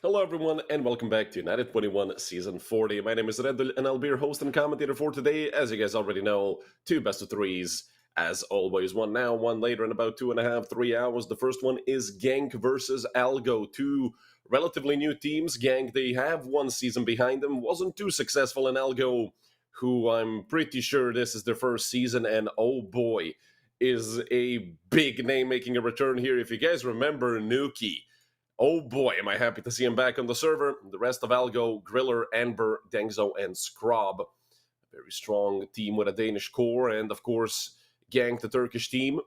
Hello everyone and welcome back to United21 Season 40. My name is Redl and I'll be your host and commentator for today. As you guys already know, two best of threes. As always, one now, one later in about 2.5, 3 hours. The first one is Genk versus Algo. Two relatively new teams. Genk, they have one season behind them. Wasn't too successful in Algo, who I'm pretty sure this is their first season. And oh boy, is a big name making a return here. If you guys remember Nuki, oh boy, am I happy to see him back on the server. The rest of Algo, Griller, Amber, Dengzo, and Scrub. A very strong team with a Danish core, and of course, Genk, the Turkish team.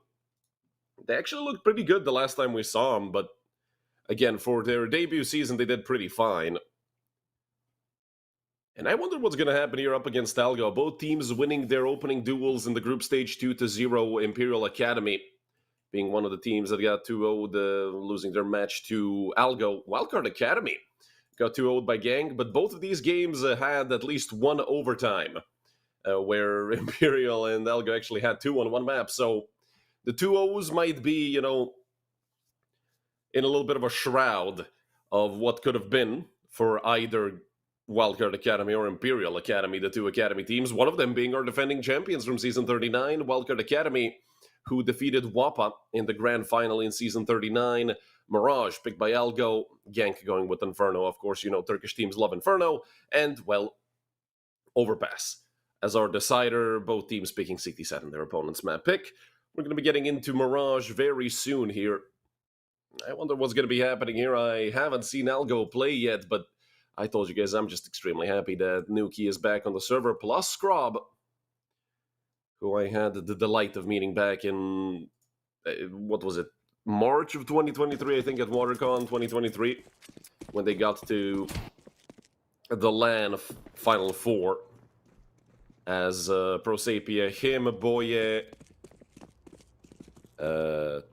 They actually looked pretty good the last time we saw them, but again, for their debut season, they did pretty fine. And I wonder what's going to happen here up against Algo. Both teams winning their opening duels in the group stage 2-0 Imperial Academy, being one of the teams that got 2-0, losing their match to Algo. Wildacard Academy got 2-0 by Genk, but both of these games had at least one overtime, where Imperial and Algo actually had two on one map. So the 2-0s might be, in a little bit of a shroud of what could have been for either Wildcard Academy or Imperial Academy, the two Academy teams, one of them being our defending champions from Season 39, Wildcard Academy, who defeated Wapa in the grand final in Season 39. Mirage picked by Algo, Genk going with Inferno. Of course, Turkish teams love Inferno. And, well, Overpass as our decider, both teams picking CT7 in their opponent's map pick. We're going to be getting into Mirage very soon here. I wonder what's going to be happening here. I haven't seen Algo play yet, but I told you guys I'm just extremely happy that Nuki is back on the server, plus Scrub, who I had the delight of meeting back in, what was it, March of 2023, I think, at WaterCon 2023, when they got to the LAN Final Four as Prosapia, him, Boye,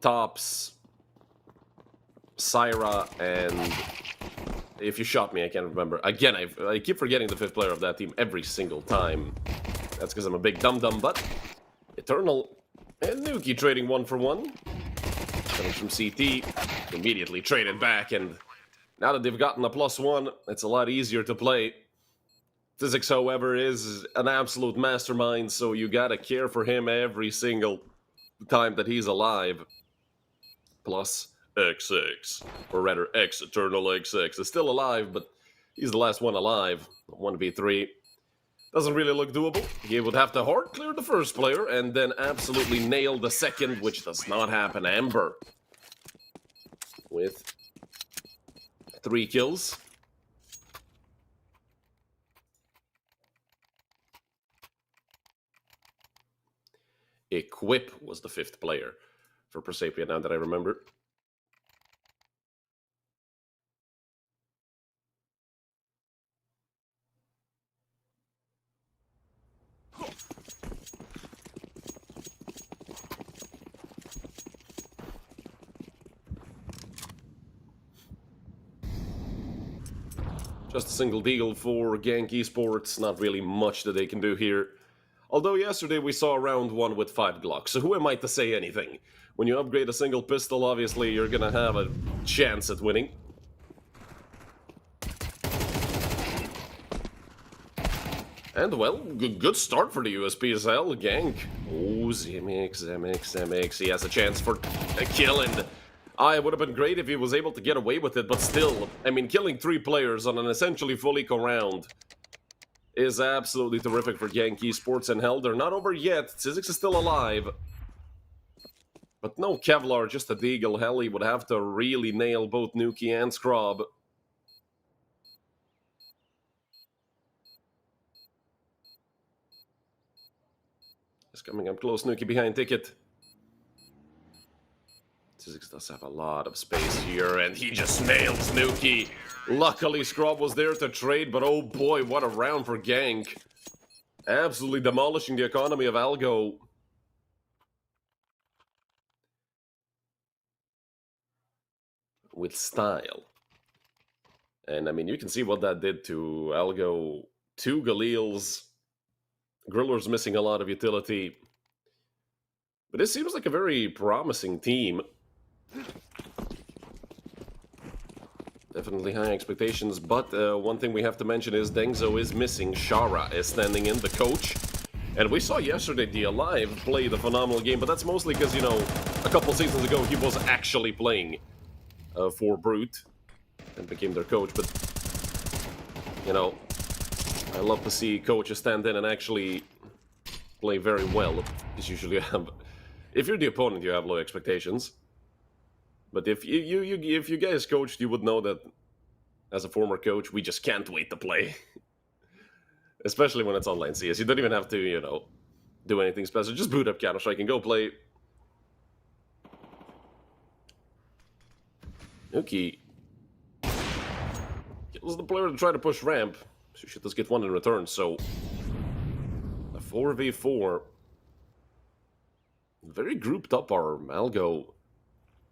Tops, Syra, and if you shot me, I can't remember. Again, I keep forgetting the fifth player of that team every single time. That's because I'm a big dum-dum, but Eternal and Nuki trading 1-for-1. Coming from CT, immediately traded back, and now that they've gotten a +1, it's a lot easier to play. Physics, however, is an absolute mastermind, so you gotta care for him every single time that he's alive. Plus XX, or rather Eternal XX is still alive, but he's the last one alive. 1v3. Doesn't really look doable. He would have to hard clear the first player and then absolutely nail the second, which does not happen. Amber with 3 kills. Equip was the 5th player for Prosapia, now that I remember. Just a single deal for Genk Esports, not really much that they can do here. Although yesterday we saw round 1 with 5 Glocks, so who am I to say anything? When you upgrade a single pistol, obviously you're gonna have a chance at winning. And, well, good start for the USPSL. Genk. Oh, Zemix. He has a chance for a kill, and it would have been great if he was able to get away with it, but still, I mean, killing 3 players on an essentially full eco round is absolutely terrific for Genk Esports, and hell, they're not over yet. Zizix is still alive. But no Kevlar, just a Deagle. Hell, he would have to really nail both Nuki and Scrub. He's coming up close, Nuki behind Ticket. Zizix does have a lot of space here, and he just nails Nuki. Luckily, Scrub was there to trade, but oh boy, what a round for Genk. Absolutely demolishing the economy of Algo. With style. And, I mean, you can see what that did to Algo. 2 Galils. Griller's missing a lot of utility. But it seems like a very promising team. Definitely high expectations, but one thing we have to mention is Dengzo is missing. Shara is standing in, the coach. And we saw yesterday the Alive play the phenomenal game, but that's mostly because, you know, a couple seasons ago he was actually playing for Brute and became their coach. But, you know, I love to see coaches stand in and actually play very well. Because usually you have, if you're the opponent, you have low expectations. But if if you guys coached, you would know that as a former coach, we just can't wait to play. Especially when it's online CS. You don't even have to, you know, do anything special. Just boot up Counter-Strike and go play. Nuki kills the player to try to push ramp. Sushi does get one in return, so a 4v4. Very grouped up are Algo.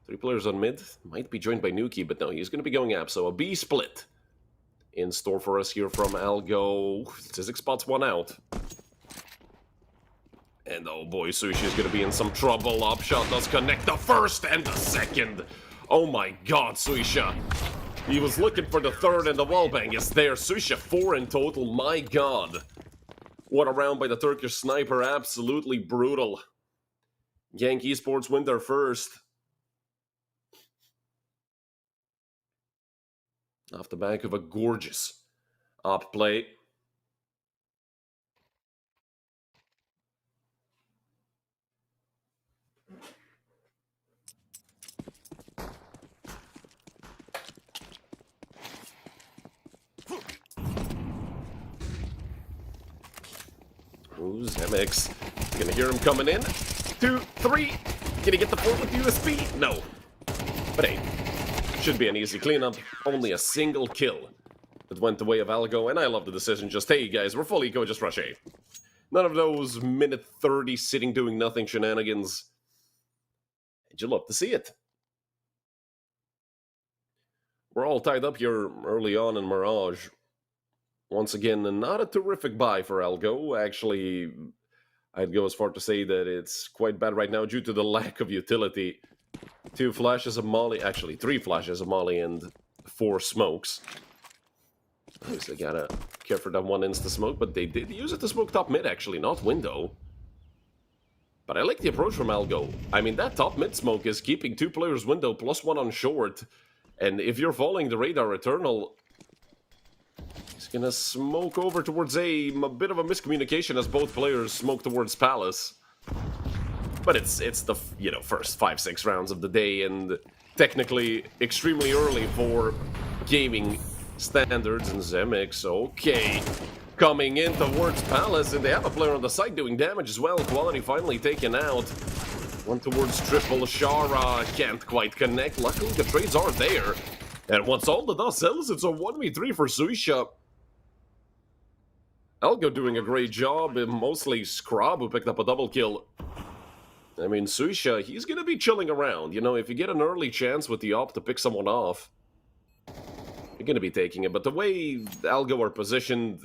3 players on mid. Might be joined by Nuki, but no, he's going to be going up. So a B split in store for us here from Algo. Zizek spots one out. And oh boy, Sushi is going to be in some trouble. Upshot does connect the first and the second. Oh my god, Suisha. He was looking for the third and the wallbang is there. Suisha 4 in total, my god. What a round by the Turkish sniper, absolutely brutal. Yank Esports win their first. Off the back of a gorgeous op play. Who's MX? Gonna hear him coming in. 2, 3. Gonna get the 4 with USB? No. But hey, should be an easy cleanup. Only a single kill that went the way of Algo, and I love the decision. Just, hey guys, we're fully go, just rush A. None of those minute 30 sitting doing nothing shenanigans. And you love to see it. We're all tied up here early on in Mirage. Once again, not a terrific buy for Algo. Actually, I'd go as far to say that it's quite bad right now due to the lack of utility. 2 flashes of Molly, actually 3 flashes of Molly and 4 smokes. They gotta care for that one insta-smoke, but they did use it to smoke top mid, actually, not window. But I like the approach from Algo. I mean, that top mid smoke is keeping 2 players window plus 1 on short. And if you're following the radar Eternal, he's gonna smoke over towards A. A bit of a miscommunication as both players smoke towards Palace. But it's the, you know, first 5-6 rounds of the day, and technically extremely early for gaming standards. And Zemix, okay, coming in towards Palace, and they have a player on the side doing damage as well. Quality finally taken out. One towards triple. Shara can't quite connect. Luckily, the trades are there. And once all the dust settles, it's a 1v3 for Suisha. Algo doing a great job, and mostly Scrub, who picked up a double kill. I mean, Suisha, he's going to be chilling around. You know, if you get an early chance with the op to pick someone off, you're going to be taking it. But the way Algo are positioned,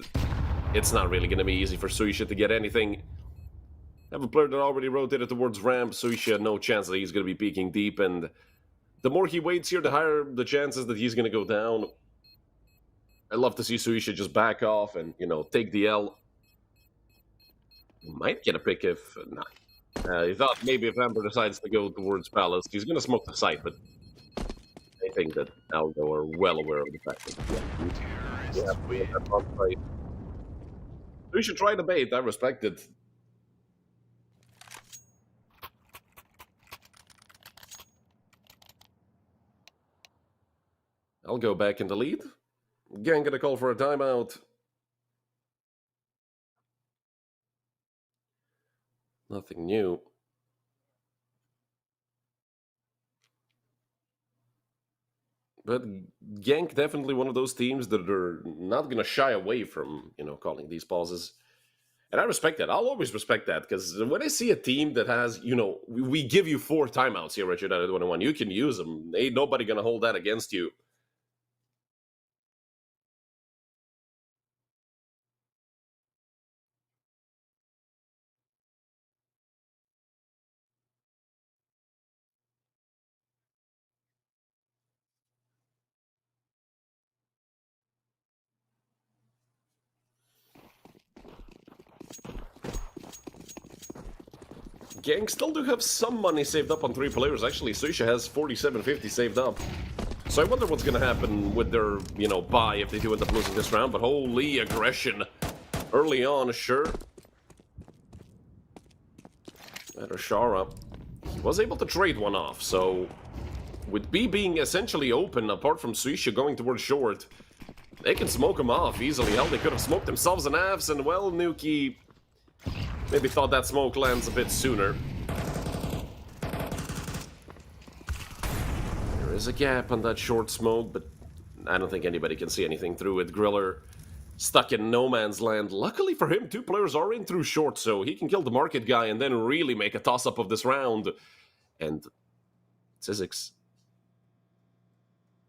it's not really going to be easy for Suisha to get anything. Have a player that already rotated towards ramp. Suisha, no chance that he's going to be peeking deep. And the more he waits here, the higher the chances that he's going to go down. I love to see Suisha just back off and, you know, take the L. He might get a pick if not. He thought maybe if Amber decides to go towards Palace, he's going to smoke the site, but I think that Algo are well aware of the fact that we should try the bait. I respect it. I'll go back in the lead. Gang gonna call for a timeout. Nothing new. But Genk definitely one of those teams that are not going to shy away from, you know, calling these pauses. And I respect that. I'll always respect that, because when I see a team that has, you know, we give you 4 timeouts here at United21, you can use them. Ain't nobody going to hold that against you. Gang still do have some money saved up on 3 players. Actually, Suisha has 4750 saved up. So I wonder what's going to happen with their, buy if they do end up losing this round. But holy aggression early on, sure. Better Shara. He was able to trade one off, so with B being essentially open, apart from Suisha going towards short, they can smoke him off easily. Hell, they could have smoked themselves an avs, and well, Nuki maybe thought that smoke lands a bit sooner. There is a gap on that short smoke, but I don't think anybody can see anything through it. Griller stuck in no man's land. Luckily for him, 2 players are in through short, so he can kill the market guy and then really make a toss-up of this round. And Zizix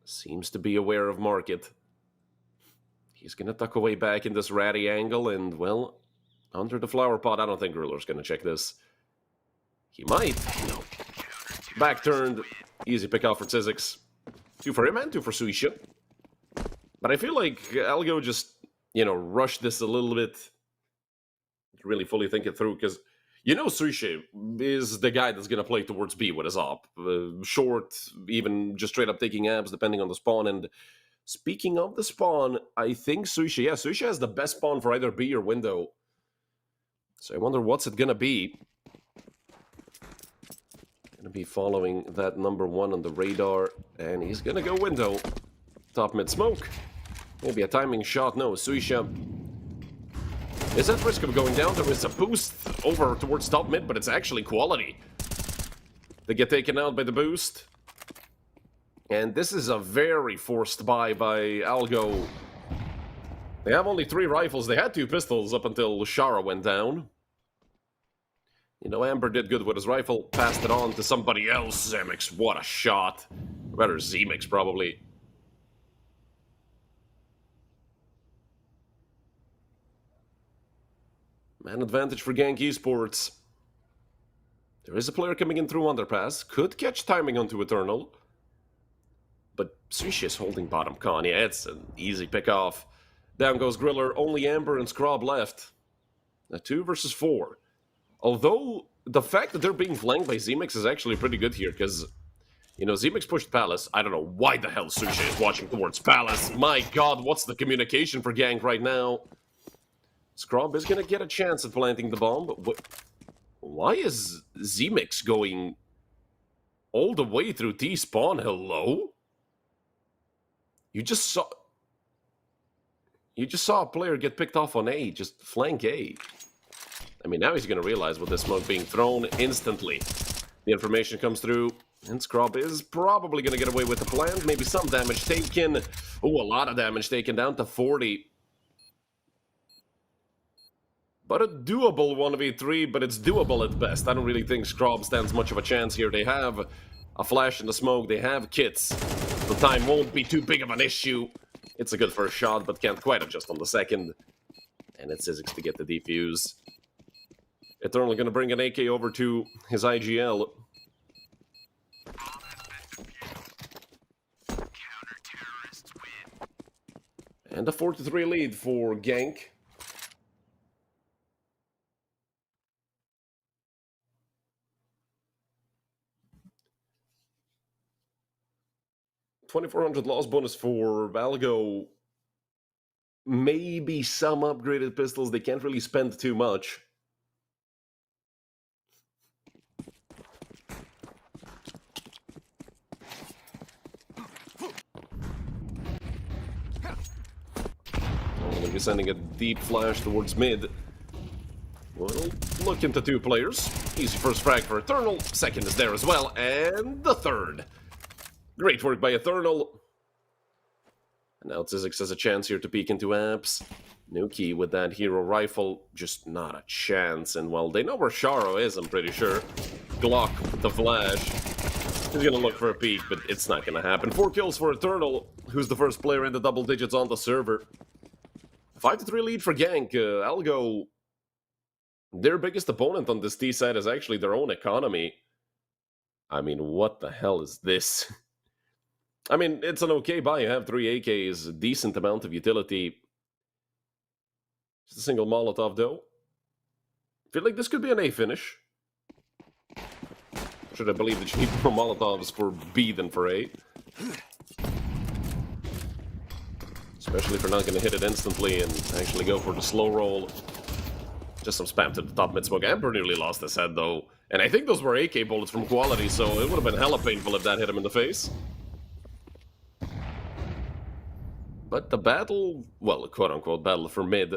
seems to be aware of market. He's going to tuck away back in this ratty angle, and, well, under the flower pot, I don't think Griller's going to check this. He might. No. Back turned. Easy pick off for Zizix. 2 for him and 2 for Suisha. But I feel like Algo just, rushed this a little bit. Really fully think it through, because, Suisha is the guy that's going to play towards B with his op. Short, even just straight up taking abs, depending on the spawn. And speaking of the spawn, I think Suisha, Suisha has the best spawn for either B or window. So I wonder what's it going to be. Going to be following that number 1 on the radar. And he's going to go window. Top mid smoke. Maybe a timing shot. No, Suisha is at risk of going down. There is a boost over towards top mid, but it's actually quality. They get taken out by the boost. And this is a very forced buy by Algo. They have only 3 rifles. They had 2 pistols up until Shara went down. Amber did good with his rifle. Passed it on to somebody else. Zemix, what a shot. Or better, Zemix, probably. Man advantage for Gank Esports. There is a player coming in through underpass. Could catch timing onto Eternal. But Suisha is holding bottom con. Yeah, it's an easy pick off. Down goes Griller. Only Amber and Scrob left. A 2 versus 4. Although, the fact that they're being flanked by Zemix is actually pretty good here, because, Zemix pushed Palace. I don't know why the hell Suisha is watching towards Palace. My god, what's the communication for Gank right now? Scrob is going to get a chance at planting the bomb, but why is Zemix going all the way through T-spawn? Hello? You just saw a player get picked off on A, just flank A. I mean, now he's going to realize with this smoke being thrown instantly. The information comes through, and Scrob is probably going to get away with the plant. Maybe some damage taken. Oh, a lot of damage taken, down to 40. But a doable 1v3, but it's doable at best. I don't really think Scrob stands much of a chance here. They have a flash in the smoke. They have kits. The time won't be too big of an issue. It's a good first shot, but can't quite adjust on the second. And it's Zizix to get the defuse. Eternal going to bring an AK over to his IGL. And a 4-3 lead for Gank. $2,400 loss bonus for Valgo. Maybe some upgraded pistols. They can't really spend too much. We'll be sending a deep flash towards mid. We'll look into 2 players. Easy first frag for Eternal. Second is there as well. And the third. Great work by Eternal. And now Zizix has a chance here to peek into apps. Nuki with that hero rifle, just not a chance. And well, they know where Sharo is, I'm pretty sure. Glock with the flash. He's gonna look for a peek, but it's not gonna happen. 4 kills for Eternal, who's the first player in the double digits on the server. 5-3 lead for Gank. Algo, their biggest opponent on this T side is actually their own economy. I mean, what the hell is this? I mean, it's an okay buy. You have 3 AKs, a decent amount of utility. Just a single Molotov, though. Feel like this could be an A finish. should I believe that you need more Molotovs for B than for A. Especially if you're not going to hit it instantly and actually go for the slow roll. Just some spam to the top mid-smoke. Emperor nearly lost his head, though. And I think those were AK bullets from Quality, so it would have been hella painful if that hit him in the face. But the battle, well, quote-unquote battle for mid,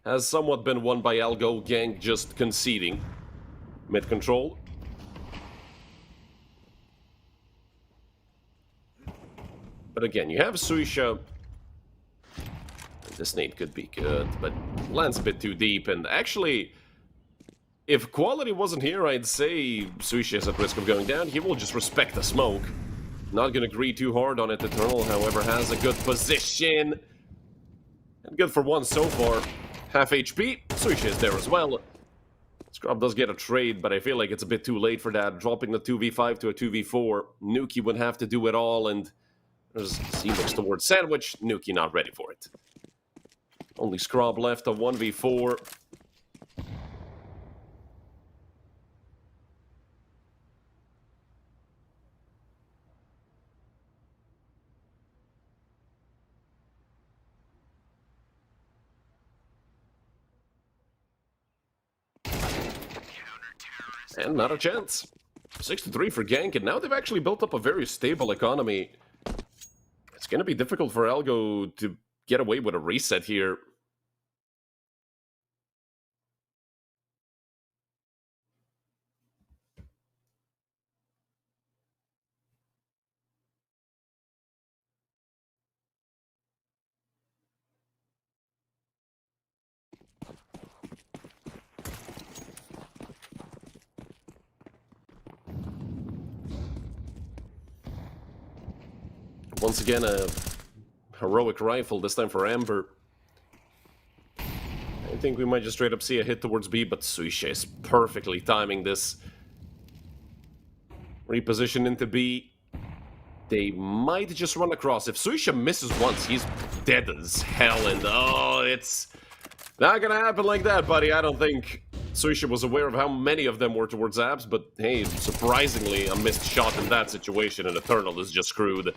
has somewhat been won by Algo Gang just conceding mid control. But again, you have Suisha. This nade could be good, but lands a bit too deep. And actually, if Quality wasn't here, I'd say Suisha is at risk of going down. He will just respect the smoke. Not gonna agree too hard on it. Eternal, however, has a good position. And good for one so far. Half HP. Suisha is there as well. Scrub does get a trade, but I feel like it's a bit too late for that. Dropping the 2v5 to a 2v4. Nuki would have to do it all, and there's C-Mix towards Sandwich. Nuki not ready for it. Only Scrub left, a 1v4. And not a chance. 6-3 for Gank, and now they've actually built up a very stable economy. It's going to be difficult for Algo to get away with a reset here. Once again, a heroic rifle, this time for Amber. I think we might just straight up see a hit towards B, but Suisha is perfectly timing this. Reposition into B. They might just run across. If Suisha misses once, he's dead as hell, and oh, it's not gonna happen like that, buddy. I don't think Suisha was aware of how many of them were towards Abs, but hey, surprisingly, a missed shot in that situation, and Eternal is just screwed.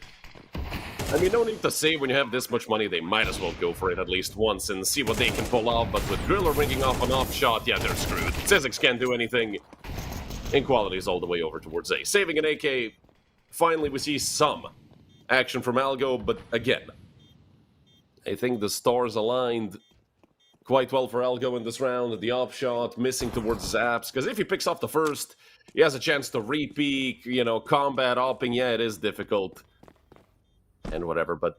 I mean, no need to say when you have this much money, they might as well go for it at least once and see what they can pull off, but with Driller ringing off an off shot, yeah, they're screwed. Sizzix can't do anything. Inequality is all the way over towards A. Saving an AK, finally we see some action from Algo, but again, I think the stars aligned quite well for Algo in this round. The off shot, missing towards Zaps, because if he picks off the first, he has a chance to re-peek, you know, combat opping, yeah, it is difficult. And whatever, but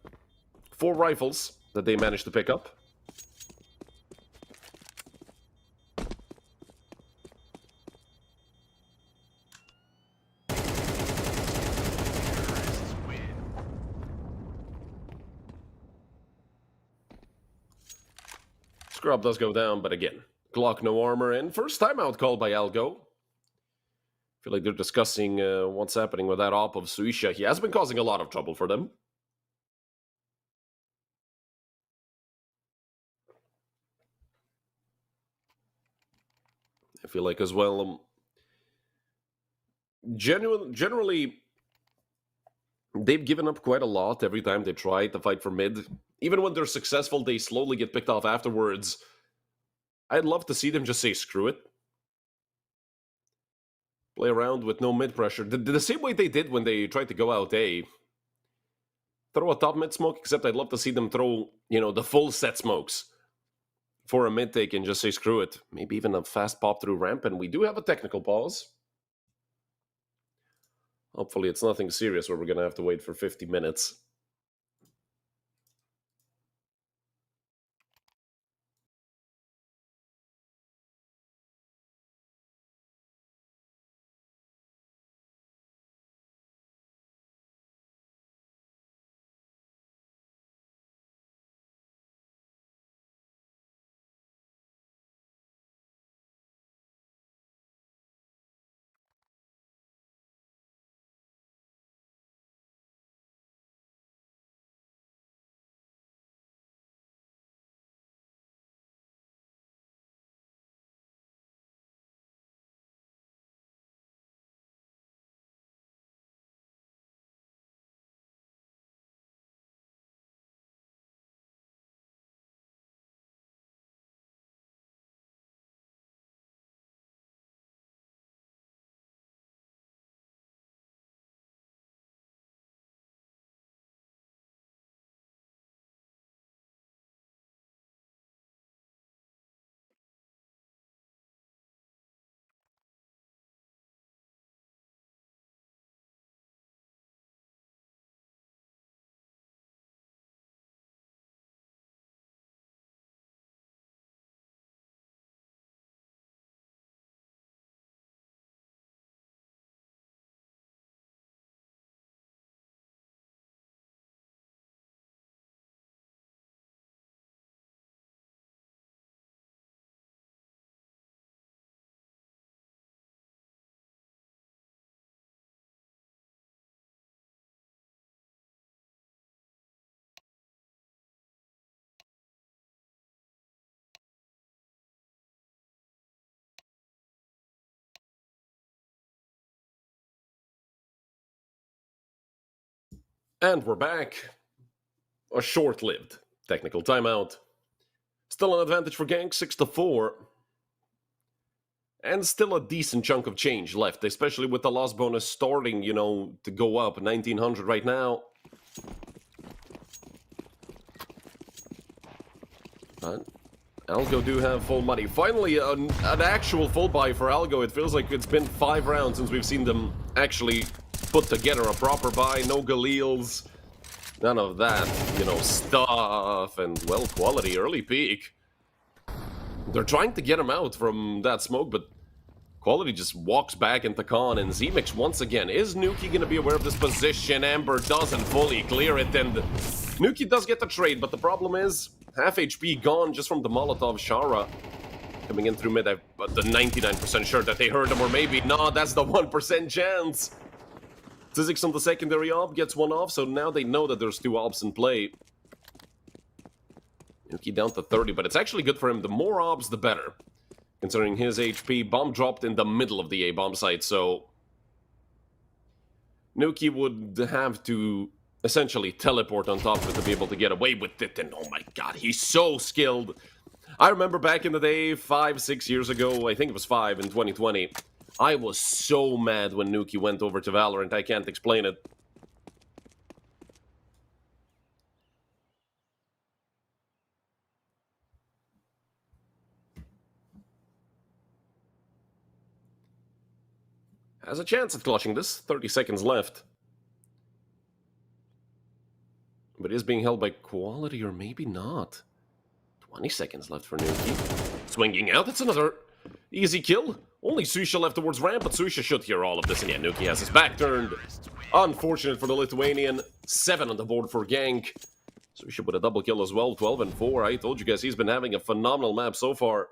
4 rifles that they managed to pick up. Scrub does go down, but again, Glock no armor, and first timeout called by Algo. I feel like they're discussing what's happening with that op of Suisha. He has been causing a lot of trouble for them. I feel like as well, generally, they've given up quite a lot every time they try to fight for mid. Even when they're successful, they slowly get picked off afterwards. I'd love to see them just say, screw it. Play around with no mid pressure. The same way they did when they tried to go out A. Throw a top mid smoke, except I'd love to see them throw, you know, the full set smokes for a mid take and just say, screw it. Maybe even a fast pop through ramp, and we do have a technical pause. Hopefully it's nothing serious where we're going to have to wait for 50 minutes. And we're back. A short-lived technical timeout. Still an advantage for Genk, 6-4. And still a decent chunk of change left, especially with the loss bonus starting, to go up. 1900 right now. But Algo do have full money. Finally, an actual full buy for Algo. It feels like it's been 5 rounds since we've seen them actually put together a proper buy. No Galeels. None of that, stuff and, well, quality early peak. They're trying to get him out from that smoke, but quality just walks back into Khan, and Z-Mix once again. Is Nuki going to be aware of this position? Ember doesn't fully clear it, and Nuki does get the trade, but the problem is half HP gone just from the Molotov. Shara coming in through mid. I'm the 99% sure that they heard him, or maybe not. That's the 1% chance. Zizix on the secondary op gets one off, so now they know that there's 2 ops in play. Nuki down to 30, but it's actually good for him. The more ops, the better. Considering his HP, bomb dropped in the middle of the A-bomb site, so Nuki would have to essentially teleport on top of it to be able to get away with it, and oh my god, he's so skilled. I remember back in the day, 5-6 years ago, I think it was 5 in 2020, I was so mad when Nuki went over to Valorant, I can't explain it. Has a chance at clutching this, 30 seconds left. But is being held by quality, or maybe not. 20 seconds left for Nuki. Swinging out, it's another easy kill. Only Susha left towards ramp, but Susha should hear all of this, and yeah, Nuki has his back turned. Unfortunate for the Lithuanian. 7 on the board for Genk. Susha with a double kill as well, 12-4. I told you guys he's been having a phenomenal map so far.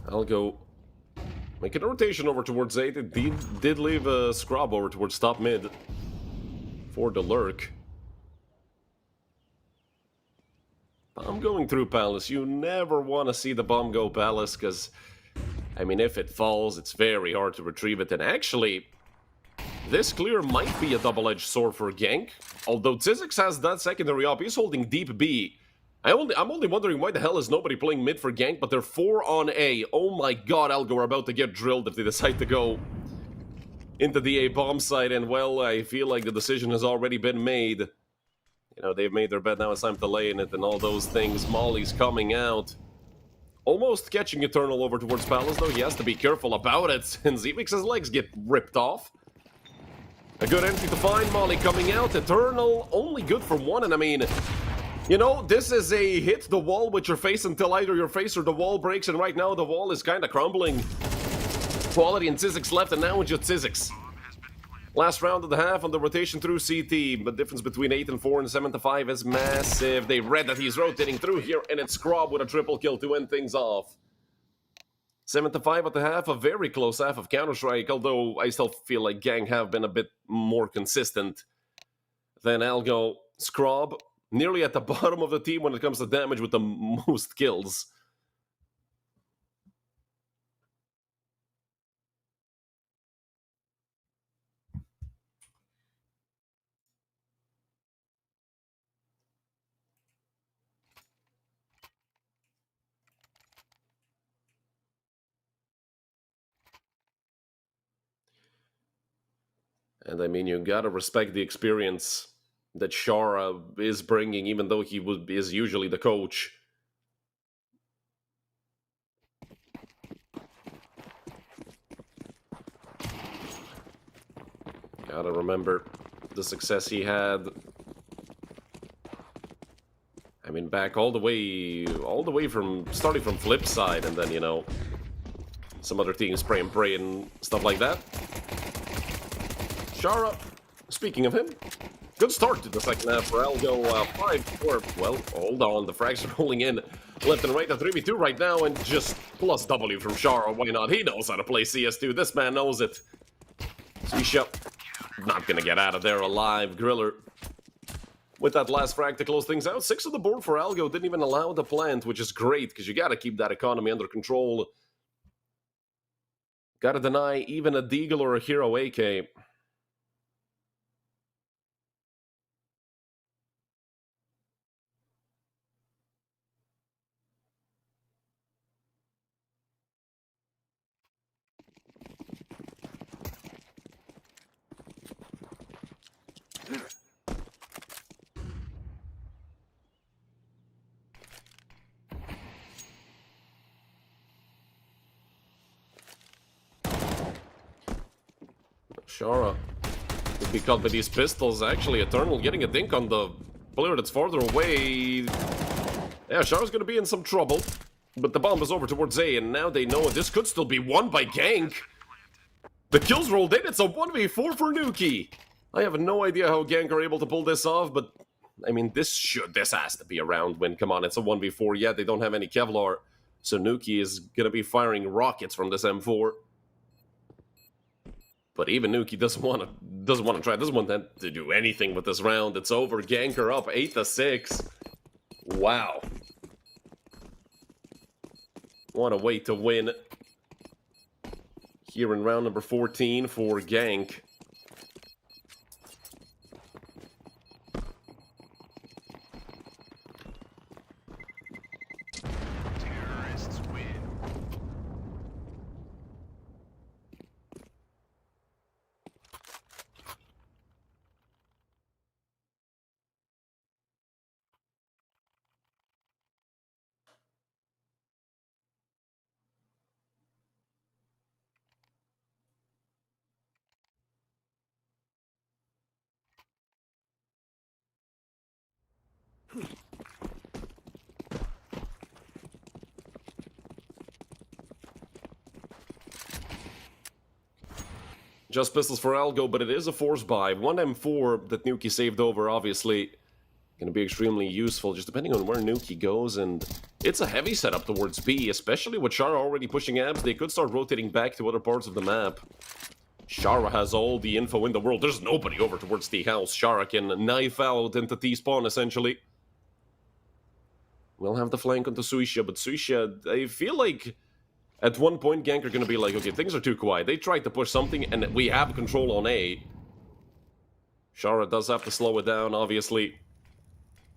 I'll go making a rotation over towards 8. It did leave a scrub over towards top mid for the lurk. Bomb going through Palace. You never want to see the bomb go Palace, because, I mean, if it falls, it's very hard to retrieve it. And actually, this clear might be a double-edged sword for Genk. Although Zizix has that secondary op, he's holding deep B. I'm only wondering why the hell is nobody playing mid for Genk, but they're 4 on A. Oh my god, Algo are about to get drilled if they decide to go into the A bomb site, and well, I feel like the decision has already been made. They've made their bet, now it's time to lay in it and all those things. Molly's coming out. Almost catching Eternal over towards Palace, though. He has to be careful about it, and Z-Mix's legs get ripped off. A good entry to find. Molly coming out. Eternal only good for 1, and I mean, this is a hit the wall with your face until either your face or the wall breaks, and right now the wall is kind of crumbling. Quality and Zizix left, and now it's just Zizix. Last round of the half on the rotation through CT. The difference between 8-4 and 7-5 is massive. They read that he's rotating through here, and it's Scrub with a triple kill to end things off. 7-5 at the half, a very close half of Counter-Strike, although I still feel like Gang have been a bit more consistent than Algo. Scrub nearly at the bottom of the team when it comes to damage with the most kills. And I mean, you gotta respect the experience that Shara is bringing, even though he is usually the coach. Gotta remember the success he had. I mean, back all the way from starting from flip side, and then some other teams spray and pray and stuff like that. Shara, speaking of him, Good start to the second half for Algo. 5-4. Well, hold on. The frags are rolling in left and right. A 3v2 right now, and just plus W from Shara. Why not? He knows how to play CS2. This man knows it. Swisha not gonna get out of there alive. Griller with that last frag to close things out. 6 on the board for Algo. Didn't even allow the plant, which is great because you gotta keep that economy under control. Gotta deny even a Deagle or a Hero AK. Shara would be caught by these pistols. Actually, Eternal getting a dink on the player that's farther away. Yeah, Shara's gonna be in some trouble. But the bomb is over towards A, and now they know this could still be won by Gank. The kills rolled in. It's a 1v4 for Nuki. I have no idea how Gank are able to pull this off, but I mean, this has to be a round win. Come on, it's a 1v4. Yeah, they don't have any Kevlar, so Nuki is gonna be firing rockets from this M4. But even Nuki doesn't want to try. Doesn't want to do anything with this round. It's over. Ganker up 8-6. Wow. What a way to win. Here in round number 14 for Gank. Terrorists win. Just pistols for Algo, but it is a force buy. 1 M4 that Nuki saved over, obviously. Going to be extremely useful, just depending on where Nuki goes, and it's a heavy setup towards B, especially with Shara already pushing abs. They could start rotating back to other parts of the map. Shara has all the info in the world. There's nobody over towards the house. Shara can knife out into T-spawn, essentially. We'll have the flank onto Suisha, but Suisha, I feel like at one point Gank are going to be like, okay, things are too quiet. They tried to push something, and we have control on A. Shara does have to slow it down, obviously.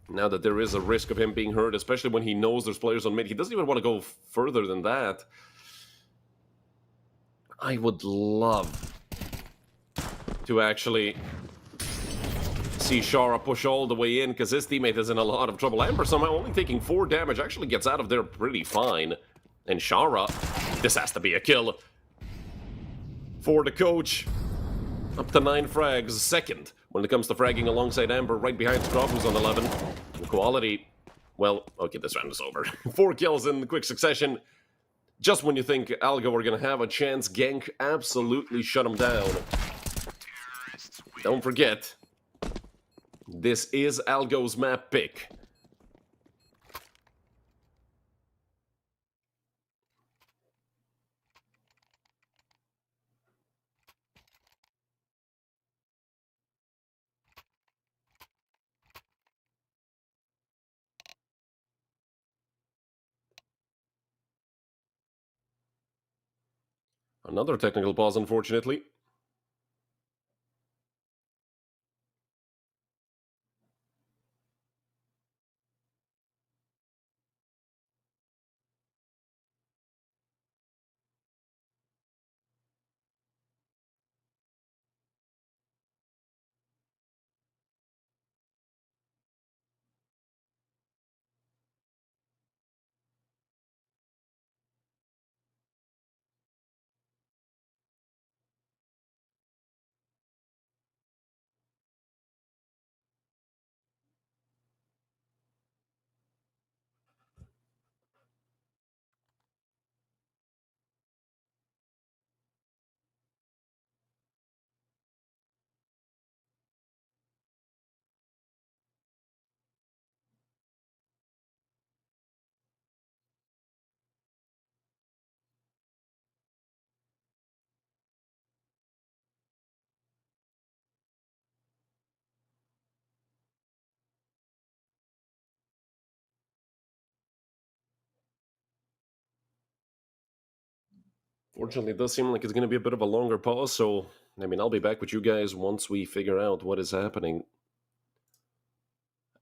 Now that there is a risk of him being hurt, especially when he knows there's players on mid. He doesn't even want to go further than that. I would love to actually see Shara push all the way in, because his teammate is in a lot of trouble. Amber somehow only taking 4 damage, actually gets out of there pretty fine. And Shara, this has to be a kill for the coach. Up to 9 frags, second when it comes to fragging alongside Amber, right behind Scrub, who's on 11. The quality, well, okay, this round is over. 4 kills in quick succession. Just when you think Algo are going to have a chance, Gank absolutely shut him down. Don't forget, this is Algo's map pick. Another technical pause, unfortunately. Fortunately, it does seem like it's going to be a bit of a longer pause, so, I mean, I'll be back with you guys once we figure out what is happening.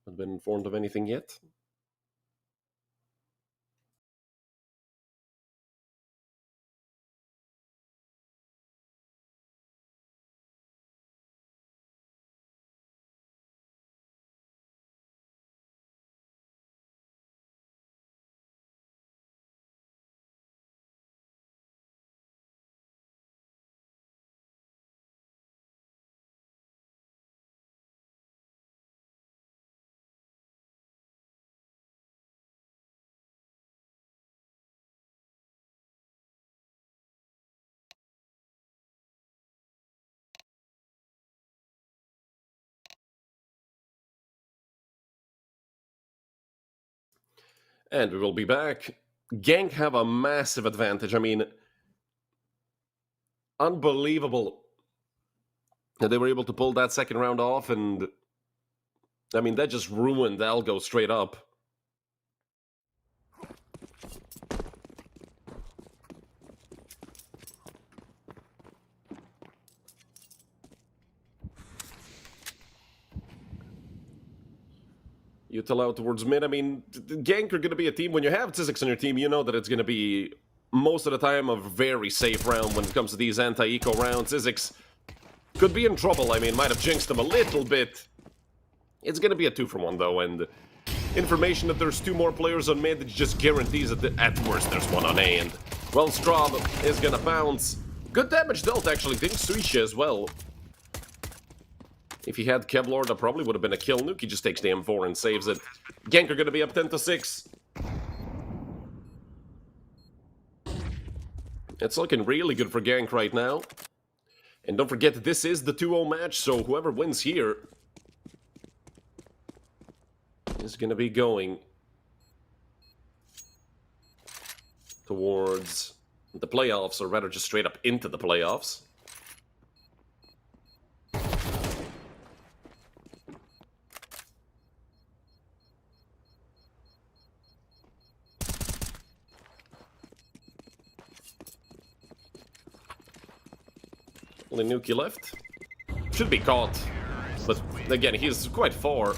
Haven't been informed of anything yet. And we will be back. Genk have a massive advantage. I mean, unbelievable that they were able to pull that second round off, and I mean, that just ruined Algo straight up. Util out towards mid. I mean, Genk are going to be a team, when you have Tzizix on your team, you know that it's going to be, most of the time, a very safe round when it comes to these anti-eco rounds. Tzizix could be in trouble. I mean, might have jinxed them a little bit. It's going to be a 2-for-1, though, and information that there's 2 more players on mid just guarantees that at worst there's 1 on A, and, well, Straub is going to bounce. Good damage dealt, actually. I think Suisha as well. If he had Kevlar, that probably would have been a kill. Nuki just takes the M4 and saves it. Genk are going to be up 10-6. It's looking really good for Genk right now. And don't forget, this is the 2-0 match, so whoever wins here is going to be going towards the playoffs, or rather just straight up into the playoffs. Only Nuki left. Should be caught. But again, he's quite far.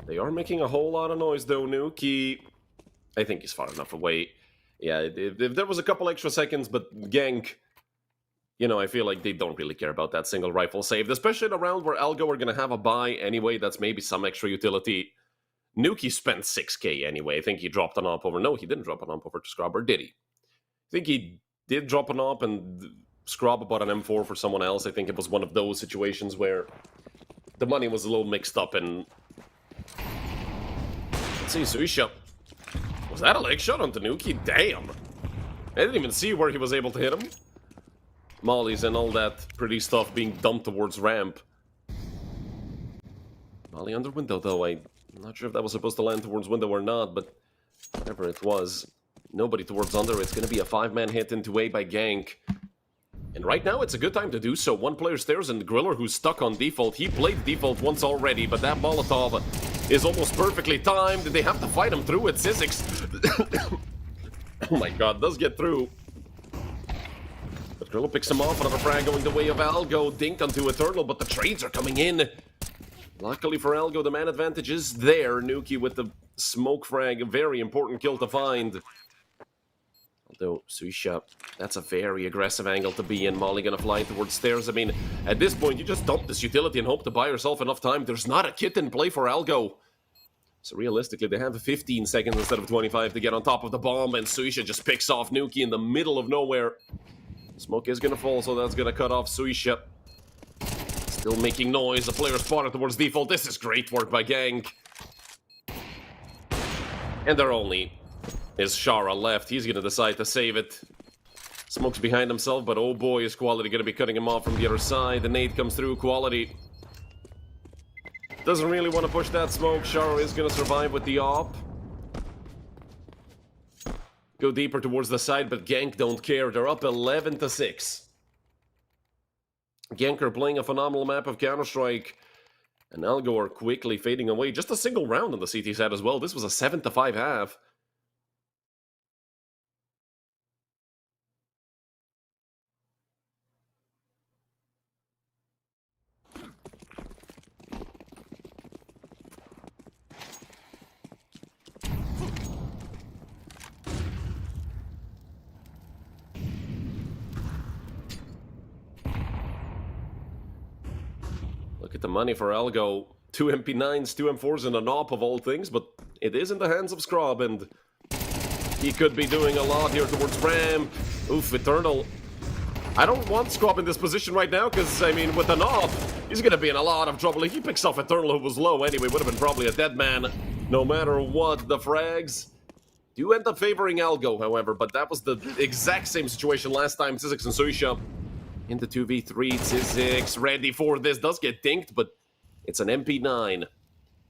They are making a whole lot of noise though. Nuki, I think he's far enough away. Yeah, if there was a couple extra seconds, but Genk, you know, I feel like they don't really care about that single rifle saved, especially in a round where Algo are going to have a buy anyway. That's maybe some extra utility. Nuki spent 6k anyway. I think he dropped an op over. No, he didn't drop an op over to Scrub, or did he? I think he did drop an op, and Scrub bought an M4 for someone else. I think it was one of those situations where the money was a little mixed up, and... Let's see, Suisha. Was that a leg shot on Tanuki? Damn! I didn't even see where he was able to hit him. Mollies and all that pretty stuff being dumped towards ramp. Molly under window, though. I'm not sure if that was supposed to land towards window or not, but whatever it was. Nobody towards under. It's going to be a 5-man hit into A by Genk. And right now, it's a good time to do so. One player stairs, and Griller, who's stuck on default. He played default once already, but that Molotov is almost perfectly timed. They have to fight him through it. Tzizix. Oh my god, does get through. But Griller picks him off. Another frag going the way of Algo. Dink onto Eternal, but the trades are coming in. Luckily for Algo, the man advantage is there. Nuki with the smoke frag. A very important kill to find. Although, Suisha, that's a very aggressive angle to be in. Molly gonna fly towards stairs. I mean, at this point, you just dump this utility and hope to buy yourself enough time. There's not a kit in play for Algo. So realistically, they have 15 seconds instead of 25 to get on top of the bomb, and Suisha just picks off Nuki in the middle of nowhere. Smoke is gonna fall, so that's gonna cut off Suisha. Still making noise. The player spotted towards default. This is great work by Genk. And they're only... is Shara left. He's going to decide to save it. Smoke's behind himself, but oh boy, is Quality going to be cutting him off from the other side. The nade comes through. Quality doesn't really want to push that smoke. Shara is going to survive with the op. Go deeper towards the side, but Genk don't care. They're up 11-6. Genk are playing a phenomenal map of Counter-Strike. And Algo are quickly fading away. Just a single round on the CT side as well. This was a 7-5 half. bit of money for Algo. 2 MP9s, 2 M4s, and a knob of all things, but it is in the hands of Scrub, and he could be doing a lot here towards Ram. Oof, Eternal. I don't want Scrub in this position right now, because, I mean, with the knob, he's going to be in a lot of trouble. If he picks off Eternal, who was low anyway, would have been probably a dead man, no matter what. The frags do end up favoring Algo, however, but that was the exact same situation last time. Tsizzix and Suisha into 2v3. Tsizzix ready for this. Does get dinked, but it's an MP9.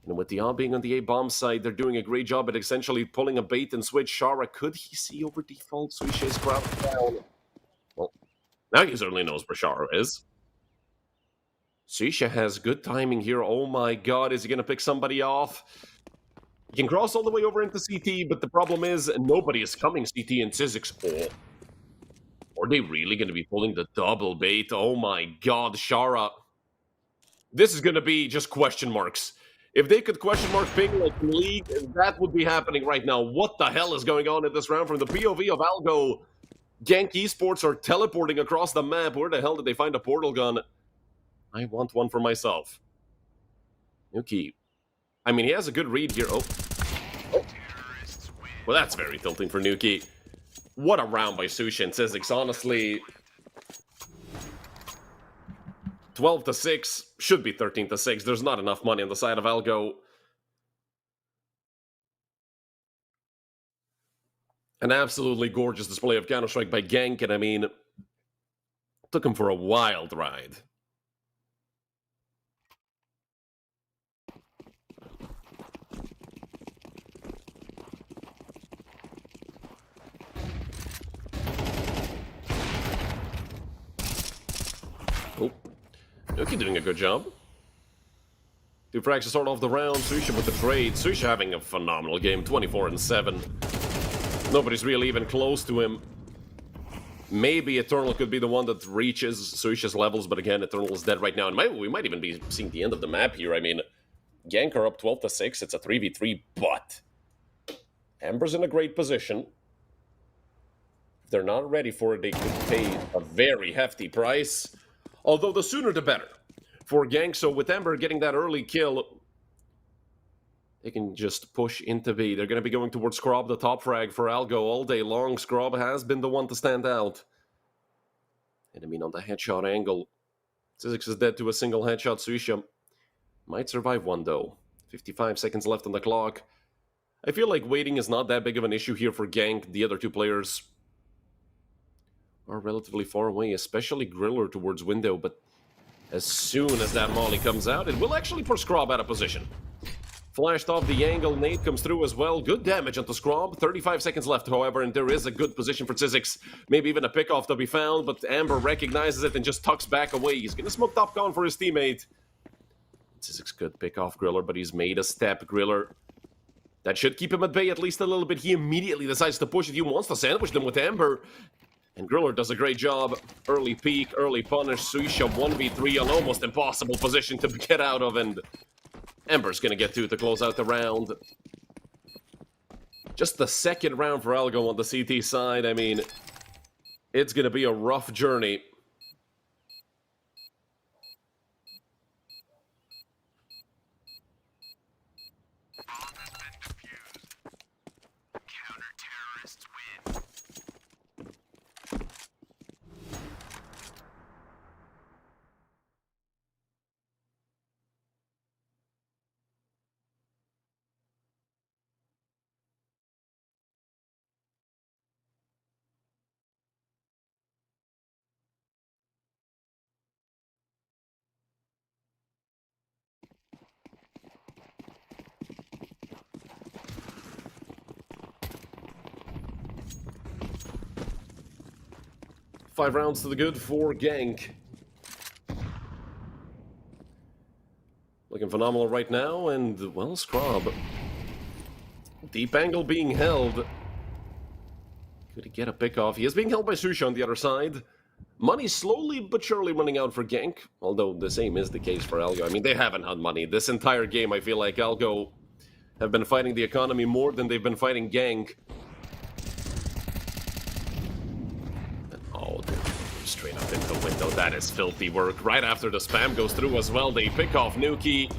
And with the R being on the A-bomb side, they're doing a great job at essentially pulling a bait and switch. Shara, could he see over default? Suisha is crouched down. Well, now he certainly knows where Shara is. Suisha has good timing here. Oh my god, is he going to pick somebody off? He can cross all the way over into CT, but the problem is nobody is coming CT and Tsizzix. Are they really going to be pulling the double bait? Oh my god, Shara. This is going to be just question marks. If they could question mark ping like in League, that would be happening right now. What the hell is going on in this round? From the POV of Algo, Gank Esports are teleporting across the map. Where the hell did they find a portal gun? I want one for myself. Nuki. I mean, he has a good read here. Oh. Well, that's very tilting for Nuki. What a round by Sushi and Tsizzix, honestly. 12-6, should be 13-6. There's not enough money on the side of Algo. An absolutely gorgeous display of Counter-Strike by Gank, and I mean, took him for a wild ride. Oh, Nuki doing a good job. 2 frags to start off the round. Suisha with the trade. Suisha having a phenomenal game, 24-7. Nobody's really even close to him. Maybe Eternal could be the one that reaches Suisha's levels, but again, Eternal is dead right now. And we might even be seeing the end of the map here. I mean, Gank are up 12-6. It's a 3v3, but Amber's in a great position. If they're not ready for it, they could pay a very hefty price. Although the sooner the better for Gank. So with Ember getting that early kill, they can just push into B. They're going to be going towards Scrub, the top frag for Algo all day long. Scrub has been the one to stand out. And I mean, on the headshot angle, Tsizzix is dead to a single headshot. Suisha might survive one, though. 55 seconds left on the clock. I feel like waiting is not that big of an issue here for Gank. The other two players are relatively far away, especially Griller towards window, but as soon as that molly comes out, it will actually put Scrub out of position. Flashed off the angle, nade comes through as well. Good damage onto Scrub. 35 seconds left, however, and there is a good position for Tsizzix. Maybe even a pickoff to be found, but Amber recognizes it and just tucks back away. He's going to smoke top gun for his teammate. Tsizzix could pick off Griller, but he's made a step. Griller, that should keep him at bay at least a little bit. He immediately decides to push it. He wants to sandwich them with Amber. And Griller does a great job. Early peek, early punish. Suisha 1v3, an almost impossible position to get out of, and Ember's gonna get to close out the round. Just the second round for Algo on the CT side. I mean, it's gonna be a rough journey. Bomb has been defused. Counter-terrorists win. 5 rounds to the good for Gank. Looking phenomenal right now, and, well, Scrub. Deep angle being held. Could he get a pick off? He is being held by Suisha on the other side. Money slowly but surely running out for Gank, although the same is the case for Algo. I mean, they haven't had money. This entire game, I feel like Algo have been fighting the economy more than they've been fighting Gank. straight up into the window. That is filthy work. Right after the spam goes through as well, they pick off Nuki.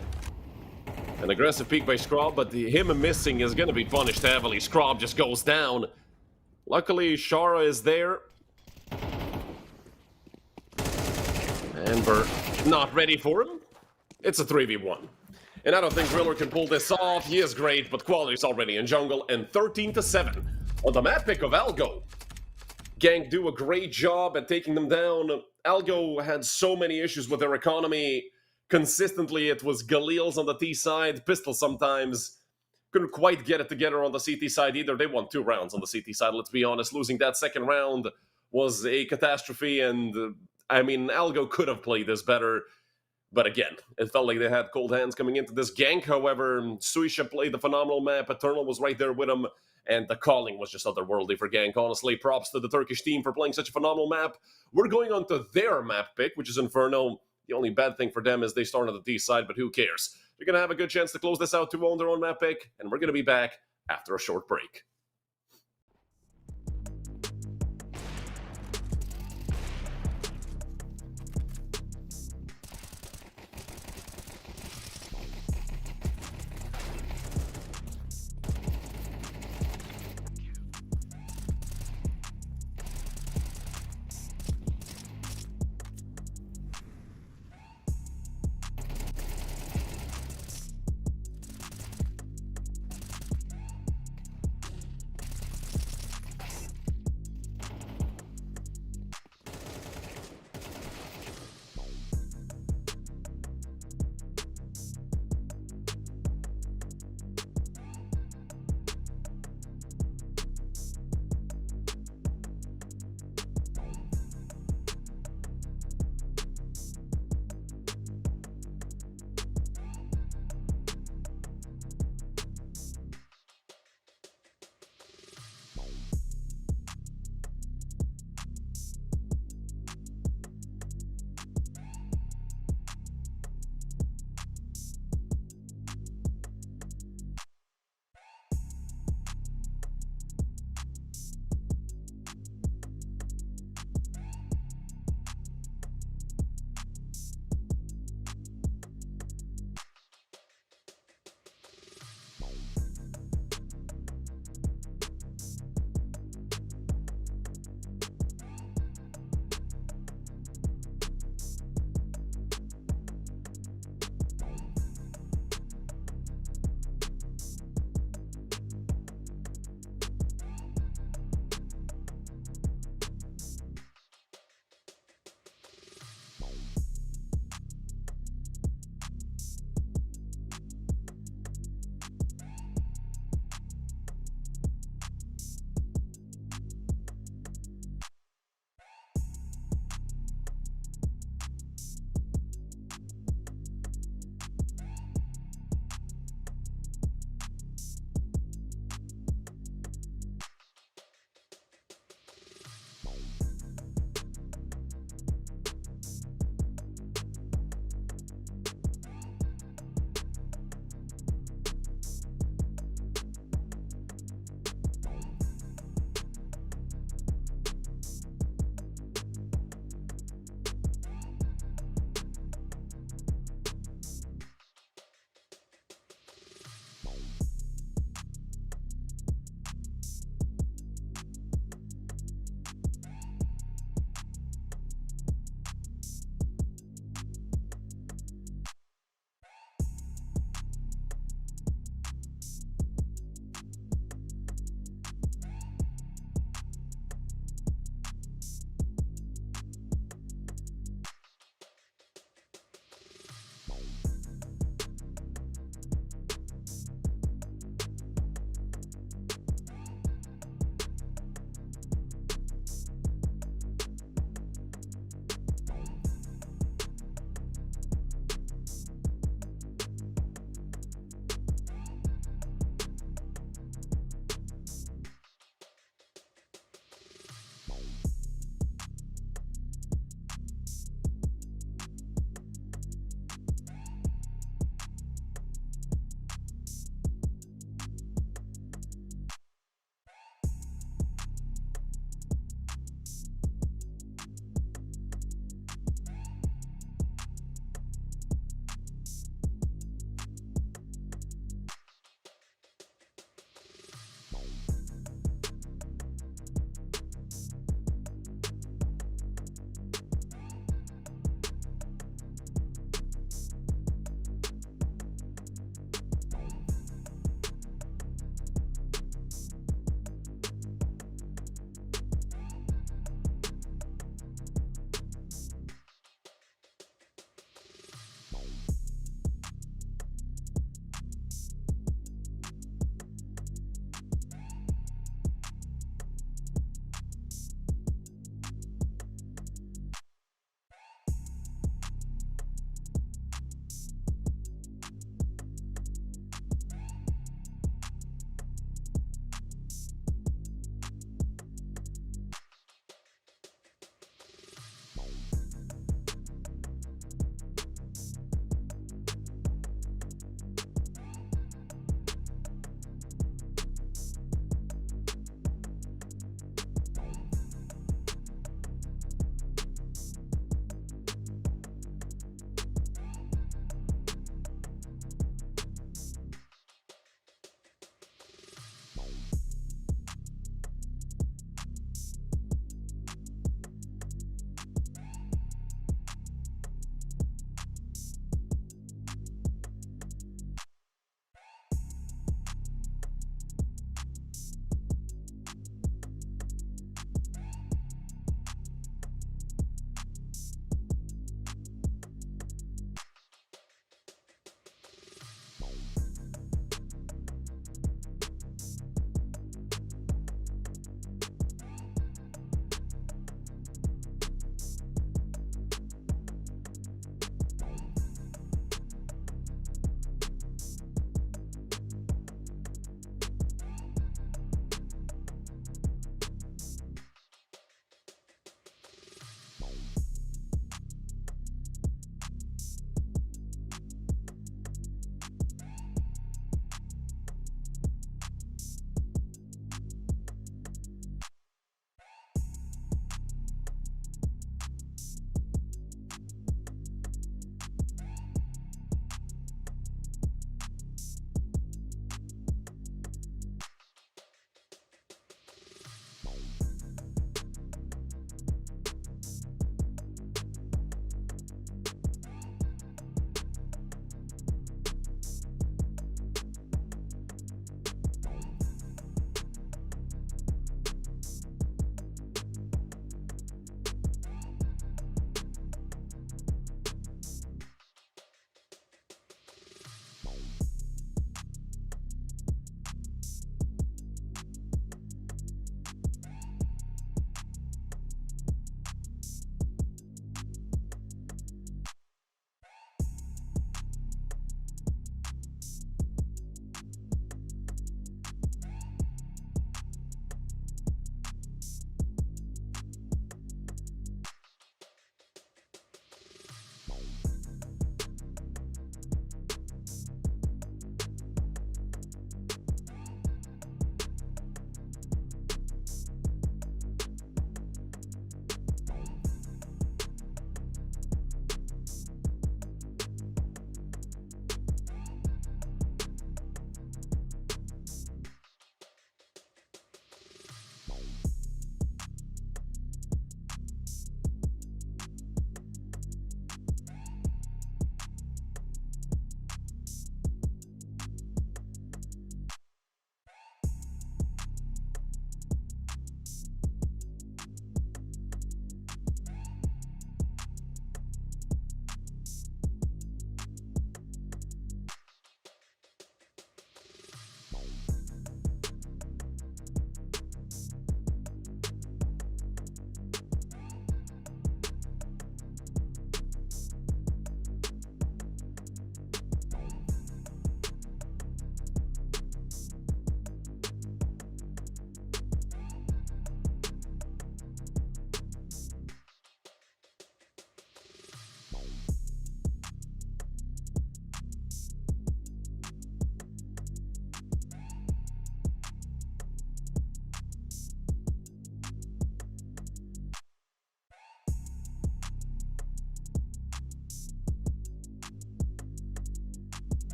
An aggressive peek by Scrub, but him missing is going to be punished heavily. Scrub just goes down. Luckily, Shara is there. Amber not ready for him. It's a 3v1. And I don't think Driller can pull this off. He is great, but Quality's already in jungle. And 13-7 on the map pick of Algo. Gank do a great job at taking them down. Algo had so many issues with their economy. Consistently, it was Galil's on the T side. Pistol sometimes couldn't quite get it together on the CT side either. They won 2 rounds on the CT side, let's be honest. Losing that second round was a catastrophe. And, I mean, Algo could have played this better. But again, it felt like they had cold hands coming into this. Gank, however, Suisha played the phenomenal map. Eternal was right there with him. And the calling was just otherworldly for Gank. Honestly, props to the Turkish team for playing such a phenomenal map. We're going on to their map pick, which is Inferno. The only bad thing for them is they start on the D side, but who cares? They're going to have a good chance to close this out to own their own map pick, and we're going to be back after a short break.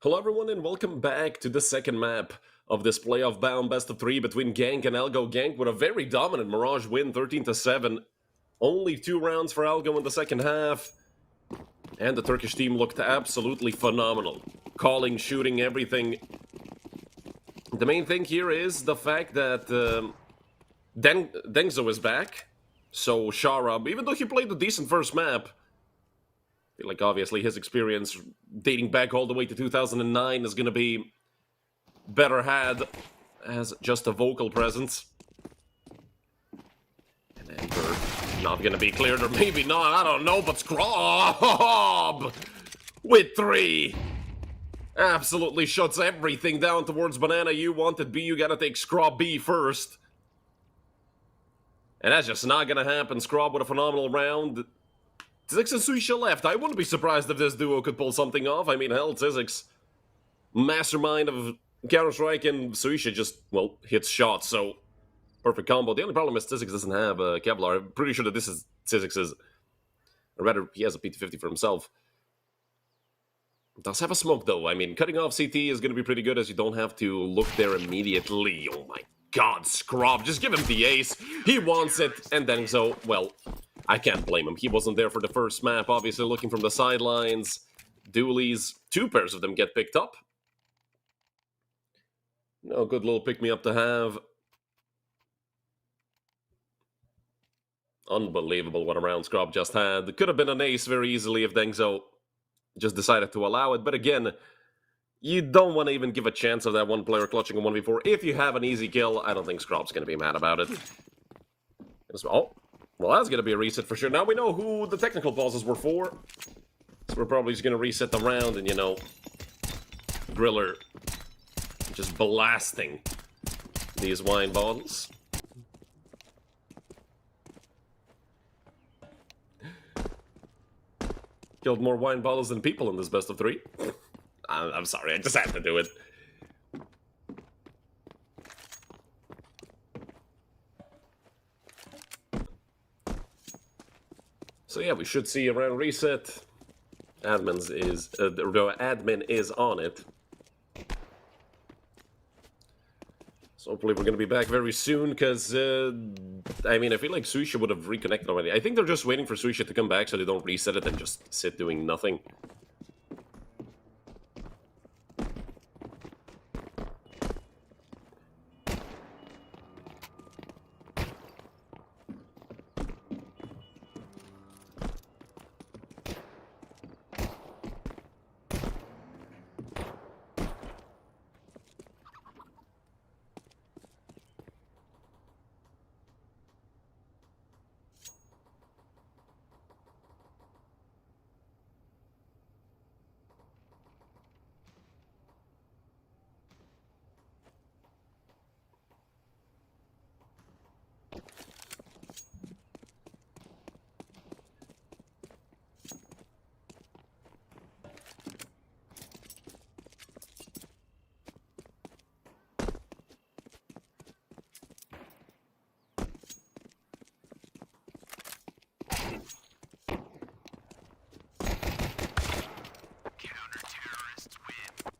Hello everyone and welcome back to the second map of this playoff bound best of 3 between Gank and Algo. Gank with a very dominant Mirage win, 13-7. Only 2 rounds for Algo in the second half. And the Turkish team looked absolutely phenomenal. Calling, shooting, everything. The main thing here is the fact that Dengzo is back. So Sharab, even though he played a decent first map, I feel like obviously his experience dating back all the way to 2009 is going to be better had as just a vocal presence. And Ember not going to be cleared, or maybe not, I don't know, but Scrob with 3. Absolutely shuts everything down towards Banana. You wanted B, you got to take Scrob B first. And that's just not going to happen. Scrob with a phenomenal round. Tzix and Suisha left. I wouldn't be surprised if this duo could pull something off. I mean, hell, Tzix, mastermind of Counter-Strike, and Suisha just, well, hits shots, so perfect combo. The only problem is Tzix doesn't have Kevlar. I'm pretty sure that this is Tzix's, or rather, he has a PT-50 for himself. Does have a smoke, though. I mean, cutting off CT is going to be pretty good, as you don't have to look there immediately. Oh my god, Scrob, just give him the ace. He wants it, and then so, well, I can't blame him. He wasn't there for the first map, obviously looking from the sidelines. Doolies, 2 pairs of them get picked up. No good little pick-me-up to have. Unbelievable what a round Scrob just had. Could have been an ace very easily if Dengzo just decided to allow it. But again, you don't want to even give a chance of that one player clutching a 1v4. If you have an easy kill, I don't think Scrob's going to be mad about it. Oh. Well, that's going to be a reset for sure. Now we know who the technical pauses were for. So we're probably just going to reset the round and, you know, Griller just blasting these wine bottles. Killed more wine bottles than people in this best of 3. I'm sorry, I just had to do it. So yeah, we should see a round reset. Admin is on it. So hopefully we're going to be back very soon, because, I mean, I feel like Suisha would have reconnected already. I think they're just waiting for Suisha to come back so they don't reset it and just sit doing nothing. Counter-terrorists win.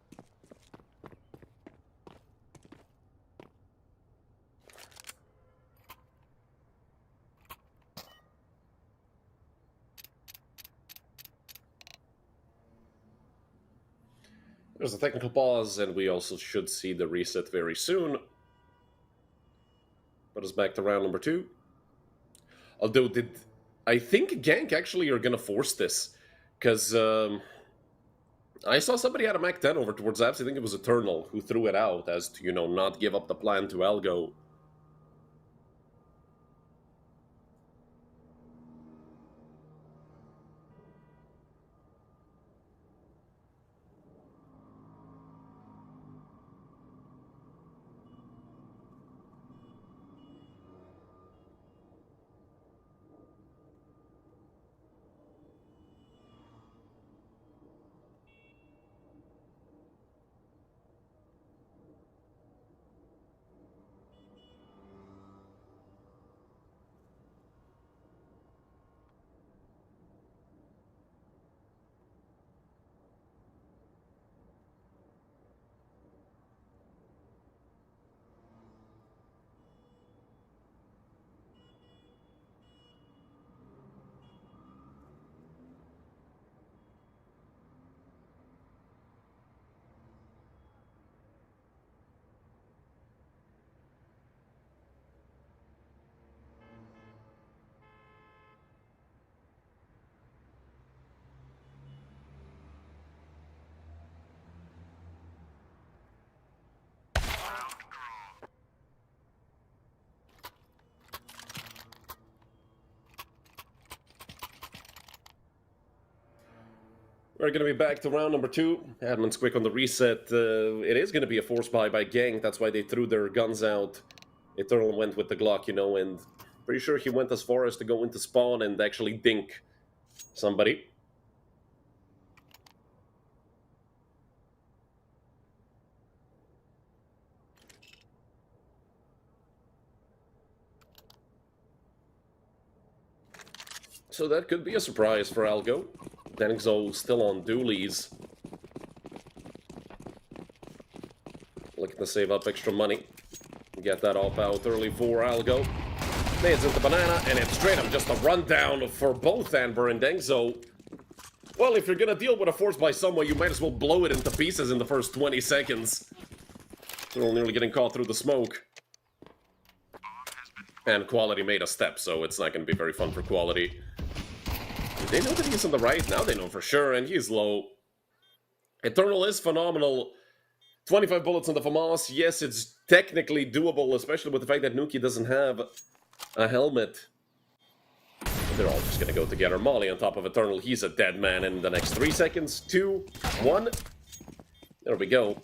There's a technical pause, and we also should see the reset very soon. Put us back to round number 2. Although, I think Gank actually are gonna force this, because I saw somebody had a Mac 10 over towards Apps. I think it was Eternal who threw it out as to, you know, not give up the plan to Algo. We're going to be back to round number 2. Admin's quick on the reset. It is going to be a force buy by Gang. That's why they threw their guns out. Eternal went with the Glock, you know, and pretty sure he went as far as to go into spawn and actually dink somebody. So that could be a surprise for Algo. Denxo still on dualies. Looking to save up extra money. Get that off out early for Algo. Nades into banana, and it's straight up just a rundown for both Amber and Denxo. Well, if you're gonna deal with a force by someone, you might as well blow it into pieces in the first 20 seconds. They're nearly getting caught through the smoke. And Quality made a step, so it's not gonna be very fun for Quality. Did they know that he's on the right? Now they know for sure, and he's low. Eternal is phenomenal. 25 bullets on the FAMAS. Yes, it's technically doable, especially with the fact that Nuki doesn't have a helmet. They're all just gonna go together. Molly on top of Eternal. He's a dead man in the next 3 seconds. 2, 1. There we go.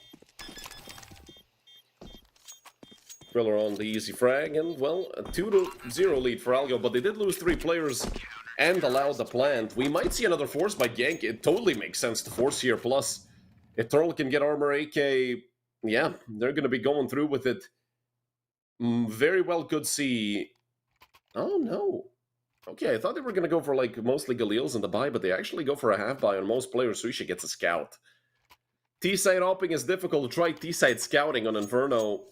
Thriller on the easy frag, and, well, a 2-0 lead for Algo, but they did lose 3 players and allowed the plant. We might see another force by Gank. It totally makes sense to force here, plus Eternal can get armor AK. Yeah, they're going to be going through with it. Very well could see... Oh, no. Okay, I thought they were going to go for, like, mostly Galils in the buy, but they actually go for a half buy on most players. Suisha gets a scout. T-side hopping is difficult. Try T-side scouting on Inferno.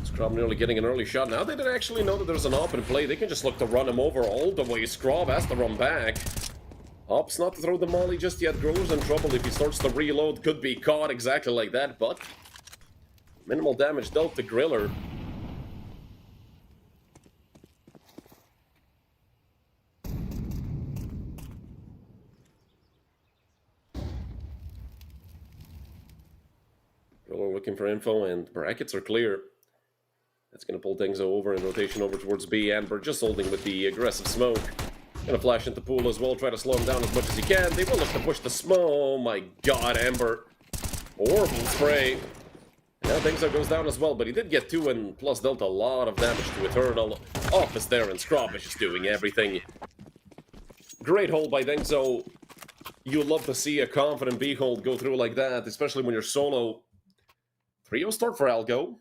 Scrub nearly getting an early shot. Now they didn't actually know that there's an op in play. They can just look to run him over all the way. Scrub has to run back. Opts not to throw the molly just yet. Griller's in trouble if he starts to reload. Could be caught exactly like that, but minimal damage dealt to Griller. Griller looking for info, and brackets are clear. That's going to pull things over in rotation over towards B. Amber just holding with the aggressive smoke. Going to flash into pool as well, try to slow him down as much as he can. They will look to push the smoke. Oh my god, Amber. Horrible spray. Now Denxo goes down as well, but he did get 2 and plus dealt a lot of damage to Eternal. Off is there, and Scrub is just doing everything. Great hold by Denxo. You love to see a confident B hold go through like that, especially when you're solo. 3-0 start for Algo.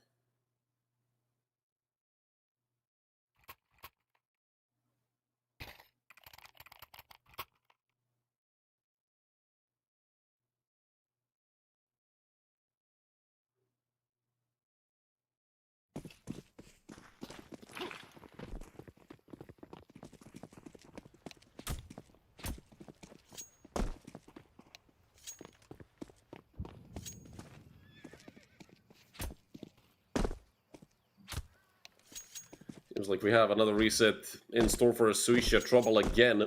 Seems like we have another reset in store for Suisha. Trouble again.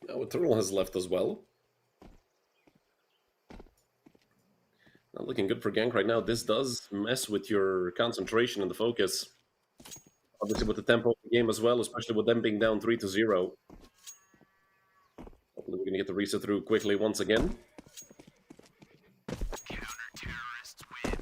Now Eternal has left as well. Not looking good for Gank right now. This does mess with your concentration and the focus. Obviously with the tempo of the game as well, especially with them being down 3-0. Hopefully we're going to get the reset through quickly once again. Counter-terrorists win.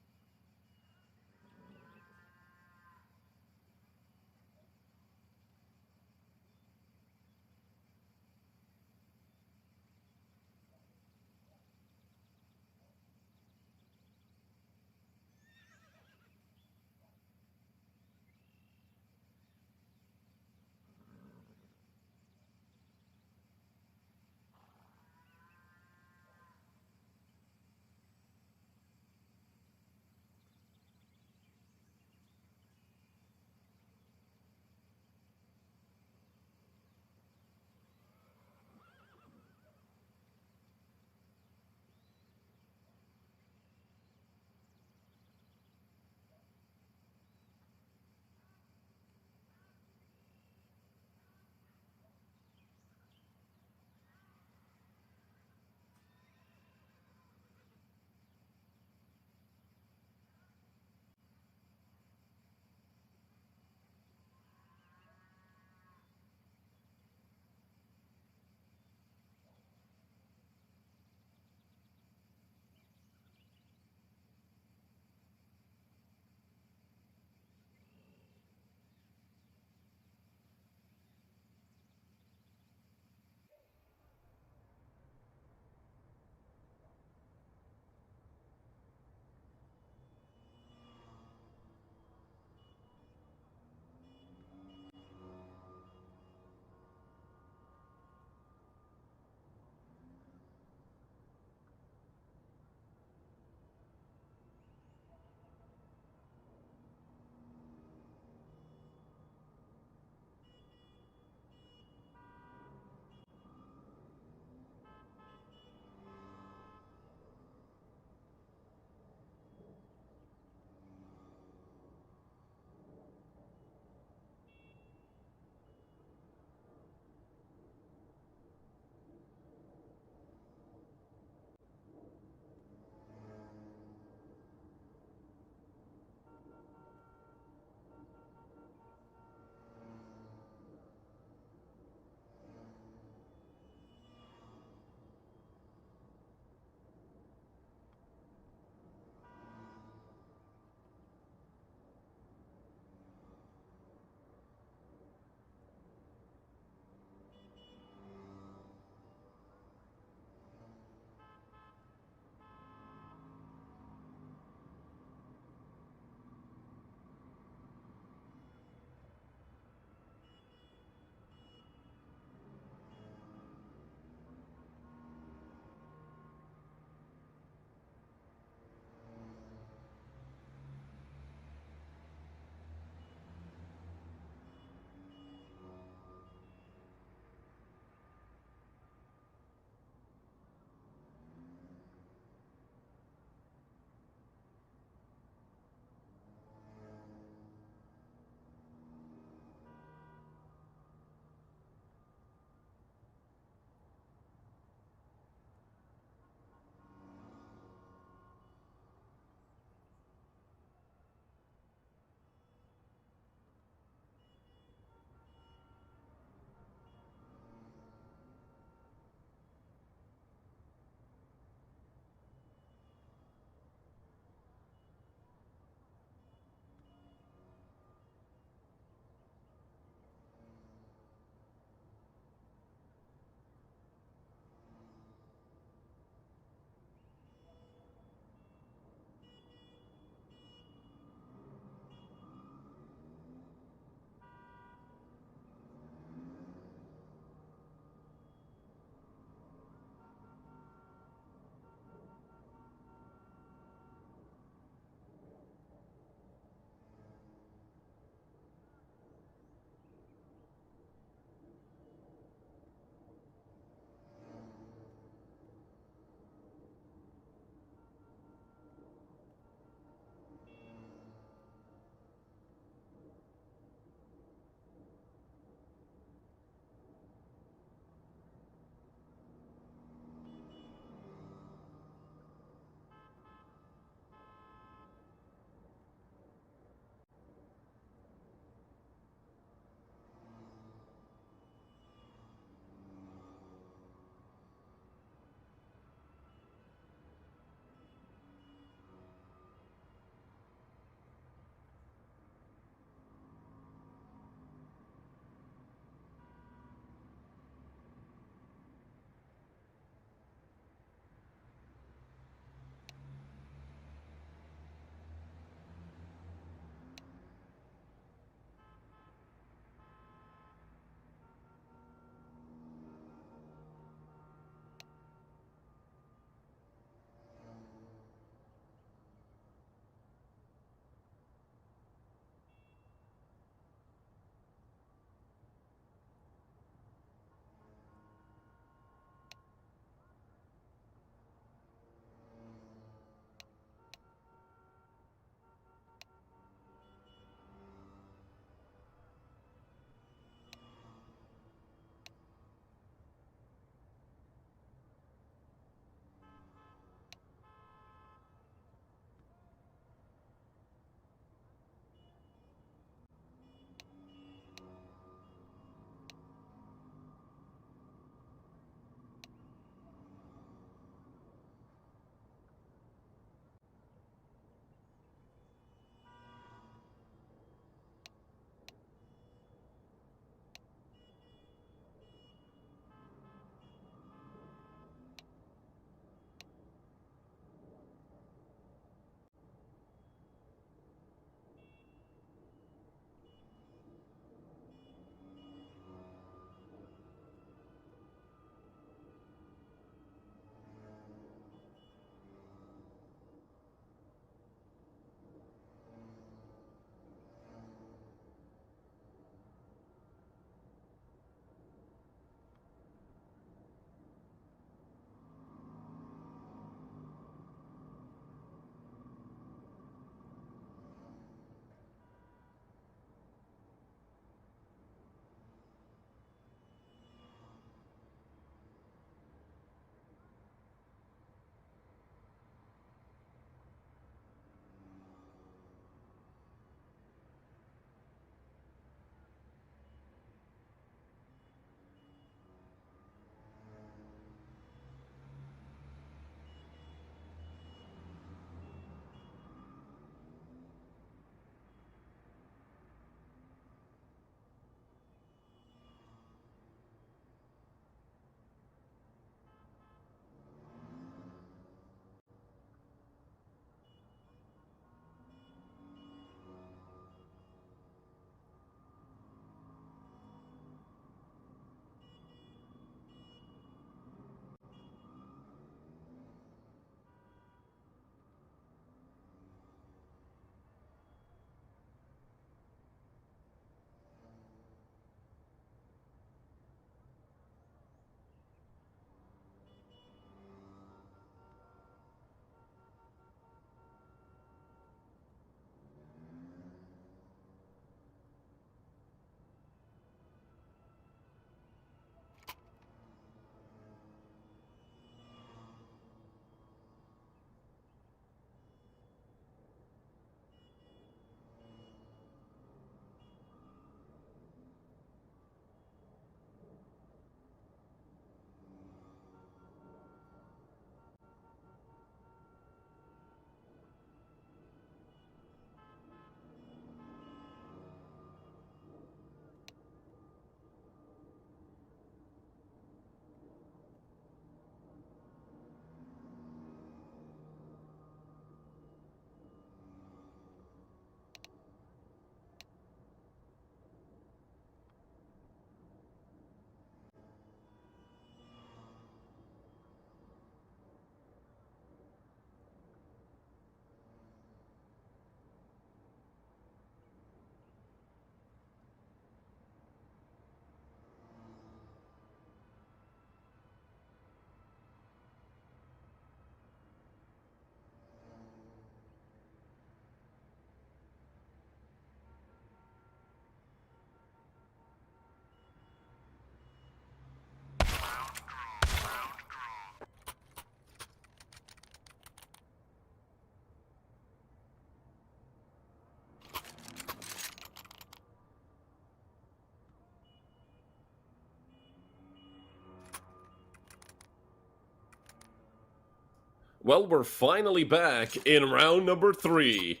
Well, we're finally back in round number 3.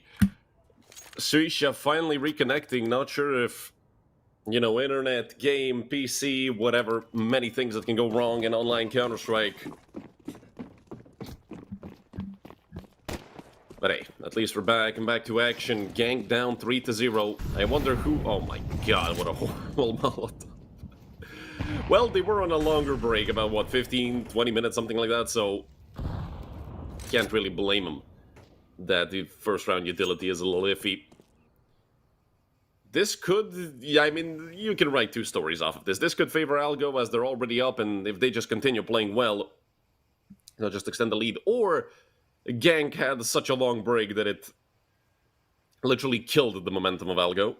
Suisha finally reconnecting. Not sure if, internet, game, PC, whatever. Many things that can go wrong in online Counter-Strike. But hey, at least we're back and back to action. Gank down 3-0. I wonder who... Oh my god, what a horrible Molotov. Well, they were on a longer break, about what, 15, 20 minutes, something like that, so... Can't really blame them that the first round utility is a little iffy. This could... Yeah, I mean, you can write 2 stories off of this. This could favor Algo as they're already up, and if they just continue playing well, they'll just extend the lead. Or Gank had such a long break that it literally killed the momentum of Algo.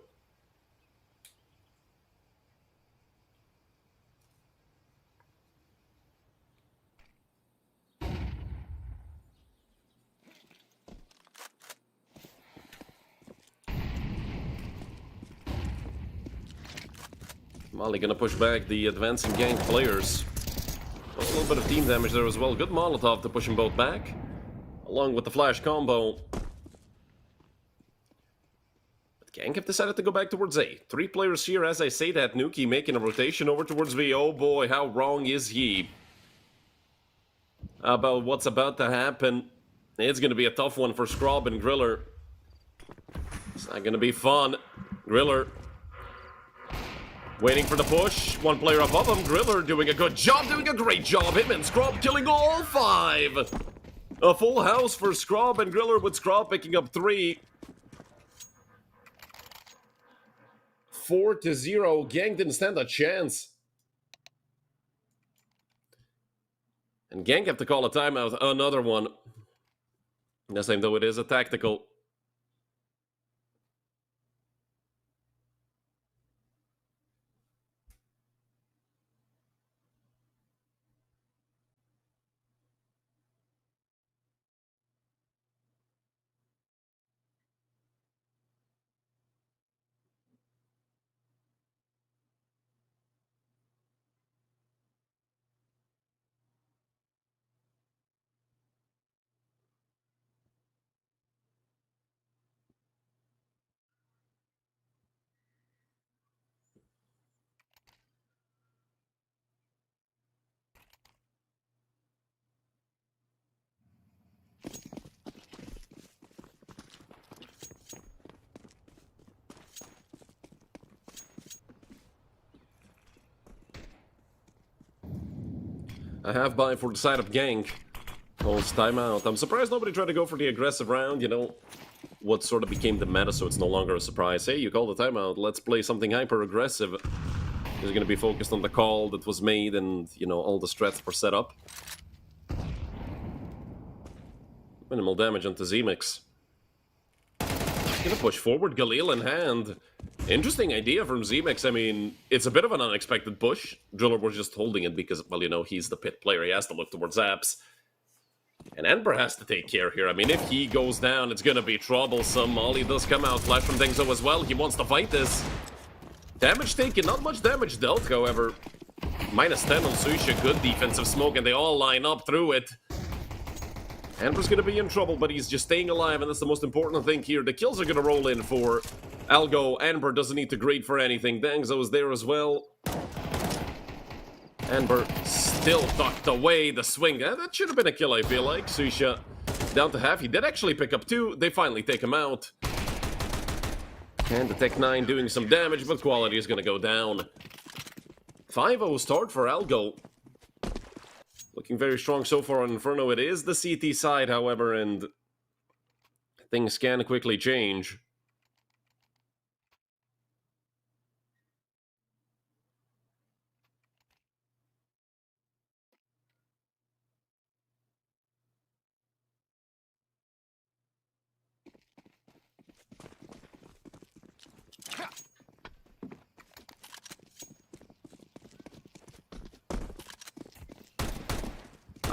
Molly gonna push back the advancing Gank players. A little bit of team damage there as well. Good Molotov to push them both back, along with the flash combo. But Gank have decided to go back towards A. 3 players here as I say that. Nuki making a rotation over towards B. Oh boy, how wrong is he? About what's about to happen. It's gonna be a tough one for Scrub and Griller. It's not gonna be fun. Griller waiting for the push. 1 player above him. Griller doing a good job, doing a great job. Him and Scrub killing all 5. A full house for Scrub and Griller, with Scrub picking up 3. 4-0. Gang didn't stand a chance. And Gang have to call a timeout. Another one. The same though it is a tactical. A half buy for the side of Gank. Holds timeout. I'm surprised nobody tried to go for the aggressive round, what sort of became the meta, so it's no longer a surprise. Hey, you called the timeout, let's play something hyper-aggressive. Is going to be focused on the call that was made and, all the strats were set up. Minimal damage onto Z-Mix. Gonna push forward, Galil in hand. Interesting idea from Z-Mix. I mean, it's a bit of an unexpected push. Driller was just holding it because, well, he's the pit player. He has to look towards apps. And Ember has to take care here. I mean, if he goes down, it's gonna be troublesome. Molly does come out. Flash from Dengzo as well. He wants to fight this. Damage taken. Not much damage dealt, however. -10 on Suisha. Good defensive smoke, and they all line up through it. Amber's gonna be in trouble, but he's just staying alive, and that's the most important thing here. The kills are gonna roll in for Algo. Amber doesn't need to grade for anything. Dengzo is there as well. Amber still tucked away. The swing. That should have been a kill, I feel like. Suisha down to half. He did actually pick up 2. They finally take him out. And the Tech 9 doing some damage, but quality is gonna go down. 5-0 start for Algo. Looking very strong so far on Inferno. It is the CT side, however, and things can quickly change.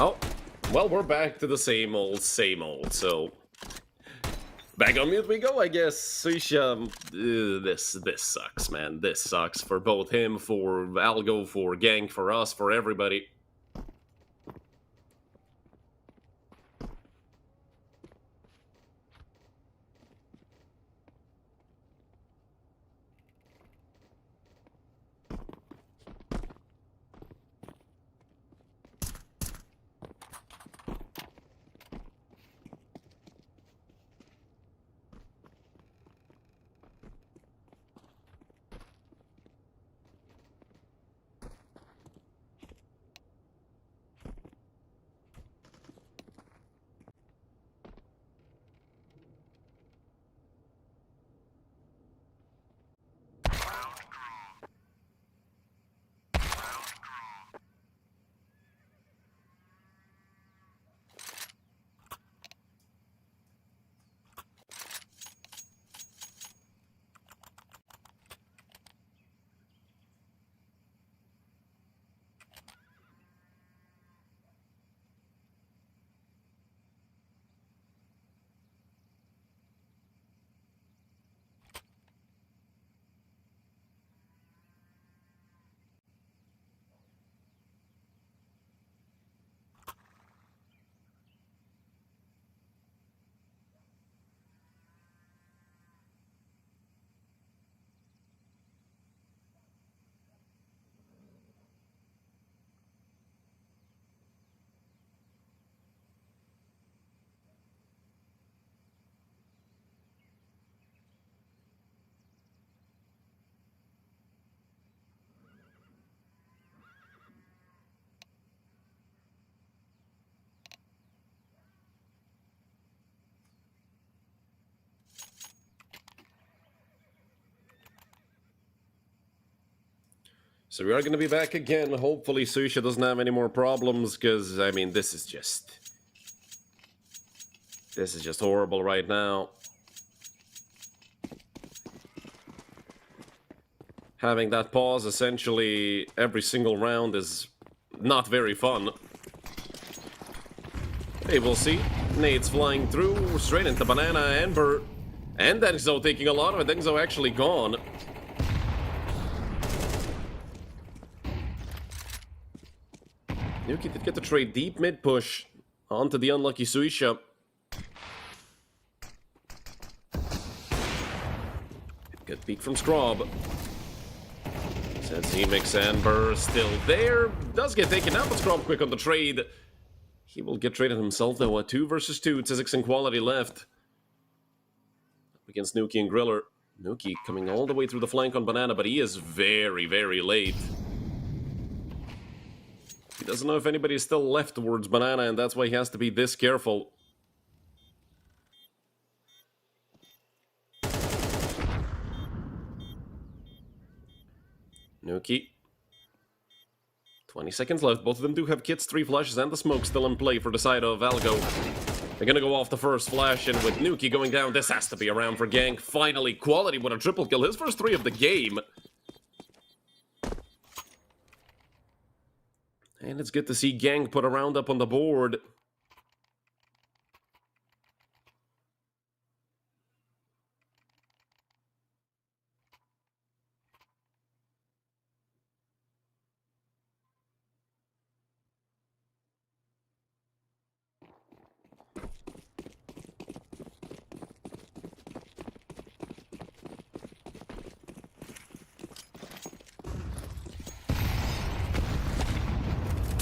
Oh, well, we're back to the same old, so... Back on mute we go, I guess. Suisha, this sucks, man. This sucks for both him, for Algo, for Gank, for us, for everybody. So we are going to be back again. Hopefully Susha doesn't have any more problems, because, I mean, this is just horrible right now. Having that pause essentially every single round is not very fun. Hey, we'll see. Nade's flying through, straight into Banana, Ember, and Dengzo taking a lot of it. Dengzo actually gone. Nuki did get the trade deep mid push onto the unlucky Suisha. Good peek from Scrob. Says Zemix, Ember still there. Does get taken out, but Scrob quick on the trade. He will get traded himself though. A 2 versus 2. Tzizix and Quality left. Up against Nuki and Griller. Nuki coming all the way through the flank on Banana, but he is very, very late. He doesn't know if anybody is still left towards Banana, and that's why he has to be this careful. Nuki. 20 seconds left. Both of them do have kits, 3 flashes, and the smoke still in play for the side of Algo. They're gonna go off the first flash, and with Nuki going down, this has to be a round for Gank. Finally, Quality with a triple kill. His first 3 of the game. And it's good to see Gank put a round up on the board.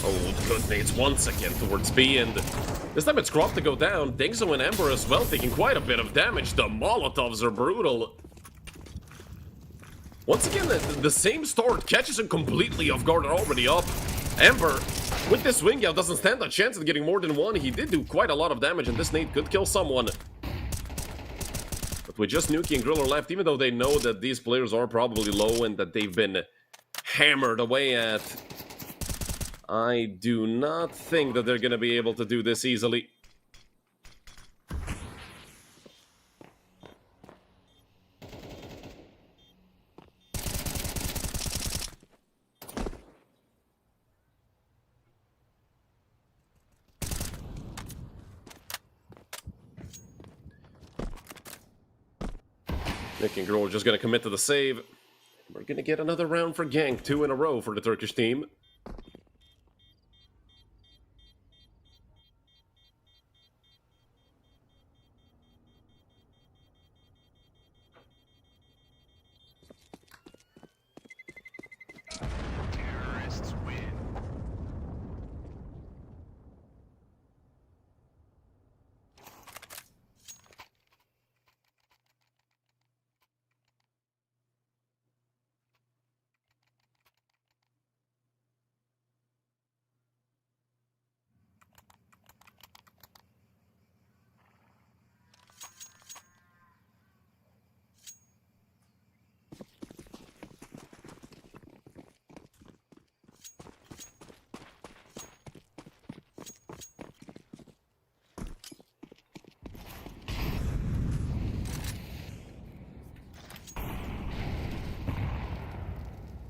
Oh, good nades once again towards B, and this time it's Crop to go down. Dengzo and Ember as well, taking quite a bit of damage. The Molotovs are brutal. Once again, the same start catches him completely off guard, already up. Ember, with this swing out, doesn't stand a chance of getting more than one. He did do quite a lot of damage, and this nade could kill someone. But with just Nuki and Griller left, even though they know that these players are probably low and that they've been hammered away at, I do not think that they're going to be able to do this easily. Nick and Griller just going to commit to the save. We're going to get another round for Gank, 2 in a row for the Turkish team. Terrorists win.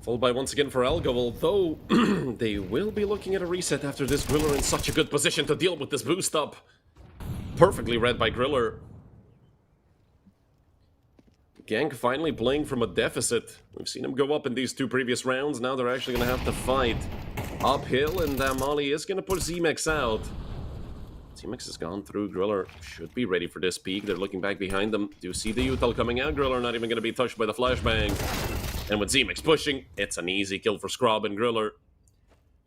Followed by once again for Algo, although they will be looking at a reset after this. Griller in such a good position to deal with this boost up. Perfectly read by Griller. Gank finally playing from a deficit. We've seen him go up in these 2 previous rounds. Now they're actually going to have to fight uphill, and Molly is going to push Zemix out. Zemix has gone through. Griller should be ready for this peak. They're looking back behind them. Do you see the util coming out? Griller not even going to be touched by the flashbang. And with Zemix pushing, it's an easy kill for Scrob and Griller.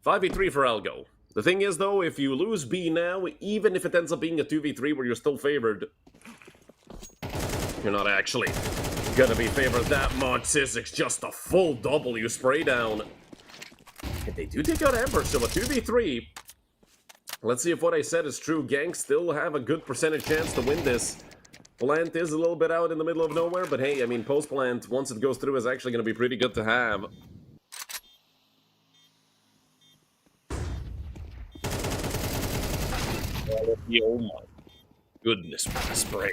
5v3 for Algo. The thing is, though, if you lose B now, even if it ends up being a 2v3 where you're still favored, you're not actually gonna be favored that much. Tzizix just a full W spray down. And they do take out Ember, so a 2v3. Let's see if what I said is true. Gank still have a good percentage chance to win this. Plant is a little bit out in the middle of nowhere, but hey, I mean, post-plant, once it goes through, is actually going to be pretty good to have. quality. Oh my goodness, what a spray.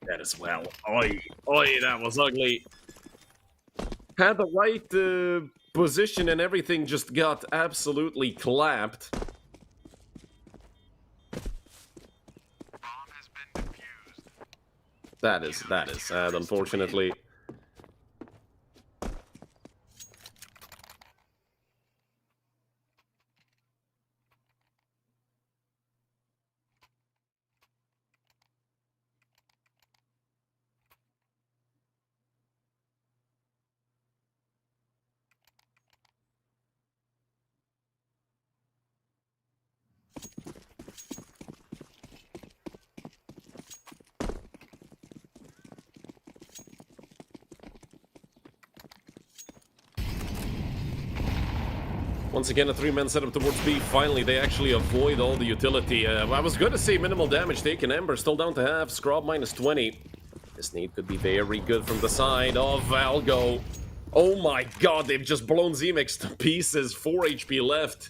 That as well. Oi, oi, that was ugly. Had the right position and everything, just got absolutely clapped. Bomb has been defused. That is sad, unfortunately. Once again, a three-man setup towards B. Finally, they actually avoid all the utility. I was going to say minimal damage taken. Ember still down to half. Scrub minus 20. This nade could be very good from the side of Algo. Oh my god, they've just blown Zemix to pieces. 4 HP left.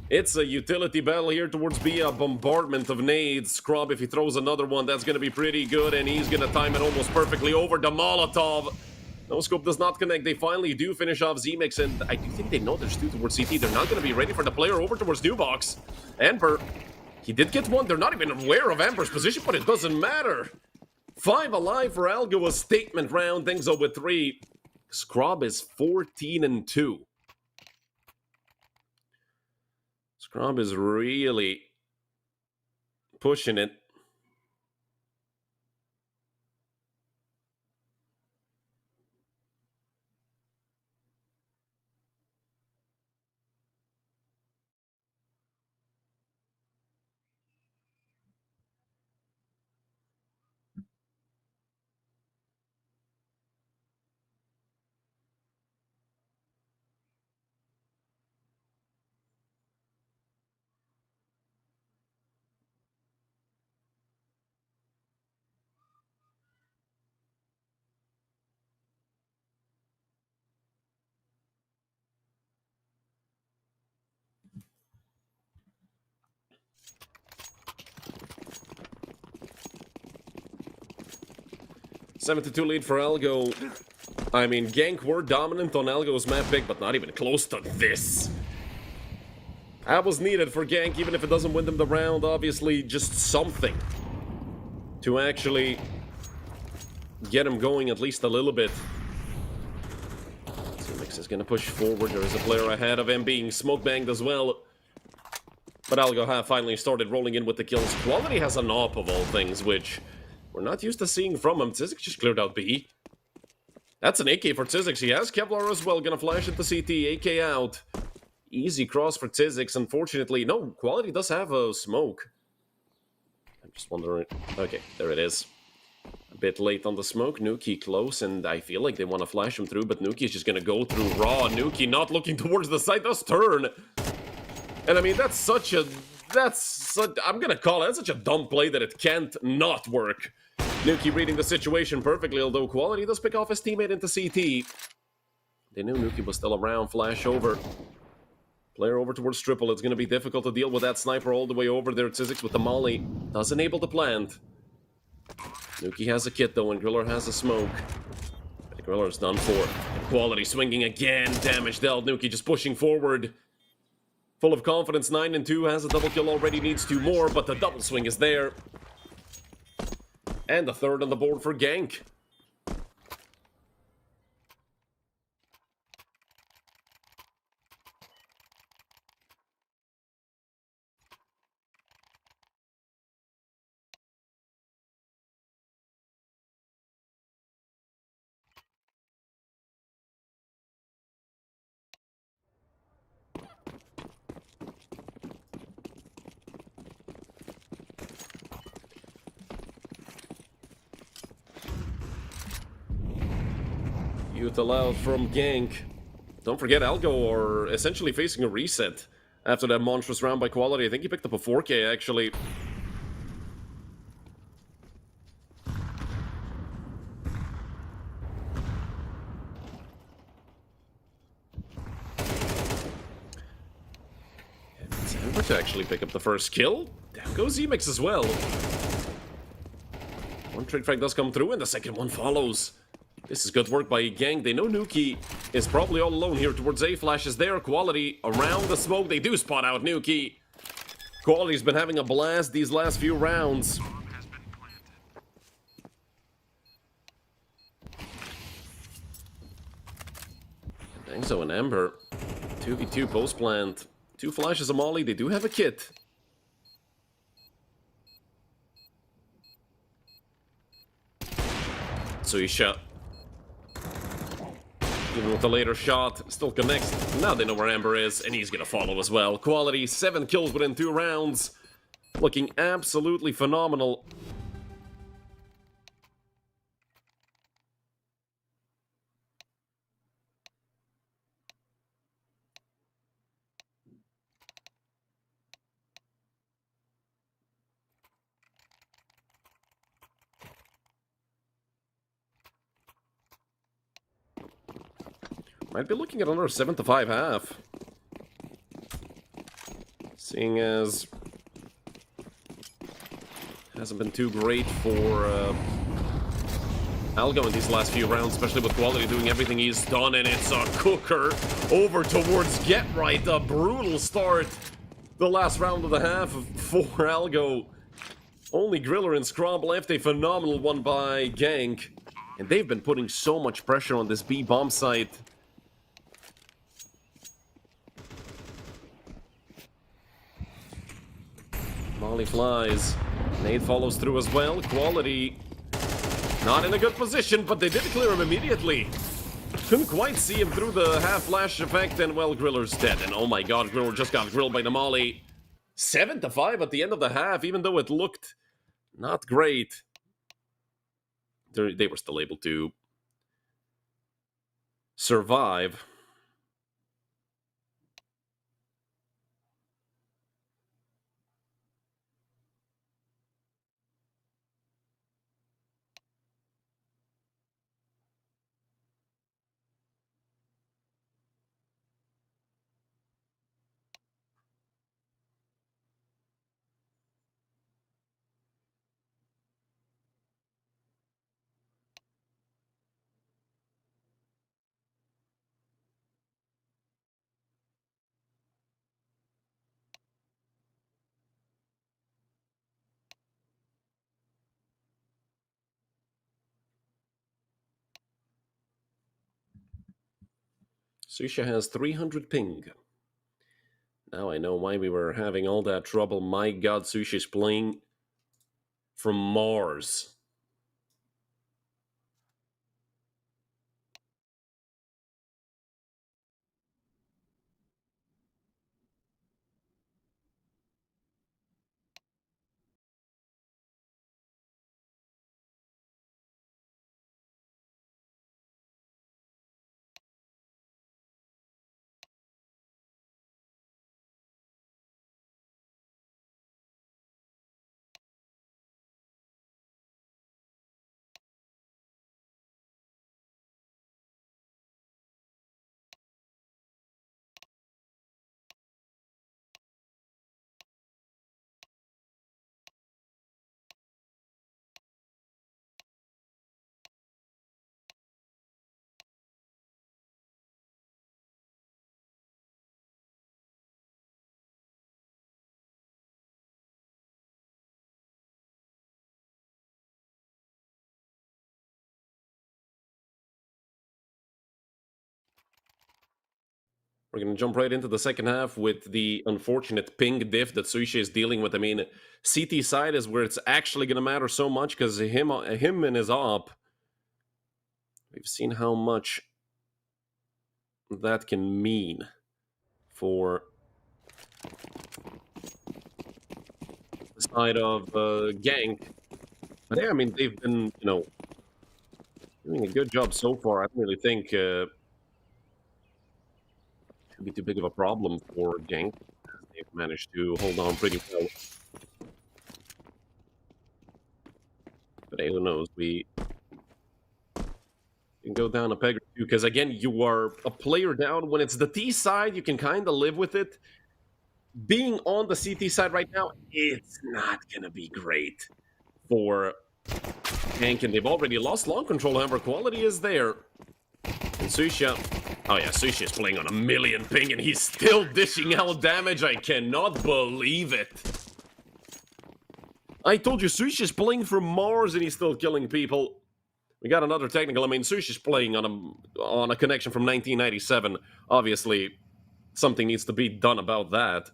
It's a utility battle here towards B. A bombardment of nades. Scrub, if he throws another one, that's going to be pretty good. And he's going to time it almost perfectly over the Molotov. No scope does not connect. They finally do finish off Zemix, and I do think they know there's two towards CT. They're not going to be ready for the player over towards Newbox. Amber, he did get one. They're not even aware of Amber's position, but it doesn't matter. 5 alive for Algo, a statement round. Things up with 3. Scrub is 14-2. Scrub is really pushing it. $7-2 lead for Algo. I mean, Gank were dominant on Algo's map pick, but not even close to this. That was needed for Gank, even if it doesn't win them the round. Obviously, just something to actually get him going at least a little bit. Zemix is going to push forward. There is a player ahead of him being smoke banged as well. But Algo have finally started rolling in with the kills. Quality has an op of all things, which we're not used to seeing from him. Tzizix just cleared out B. That's an AK for Tzizix. He has Kevlar as well. Gonna flash into CT. AK out. Easy cross for Tzizix. Unfortunately, no, Quality does have a smoke. I'm just wondering. Okay, there it is. A bit late on the smoke. Nuki close, and I feel like they want to flash him through, but Nuki is just gonna go through raw. Nuki not looking towards the side. Does turn. And I mean, that's such a... I'm gonna call it, that's such a dumb play that it can't not work. Nuki reading the situation perfectly, although Quality does pick off his teammate into CT. They knew Nuki was still around. Flash over. Player over towards Triple. It's gonna be difficult to deal with that sniper all the way over there. Tzizix with the molly. Doesn't able to plant. Nuki has a kit though, and Griller has a smoke. But Griller's done for. Quality swinging again. Damage dealt. Nuki just pushing forward. Full of confidence, 9-2, has a double kill already, needs 2 more, but the double swing is there. And the third on the board for Gank. Youth allowed from Gank. Don't forget, Algo are essentially facing a reset after that monstrous round by Quality. I think he picked up a 4K, actually. Amber to actually pick up the first kill. Down Goes Emix as well. One trick frag does come through, and the second one follows. This is good work by Gang. They know Nuki is probably all alone here towards A. Flash is there. Quality around the smoke. They do spot out Nuki. Quality's been having a blast these last few rounds. Bomb has been planted. Dangso and Ember. 2v2 post plant. 2 flashes of Molly. They do have a kit. Suisha. Even with the later shot, still connects. Now they know where Ember is, and he's gonna follow as well. Quality, 7 kills within 2 rounds. Looking absolutely phenomenal. Might be looking at another 7-5 half. Seeing as hasn't been too great for Algo in these last few rounds, especially with Quality doing everything he's done, and it's a cooker over towards Get Right. A brutal start. The last round of the half for Algo. Only Griller and Scrub left. A phenomenal one by Gank. And they've been putting so much pressure on this B bomb site. Molly flies. Nade follows through as well. Quality not in a good position, but they did clear him immediately. Couldn't quite see him through the half flash effect, and well, Griller's dead. And oh my god, Griller just got grilled by the Molly. 7-5 at the end of the half, even though it looked not great. They were still able to survive. Susha has 300 ping. Now I know why we were having all that trouble. My god, Sushi's playing from Mars. We're going to jump right into the second half with the unfortunate ping diff that Sushi is dealing with. I mean, CT side is where it's actually going to matter so much because him and his op, we've seen how much that can mean for the side of Gank. But yeah, I mean, they've been, doing a good job so far. I don't really think be too big of a problem for Gank. They've managed to hold on pretty well. But hey, who knows? We can go down a peg or two, because again, you are a player down. When it's the T side, you can kind of live with it. being on the CT side right now, it's not going to be great for Hank, and they've already lost long control. However, quality is there. And Susha, oh yeah, Susha's playing on a million ping, and he's still dishing out damage. I cannot believe it. I told you, Susha's playing from Mars, and he's still killing people. We got another technical. I mean, Sushi's playing on a connection from 1997. Obviously, something needs to be done about that.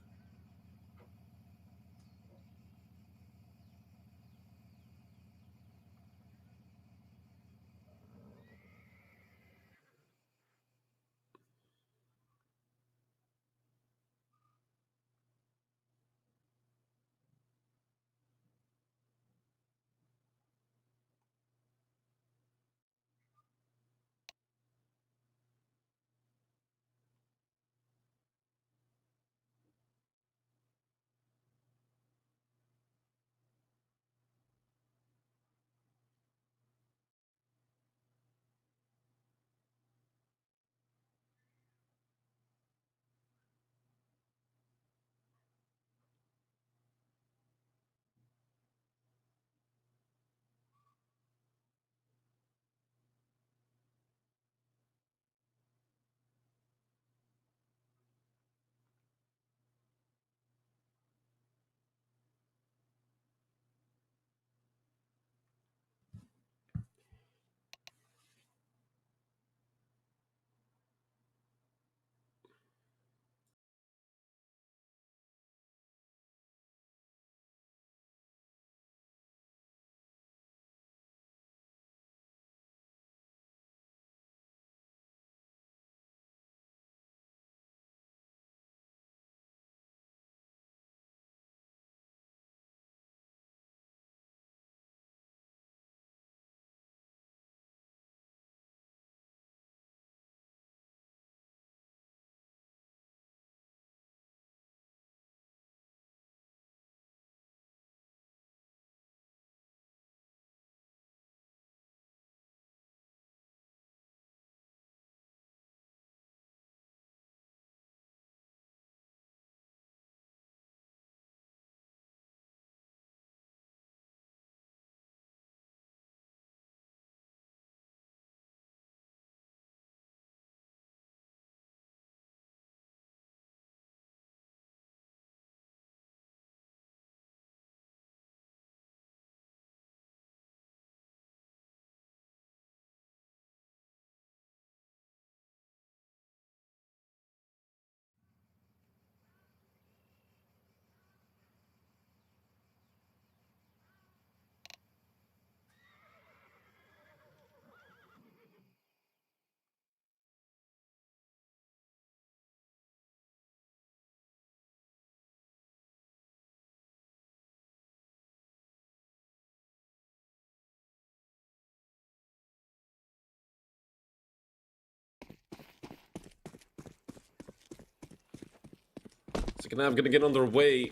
Second half gonna get underway.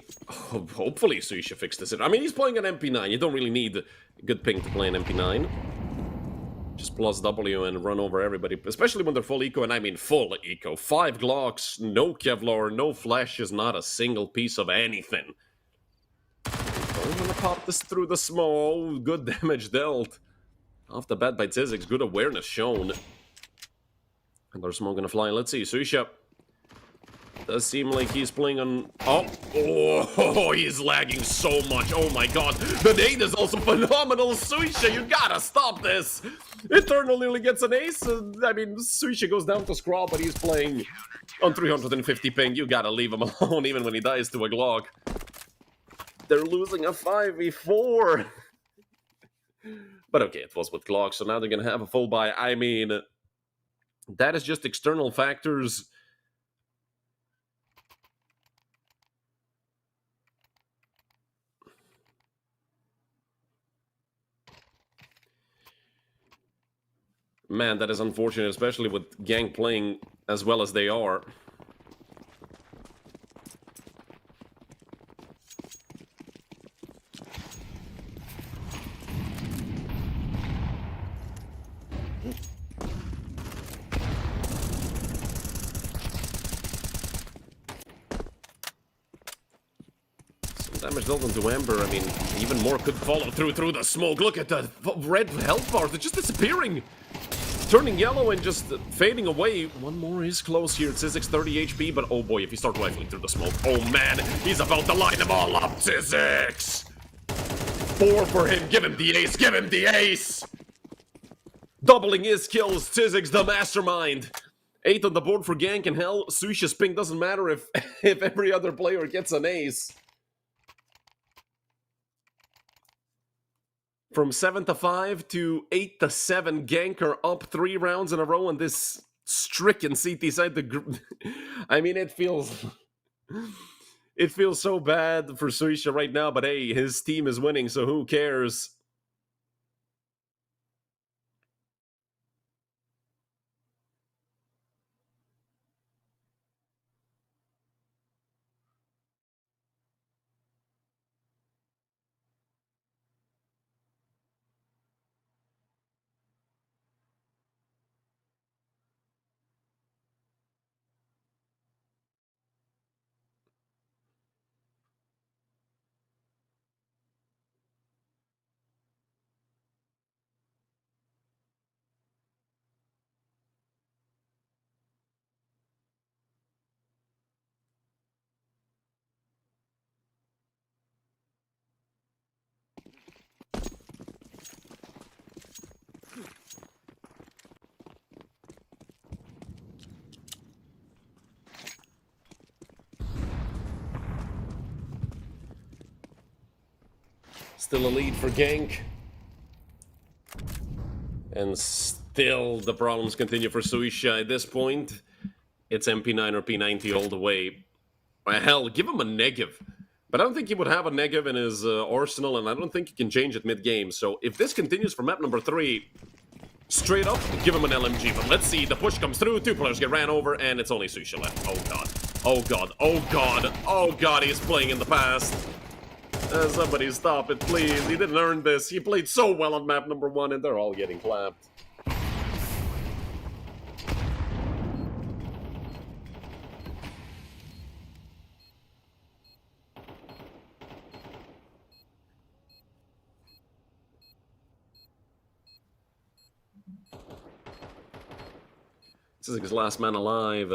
Oh, hopefully Susha fixes it. I mean, he's playing an MP9. You don't really need a good ping to play an MP9. Just plus W and run over everybody, especially when they're full eco, and I mean full eco. 5 Glocks, no Kevlar, no flashes, not a single piece of anything. I'm gonna pop this through the small. Good damage dealt. Off the bat by Tizix, good awareness shown. And there's smoke gonna fly. Let's see, Susha. Does seem like he's playing on... Oh, he's lagging so much. Oh my god. The nade is also phenomenal. Suisha, you gotta stop this. Eternal nearly gets an ace. I mean, Suisha goes down to scrawl, but he's playing on 350 ping. You gotta leave him alone, even when he dies to a Glock. They're losing a 5v4. But okay, it was with Glock, so now they're gonna have a full buy. I mean, that is just external factors. Man, that is unfortunate, especially with Gang playing as well as they are. Damage dealt into Amber, I mean, even more could follow through the smoke. Look at the red health bars, they're just disappearing. Turning yellow and just fading away. One more is close here. Tzizix 30 HP, but oh boy, if he starts rifling through the smoke. Oh man, he's about to line them all up. Tzizix! 4 for him. Give him the ace. Give him the ace! Doubling his kills. Tzizix, the mastermind. 8 on the board for gank, and hell, Sushi's ping doesn't matter if every other player gets an ace. From 7-5 to 8-7, ganker up 3 rounds in a row on this stricken CT side. The group, I mean, it feels so bad for Suisha right now, but hey, his team is winning, so who cares? Still a lead for gank. And still the problems continue for Suisha. At this point, it's MP9 or P90 all the way. Well, hell, give him a negative. But I don't think he would have a negative in his arsenal, and I don't think he can change it mid-game. So if this continues for map number 3, straight up, give him an LMG. But let's see, the push comes through, 2 players get ran over, and it's only Suisha left. Oh god. Oh god. Oh god. Oh god, he's playing in the past. Somebody stop it, please. He didn't earn this. He played so well on map number 1, and they're all getting clapped. This is his last man alive.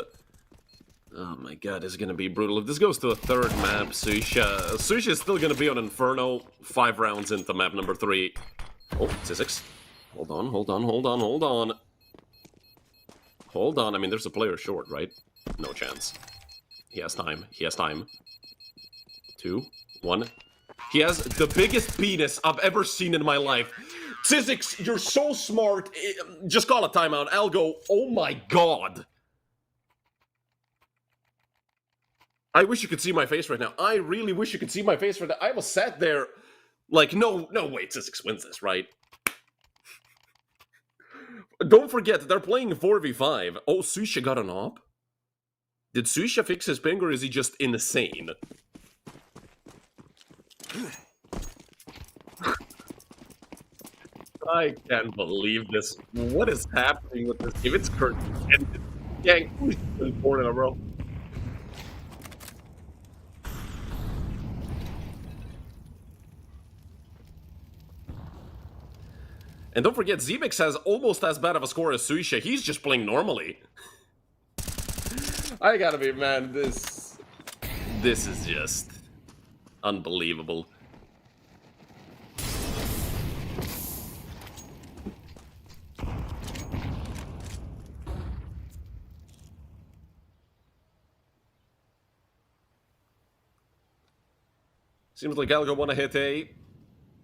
Oh my god, this is gonna be brutal. If this goes to a 3rd map, Suisha is still gonna be on Inferno 5 rounds into map number 3. Oh, Tzizix. Hold on, hold on, hold on, hold on. Hold on, I mean, there's a player short, right? No chance. He has time, he has time. 2, 1. He has the biggest penis I've ever seen in my life. Tzizix, you're so smart. Just call a timeout. I'll go, oh my god. I wish you could see my face right now. I really wish you could see my face right now. I was sat there like, no way, Tzizix wins this, right? Don't forget, they're playing 4v5. Oh, Suisha got an op? Did Suisha fix his ping, or is he just insane? I can't believe this. What is happening with this game? It's curtain. And gang, who's been 4 in a row? And don't forget, Zebix has almost as bad of a score as Suisha. He's just playing normally. I gotta be, man, this is just unbelievable. Seems like Algo wanna hit A.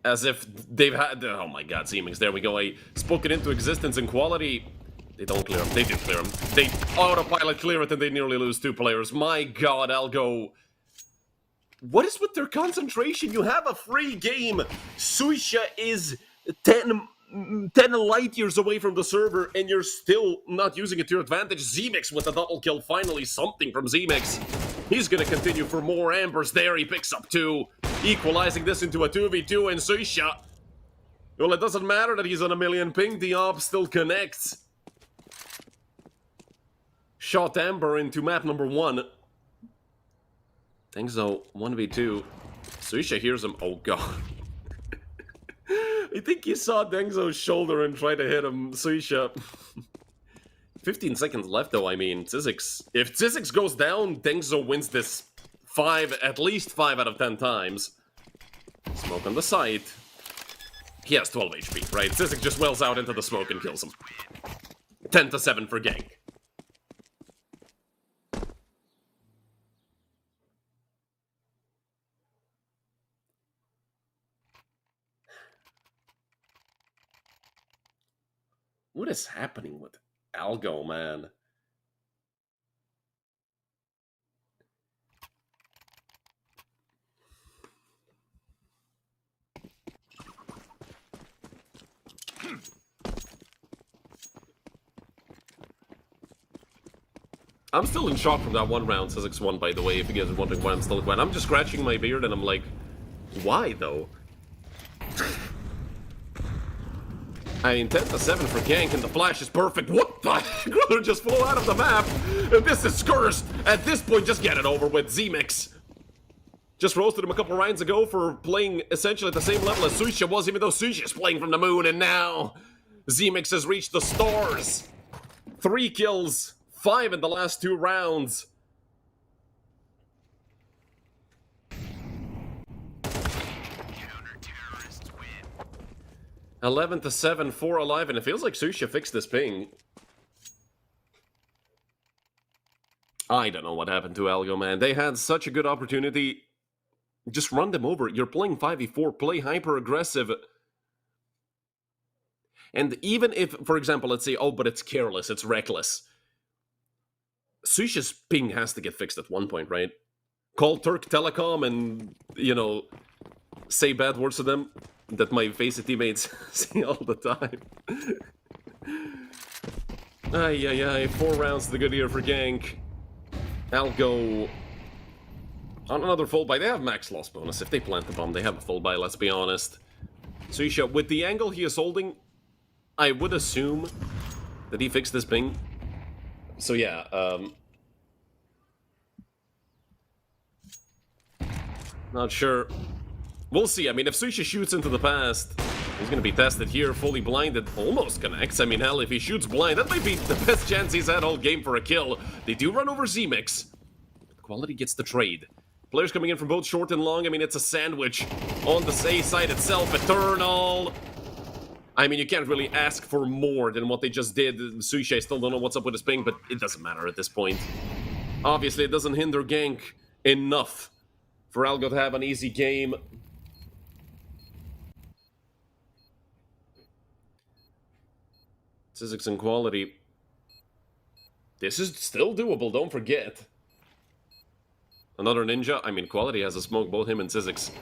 As if they've had... Oh my god, Seemings, there we go. A spoken into existence in quality. They don't clear him. They do clear him. They autopilot clear it and they nearly lose 2 players. My god, Algo. What is with their concentration? You have a free game. Suisha is 10 light years away from the server and you're still not using it to your advantage. Zemix with a double kill. Finally, something from Zemix. He's gonna continue for more Ambers there. He picks up 2. Equalizing this into a 2v2, and Suisha. Well, it doesn't matter that he's on a million ping, the op still connects. Shot Amber into map number 1. Think so, 1v2. Suisha hears him. Oh, God. I think he saw Dengzo's shoulder and tried to hit him. Suisha. 15 seconds left, though. I mean, Zizix. If Zizix goes down, Dengzo wins this at least 5 out of 10 times. Smoke on the side. He has 12 HP, right? Zizix just wells out into the smoke and kills him. 10-7 for gank. What is happening with Algo, man? I'm still in shock from that one round, Zizix won, by the way, if you guys are wondering why I'm still quiet. I'm just scratching my beard and I'm like, why, though? I mean, 10-7 for gank, and the flash is perfect. What the heck? Griller just flew out of the map, and this is cursed. At this point, just get it over with. Z-Mix just roasted him a couple rounds ago for playing essentially at the same level as Suisha was, even though Suisha is playing from the moon, and now Z-Mix has reached the stars. 3 kills, 5 in the last 2 rounds. 11-7, 4 alive, and it feels like Suisha fixed this ping. I don't know what happened to Algo, man. They had such a good opportunity. Just run them over. You're playing 5v4, play hyper-aggressive. And even if, for example, let's say, oh, but it's careless, it's reckless. Suisha's ping has to get fixed at one point, right? Call Turk Telecom and, you know, say bad words to them that my Faceit teammates say all the time. Ay, 4 rounds to the good ear for gank. Algo on another full buy. They have max loss bonus. If they plant the bomb, they have a full buy, let's be honest. Suisha, with the angle he is holding, I would assume that he fixed this ping. So yeah, not sure. We'll see. I mean, if Suisha shoots into the past, he's going to be tested here, fully blinded. Almost connects. I mean, hell, if he shoots blind, that might be the best chance he's had all game for a kill. They do run over Z-Mix. Quality gets the trade. Players coming in from both short and long. I mean, it's a sandwich on the A side itself. Eternal. I mean, you can't really ask for more than what they just did. Suisha, I still don't know what's up with his ping, but it doesn't matter at this point. Obviously, it doesn't hinder gank enough for Algo to have an easy game. Zizix and quality. This is still doable, don't forget. Another ninja. I mean, quality has a smoke. Both him and Zizix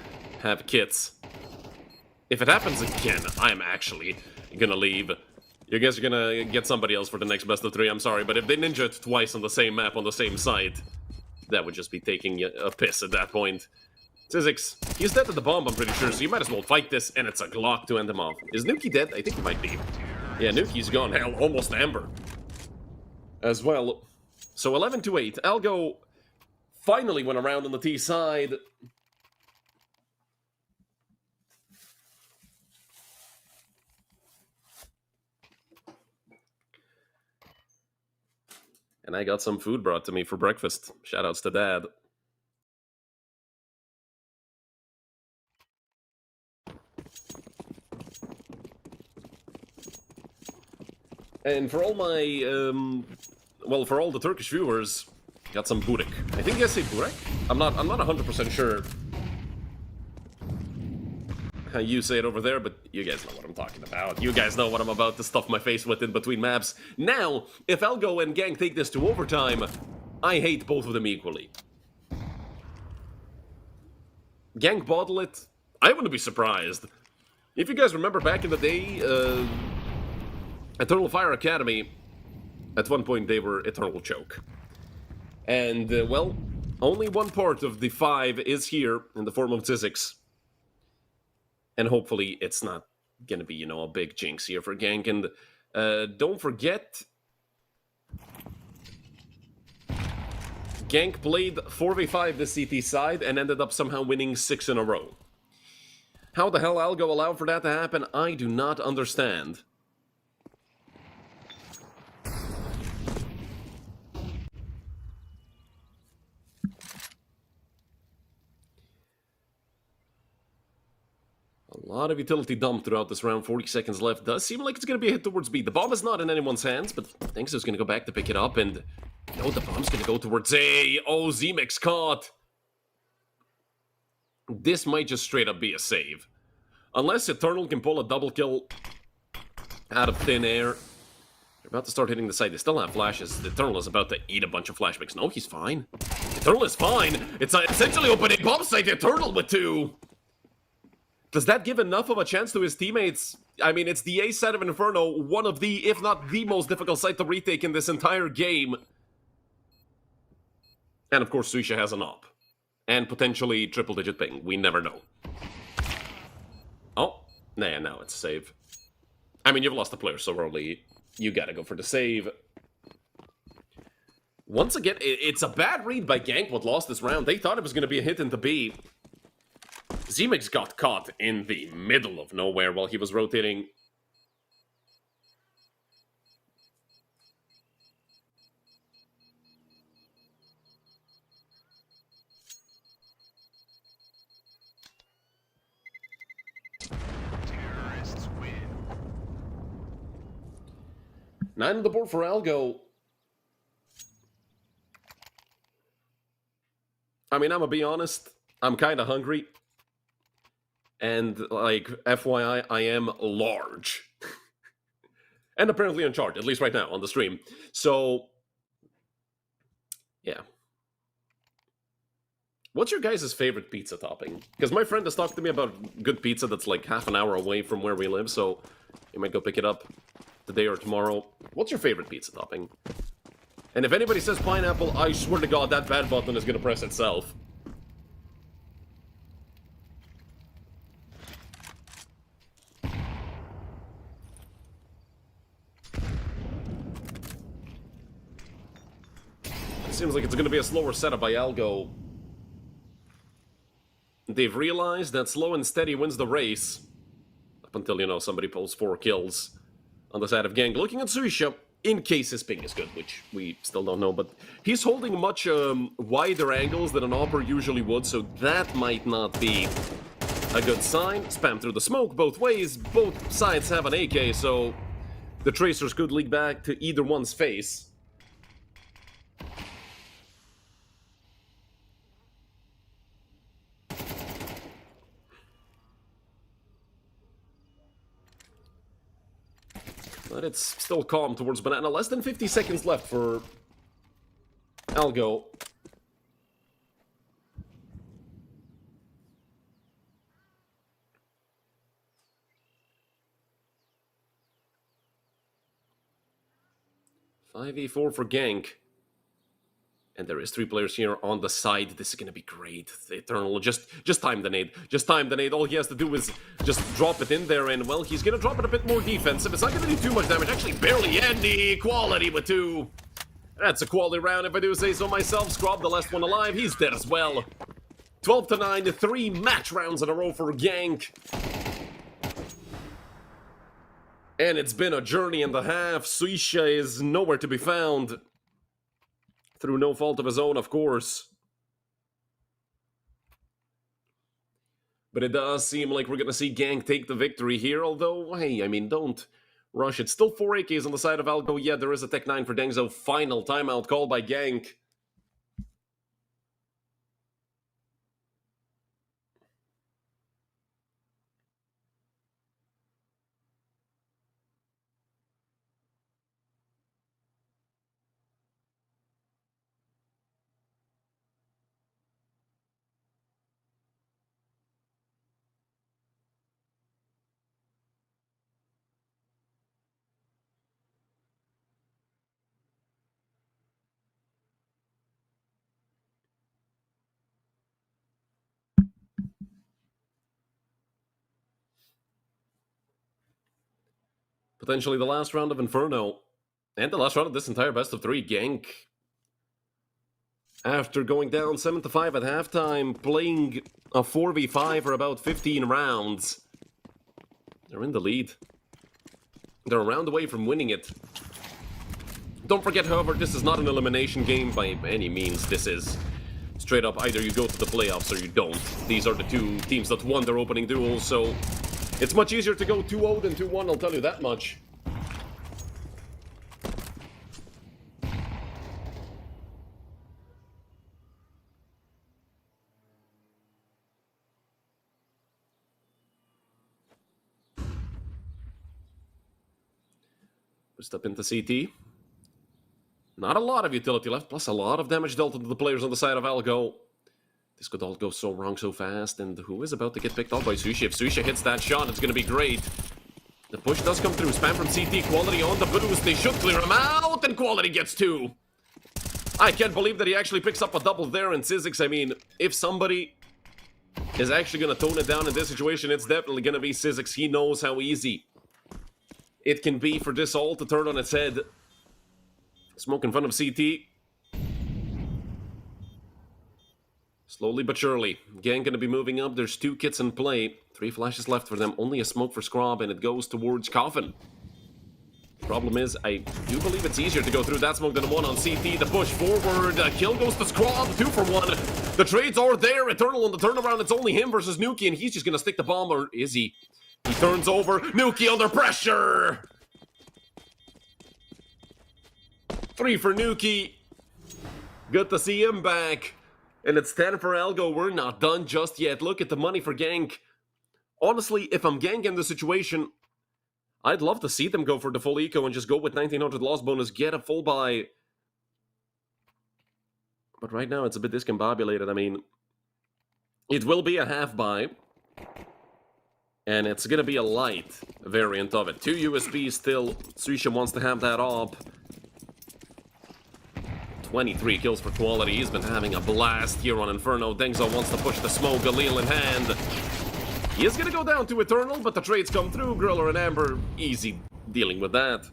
have kits. If it happens again, I'm actually gonna leave. You guys are gonna get somebody else for the next best of 3, I'm sorry, but if they ninja it twice on the same map, on the same site, that would just be taking a piss at that point. Zizix, he's dead at the bomb, I'm pretty sure, so you might as well fight this, and it's a Glock to end him off. Is Nuki dead? I think he might be. Yeah, Nuki's gone. Hell, almost Amber. As well. So 11-8. Algo finally went around on the T side. And I got some food brought to me for breakfast. Shoutouts to Dad. And for all my, well, for all the Turkish viewers, got some burek. I think I say burek? I'm not 100% sure how you say it over there, but you guys know what I'm talking about. You guys know what I'm about to stuff my face with in between maps. Now, if Algo and Gang take this to overtime, I hate both of them equally. Gang bottle it, I wouldn't be surprised. If you guys remember back in the day, Eternal Fire Academy, at one point they were Eternal Choke. And, well, only one part of the 5 is here in the form of Zizix. And hopefully it's not gonna be, you know, a big jinx here for Gank. And don't forget, Gank played 4v5 this CT side and ended up somehow winning 6 in a row. How the hell Algo allowed for that to happen, I do not understand. A lot of utility dumped throughout this round, 40 seconds left. Does seem like it's going to be a hit towards B. The bomb is not in anyone's hands, but Thanks is going to go back to pick it up, and no, the bomb's going to go towards A. Oh, Z-Mix caught. This might just straight up be a save. Unless Eternal can pull a double kill out of thin air. They're about to start hitting the side. They still have flashes. The Eternal is about to eat a bunch of flashbacks. No, he's fine. Eternal is fine. It's essentially opening bomb site Eternal with 2. Does that give enough of a chance to his teammates? I mean, it's the A side of Inferno, one of the, if not the most difficult site to retake in this entire game. And of course, Suisha has an op. And potentially triple-digit ping. We never know. Oh, nah, now it's a save. I mean, you've lost a player so early. You gotta go for the save. Once again, it's a bad read by Gank what lost this round. They thought it was gonna be a hit into B. Z-Mix got caught in the middle of nowhere while he was rotating. Terrorists win. 9 on the board for Algo. I mean, I'm gonna be honest. I'm kind of hungry. And, like, FYI, I am large. And apparently in charge, at least right now, on the stream. So, yeah. What's your guys' favorite pizza topping? Because my friend has talked to me about good pizza that's like half an hour away from where we live, so you might go pick it up today or tomorrow. What's your favorite pizza topping? And if anybody says pineapple, I swear to God, that bad button is going to press itself. Seems like it's going to be a slower setup by Algo. They've realized that slow and steady wins the race. Up until, you know, somebody pulls 4 kills on the side of Gang. Looking at Suisha, in case his ping is good, which we still don't know, but he's holding much wider angles than an Opera usually would, so that might not be a good sign. Spam through the smoke both ways. Both sides have an AK, so the Tracers could leak back to either one's face. But it's still calm towards Banana. Less than 50 seconds left for Algo. .5v4 for Gank. And there is 3 players here on the side. This is going to be great. The Eternal, just time the nade. Just time the nade. All he has to do is just drop it in there, and, well, he's going to drop it a bit more defensive. It's not going to do too much damage. Actually, barely any quality with 2. That's a quality round, if I do say so myself. Scrub, the last one alive. He's dead as well. 12-9, 3 match rounds in a row for Gank. And it's been a journey and a half. Suisha is nowhere to be found. Through no fault of his own, of course. But it does seem like we're going to see Gank take the victory here, although, hey, I mean, don't rush it. Still 4 AKs on the side of Algo. Yeah, there is a Tech 9 for Dengzo. Final timeout called by Gank. Potentially the last round of Inferno. And the last round of this entire best of 3. Gank After going down 7-5 at halftime, playing a 4v5 for about 15 rounds. They're in the lead. They're a round away from winning it. Don't forget, however, this is not an elimination game by any means. This is straight up, either you go to the playoffs or you don't. These are the two teams that won their opening duels, so it's much easier to go 2-0 than 2-1, I'll tell you that much. Step into CT. Not a lot of utility left, plus a lot of damage dealt to the players on the side of Algo. This could all go so wrong so fast, and who is about to get picked off by Sushi? If Sushi hits that shot, it's going to be great. The push does come through. Spam from CT. Quality on the boost. They should clear him out, and Quality gets 2. I can't believe that he actually picks up a double there, and Sizzix, I mean, if somebody is actually going to tone it down in this situation, it's definitely going to be Sizzix. He knows how easy it can be for this all to turn on its head. Smoke in front of CT. Slowly but surely. Gang gonna be moving up. There's 2 kits in play. 3 flashes left for them. Only a smoke for Scrub, and it goes towards Coffin. Problem is, I do believe it's easier to go through that smoke than one on CT. The push forward. Kill goes to Scrub. 2 for 1. The trades are there. Eternal on the turnaround. It's only him versus Nuki, and he's just gonna stick the bomb, or is he? He turns over. Nuki under pressure. 3 for Nuki. Good to see him back. And it's 10 for Algo. We're not done just yet. Look at the money for Gank. Honestly, if I'm Gank in the situation, I'd love to see them go for the full eco and just go with 1900 loss bonus, get a full buy. But right now it's a bit discombobulated. I mean, it will be a half buy. And it's gonna be a light variant of it. 2 USBs still. Sushi wants to have that up. 23 kills for Quality. He's been having a blast here on Inferno. Dengzo wants to push the smoke, Galil in hand. He is gonna go down to Eternal, but the trades come through. Griller and Amber, easy dealing with that.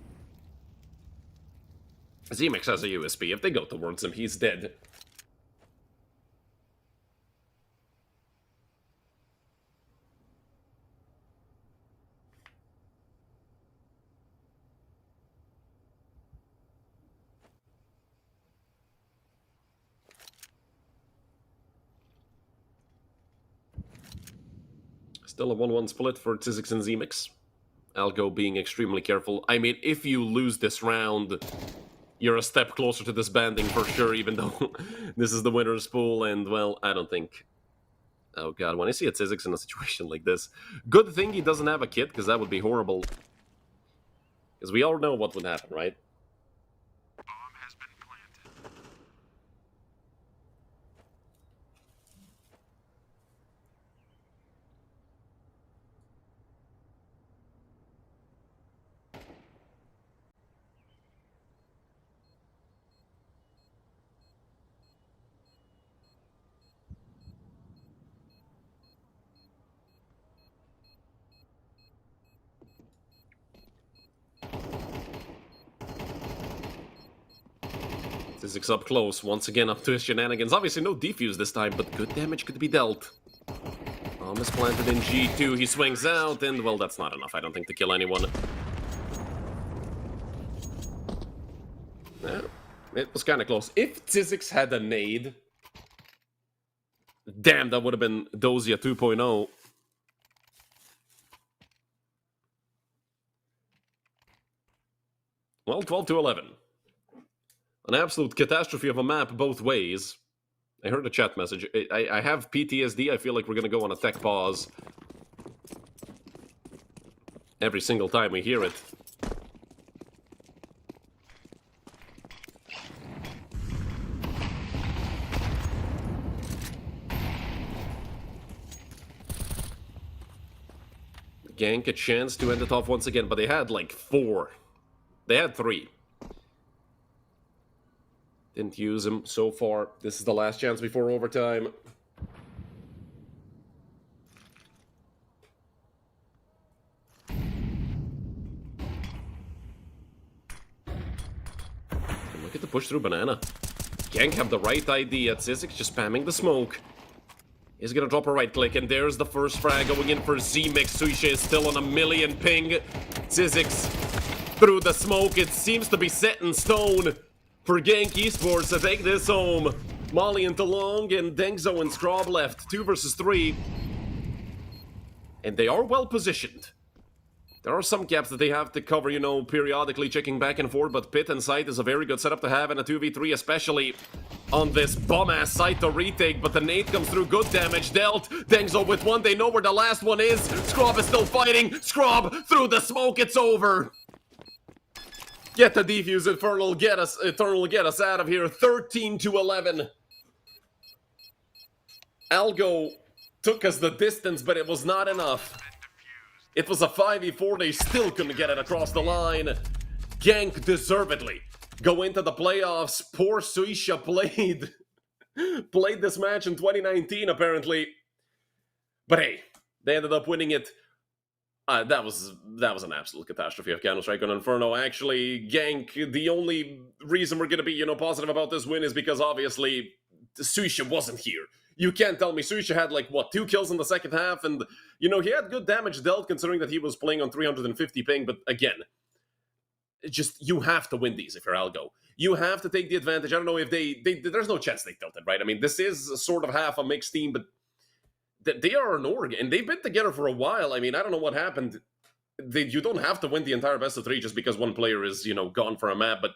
Zemix has a USB. If they go towards him, he's dead. Still a 1-1 split for Tzizix and Zemix. Algo being extremely careful. I mean, if you lose this round, you're a step closer to disbanding for sure, even though this is the winner's pool, and, well, I don't think... Oh god, when I see a Tzizix in a situation like this, good thing he doesn't have a kit, because that would be horrible. Because we all know what would happen, right? Bomb has been planted. Tzizix up close, once again up to his shenanigans. Obviously no defuse this time, but good damage could be dealt. Bomb is planted in G2, he swings out, and, well, that's not enough, I don't think, to kill anyone. Yeah, it was kind of close. If Tzizix had a nade... Damn, that would have been Dozia 2.0. Well, 12-11. An absolute catastrophe of a map both ways. I heard a chat message. I have PTSD. I feel like we're going to go on a tech pause every single time we hear it. Gank a chance to end it off once again, but they had like 4. They had 3. Didn't use him so far. This is the last chance before overtime. Look at the push through banana. Genk have the right idea. Zyzik just spamming the smoke. He's gonna drop a right click, and there's the first frag going in for Z-Mix. Suisha is still on a million ping. Zyzik's through the smoke. It seems to be set in stone for Genk Esports to take this home. Molly into long, and Dengzo and Scrob left. 2 versus 3. And they are well positioned. There are some gaps that they have to cover, you know, periodically checking back and forth, but pit and site is a very good setup to have in a 2v3, especially on this bum-ass site to retake, but the nade comes through, good damage dealt. Dengzo with one, they know where the last one is. Scrob is still fighting. Scrob through the smoke, it's over. Get the defuse, Eternal get us out of here. 13-11. Algo took us the distance, but it was not enough. It was a 5v4, they still couldn't get it across the line. Genk deservedly go into the playoffs. Poor Suisha played this match in 2019, apparently. But hey, they ended up winning it. That was an absolute catastrophe of Counter-Strike on Inferno. Actually, Genk, the only reason we're going to be, you know, positive about this win is because obviously Suisha wasn't here. You can't tell me Suisha had, like, what, 2 kills in the second half, and, you know, he had good damage dealt considering that he was playing on 350 ping, but again, just, you have to win these if you're Algo. You have to take the advantage. I don't know if there's no chance they tilted, right? I mean, this is sort of half a mixed team, but they are an org, and they've been together for a while. I mean, I don't know what happened. You don't have to win the entire best of 3 just because one player is, you know, gone for a map, but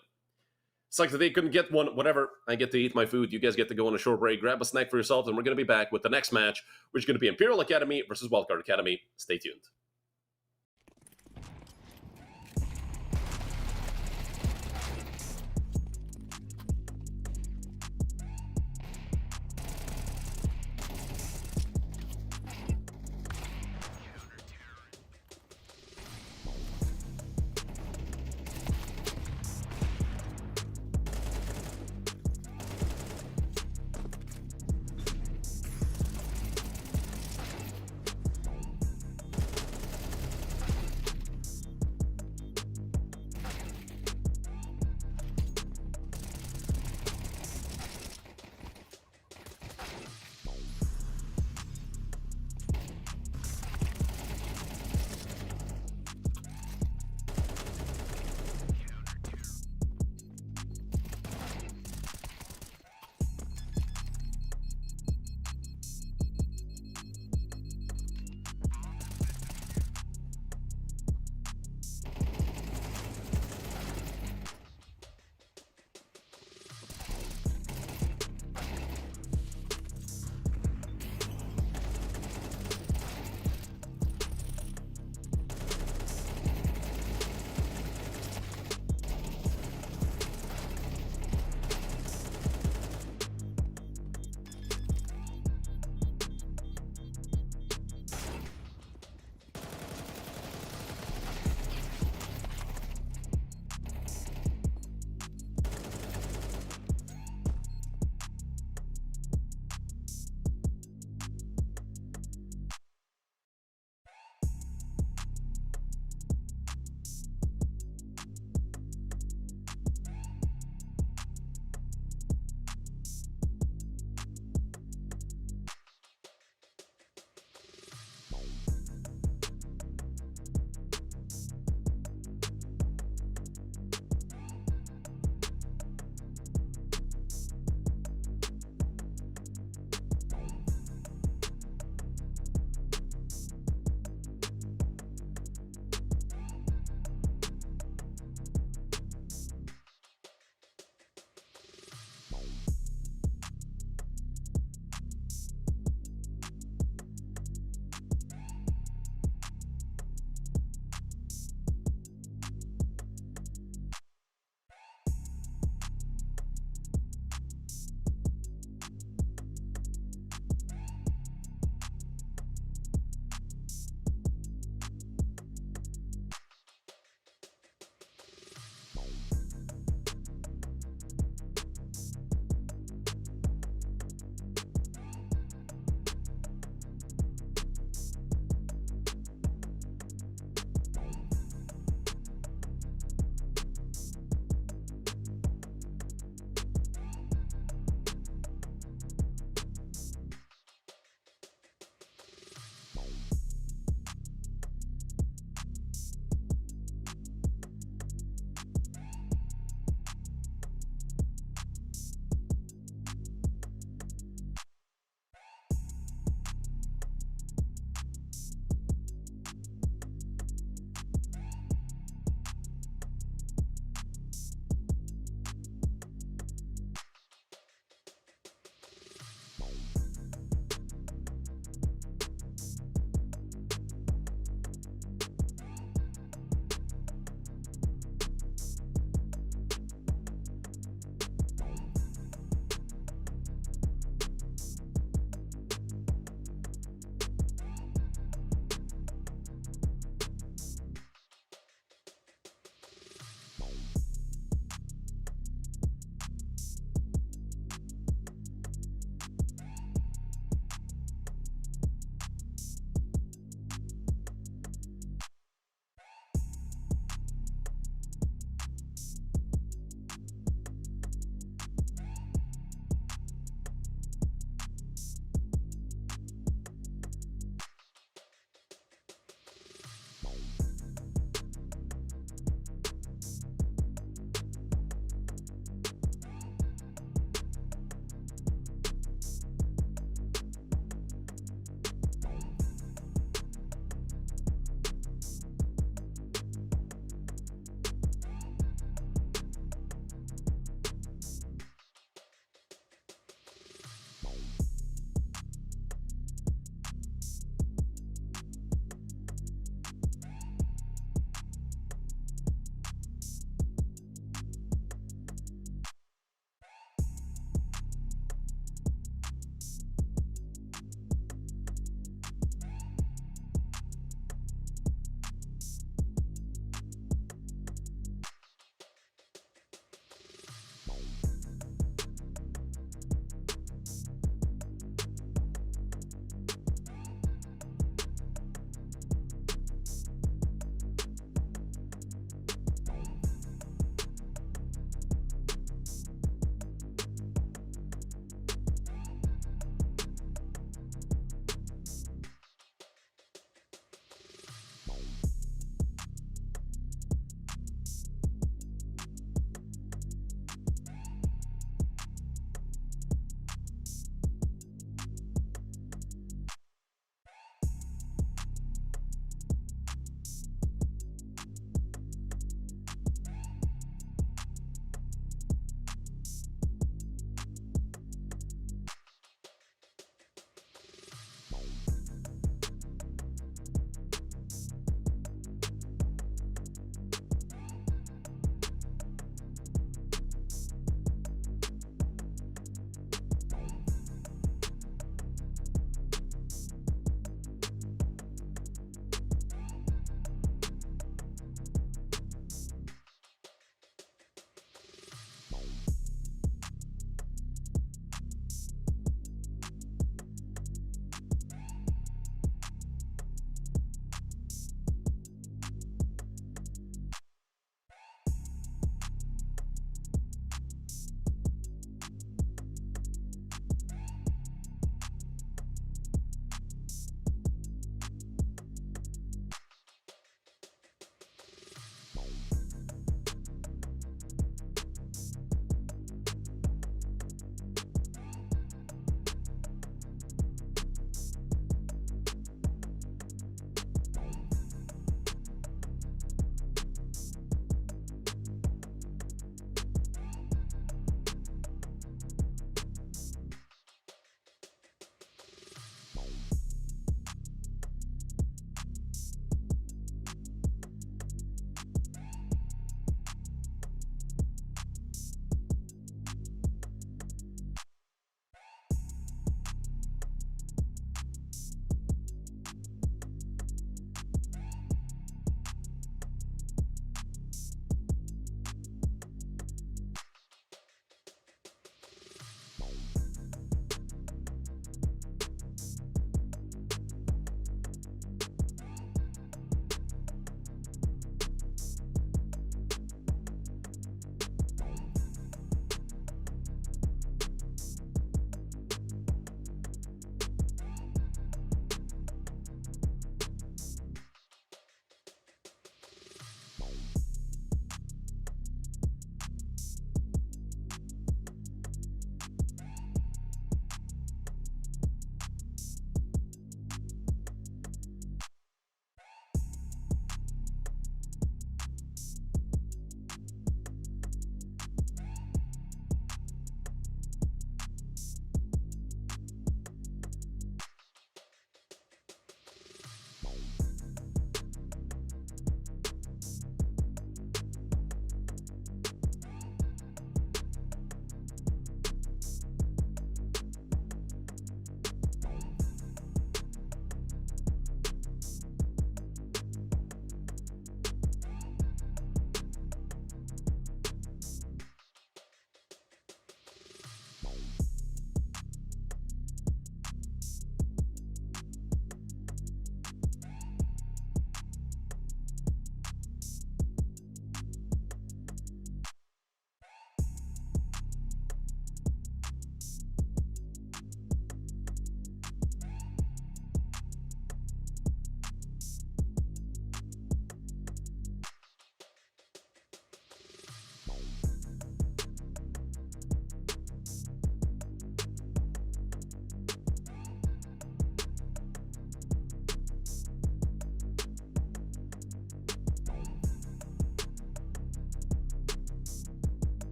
it's like that they couldn't get one. Whatever, I get to eat my food. You guys get to go on a short break, grab a snack for yourselves, and we're going to be back with the next match, which is going to be Imperial Academy versus Wildacard Academy. Stay tuned.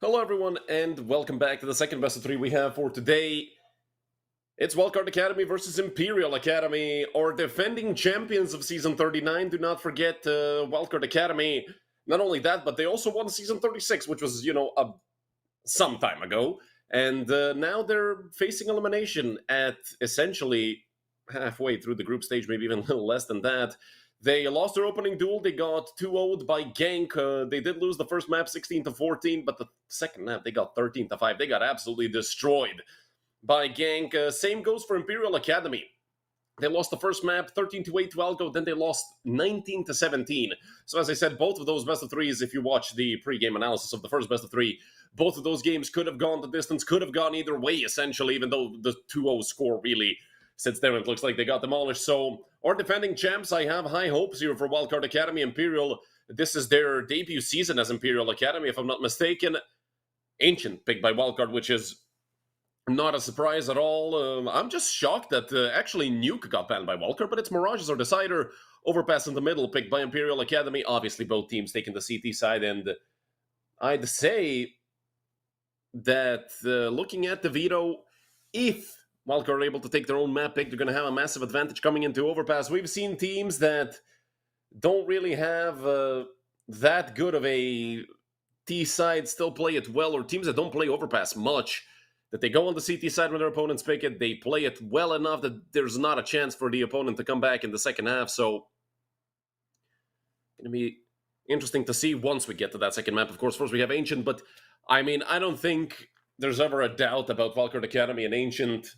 Hello, everyone, and welcome back to the second best of three we have for today. It's Wildacard Academy versus Imperial Academy, our defending champions of Season 39. Do not forget Wildacard Academy. Not only that, but they also won Season 36, which was, some time ago. And now they're facing elimination at essentially halfway through the group stage, maybe even a little less than that. They lost their opening duel. They got 2-0'd by Gank. They did lose the first map 16-14, but the second map they got 13-5. They got absolutely destroyed by Gank. Same goes for Imperial Academy. They lost the first map 13-8 to Algo, then they lost 19-17. So as I said, both of those best of threes, if you watch the pre-game analysis of the first best of three, both of those games could have gone the distance, could have gone either way, essentially, even though the 2-0 score really sits there and it looks like they got demolished. So our defending champs, I have high hopes here for Wildcard Academy. Imperial, this is their debut season as Imperial Academy, if I'm not mistaken. Ancient picked by Wildcard, which is not a surprise at all. I'm just shocked that actually Nuke got banned by Wildcard, but it's Mirage's or Decider. Overpass in the middle, picked by Imperial Academy. Obviously, both teams taking the CT side, and I'd say that looking at the veto, if Wildcard are able to take their own map pick, they're going to have a massive advantage coming into Overpass. We've seen teams that don't really have that good of a T side still play it well, or teams that don't play Overpass much, that they go on the CT side when their opponents pick it, they play it well enough that there's not a chance for the opponent to come back in the second half. So, going to be interesting to see once we get to that second map. Of course, first we have Ancient, but I mean, I don't think there's ever a doubt about Wildcard Academy and Ancient.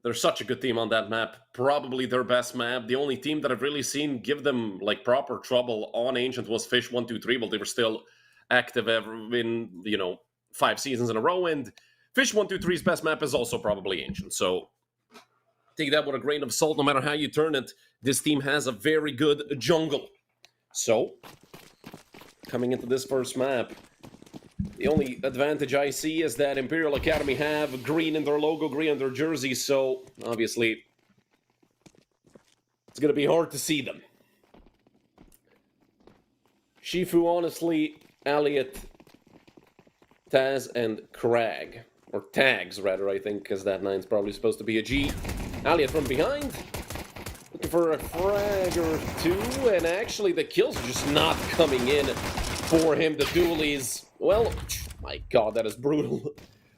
They're such a good team on that map. Probably their best map. The only team that I've really seen give them like proper trouble on Ancient was Fish 123, but they were still active in 5 seasons in a row. And Fish 123's best map is also probably Ancient. So take that with a grain of salt. No matter how you turn it, this team has a very good jungle. So coming into this first map, the only advantage I see is that Imperial Academy have green in their logo, green in their jersey, so obviously it's going to be hard to see them. Shifu, honestly, Elliot, Taz, and Crag. Or Tags, rather, I think, because that 9's probably supposed to be a G. Elliot from behind, looking for a frag or two, and actually the kills are just not coming in for him. The dualies, well, my god, that is brutal.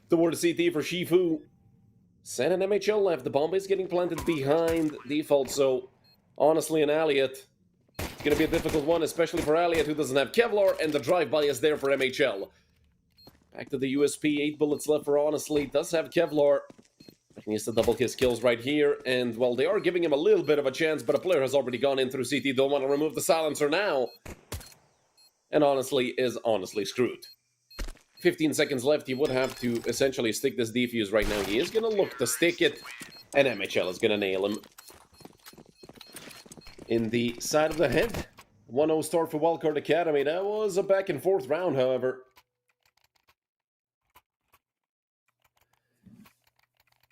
Toward the CT for Shifu. Sen and MHL left. The bomb is getting planted behind default, so honestly, an Elliot, it's going to be a difficult one, especially for Elliot, who doesn't have Kevlar, and the drive-by is there for MHL. Back to the USP, 8 bullets left for Honestly. Does have Kevlar. He needs to double his kills right here, and, well, they are giving him a little bit of a chance, but a player has already gone in through CT. Don't want to remove the silencer now. And Honestly is honestly screwed. 15 seconds left. He would have to essentially stick this defuse right now. He is going to look to stick it, and MHL is going to nail him. In the side of the head, 1-0 start for Wildcard Academy. That was a back and forth round, however.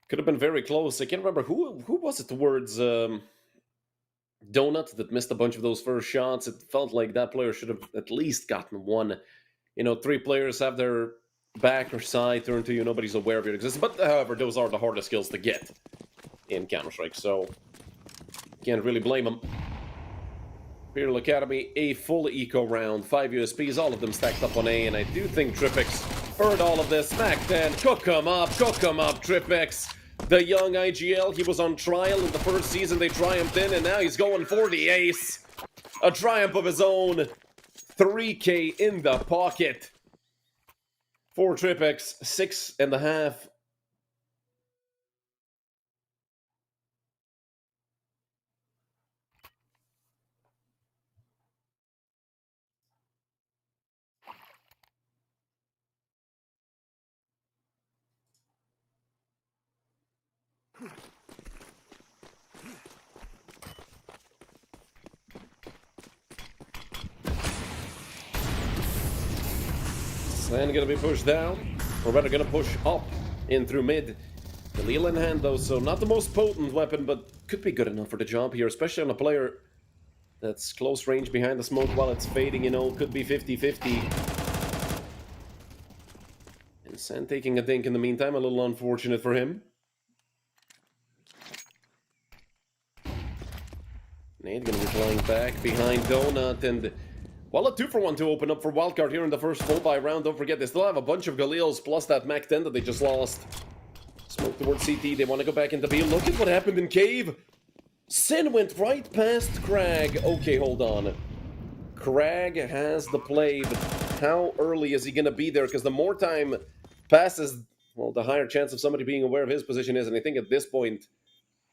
Could have been very close. I can't remember who was it towards Donut that missed a bunch of those first shots. It felt like that player should have at least gotten one. 3 players have their back or side turned to you. Nobody's aware of your existence. But, however, those are the hardest skills to get in Counter-Strike. So, can't really blame them. Imperial Academy, a full eco round. 5 USPs, all of them stacked up on A. And I do think Tripix heard all of this. Smack 10. Cook 'em up, Tripix. The young IGL, he was on trial in the first season. They triumphed in, and now he's going for the ace. A triumph of his own. 3K in the pocket. For Tripix, 6.5. And gonna be pushed down. Or better, gonna push up in through mid. The Leel in hand, though, so not the most potent weapon, but could be good enough for the job here, especially on a player that's close range behind the smoke while it's fading, could be 50-50. Sen taking a dink in the meantime, a little unfortunate for him. Nate gonna be flying back behind Donut, and well, a 2-for-1 to open up for Wildcard here in the first full buy round. Don't forget, they still have a bunch of Galils plus that Mac 10 that they just lost. Smoke towards CT, they want to go back into B. Look at what happened in Cave. Sin went right past Crag. Okay, hold on. Crag has the play, but how early is he going to be there? Because the more time passes, well, the higher chance of somebody being aware of his position is. And I think at this point,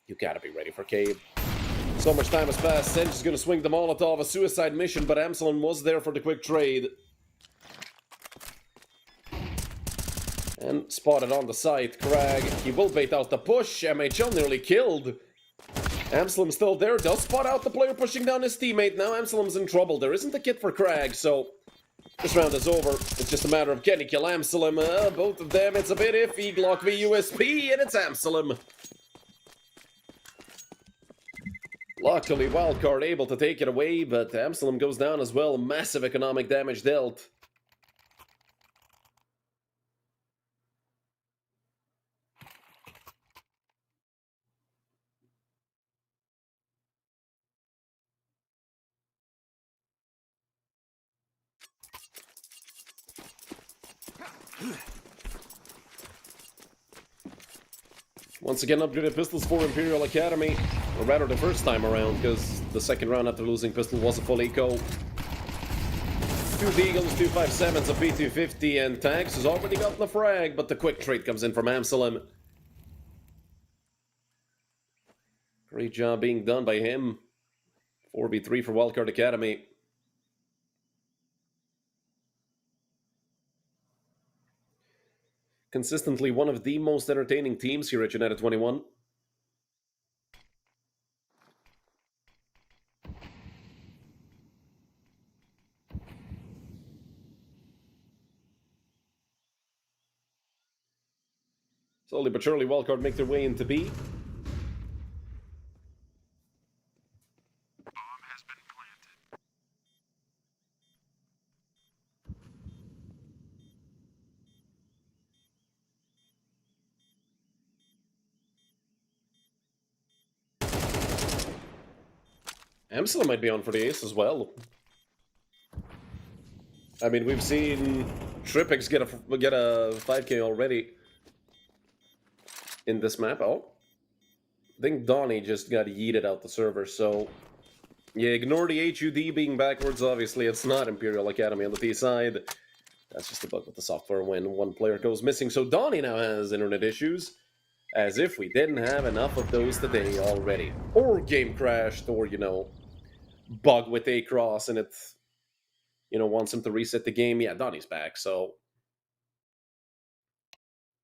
you got to be ready for Cave. So much time has passed. Sench is going to swing the Molotov, a suicide mission, but Amsalem was there for the quick trade. And spotted on the site. Crag, he will bait out the push. MHL nearly killed. Amsalem's still there, does spot out the player pushing down his teammate. Now Amsalem's in trouble. There isn't a kit for Crag, so this round is over. It's just a matter of can he kill Amsalem. Both of them, it's a bit iffy. Glock v USP, and it's Amsalem. Luckily, Wildcard able to take it away, but Amsalem goes down as well. Massive economic damage dealt. Once again, upgraded pistols for Imperial Academy. Or rather, the first time around, because the second round after losing pistol was a full eco. 2 Deagles, 257s, a P250, and Tags has already gotten the frag, but the quick trade comes in from Amsalem. Great job being done by him. 4v3 for Wildcard Academy. Consistently one of the most entertaining teams here at United21. Slowly but surely, Wildcard make their way into B. Bomb has been planted. Amsalem might be on for the ace as well. I mean, we've seen Tripix get a 5k already in this map. Oh, I think Donnie just got yeeted out the server, so yeah, ignore the HUD being backwards. Obviously, it's not Imperial Academy on the P side. That's just a bug with the software when one player goes missing. So Donnie now has internet issues, as if we didn't have enough of those today already. Or game crashed, or, you know, bug with Across and it, you know, wants him to reset the game. Yeah, Donnie's back, so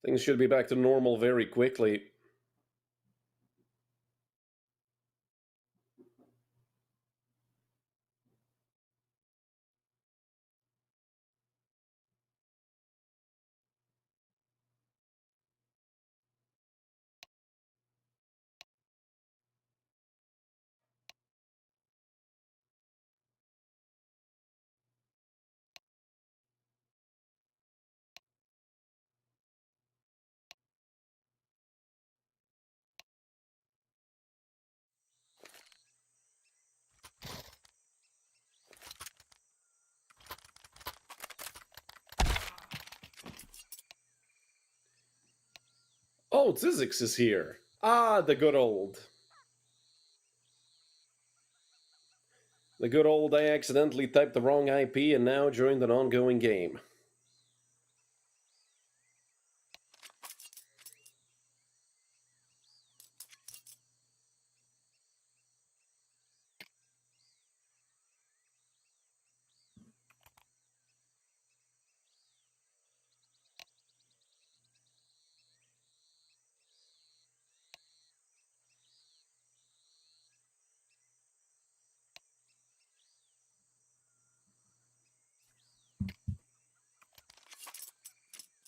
things should be back to normal very quickly. Oh, Zizix is here. Ah, the good old. The good old, I accidentally typed the wrong IP and now joined an ongoing game.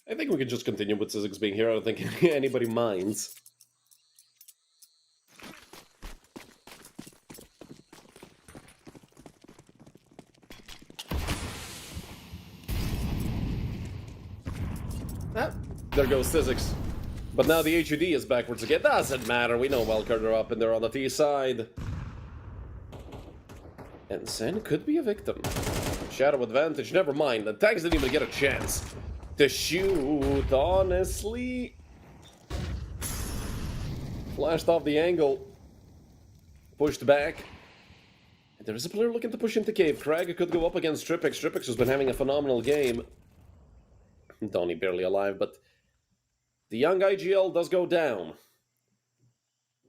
I think we can just continue with Zizix being here. I don't think anybody minds. There goes Sizzix. But now the HUD is backwards again. Doesn't matter. We know Wildacard are up and they're on the T side. And Zen could be a victim. Shadow advantage, never mind. The tags didn't even get a chance to shoot, honestly. Flashed off the angle. Pushed back. And there is a player looking to push into cave. Crag could go up against Tripix. Tripix has been having a phenomenal game. Donnie barely alive, but the young IGL does go down.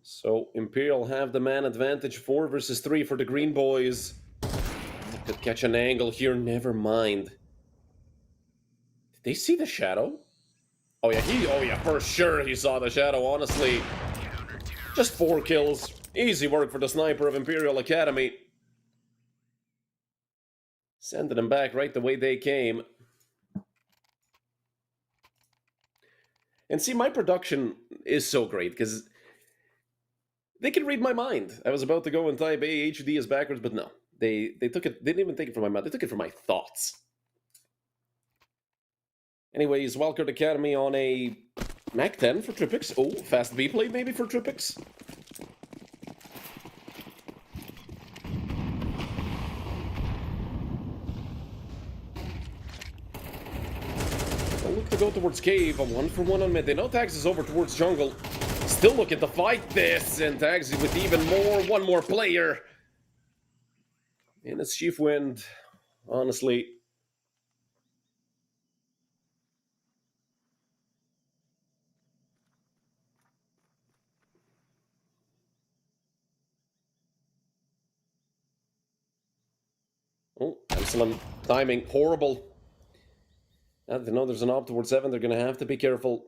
So Imperial have the man advantage, 4 versus 3 for the Green Boys. Could catch an angle here, never mind. Did they see the shadow? Oh yeah, for sure he saw the shadow, honestly. Just 4 kills. Easy work for the sniper of Imperial Academy. Sending them back right the way they came. And see, my production is so great, because they can read my mind. I was about to go and type AHD is backwards, but no. They took it, they didn't even take it from my mouth, they took it from my thoughts. Anyways, Wildacard Academy on a Mac 10 for Tripix. Oh, fast B play maybe for Tripix. Look to go towards cave, a 1-for-1 on mid. They know Tags is over towards jungle. Still looking to fight this, and Tags with even more, one more player. And it's Chief Wind, honestly. Oh, excellent timing, horrible. Now they know there's an op towards 7, they're going to have to be careful.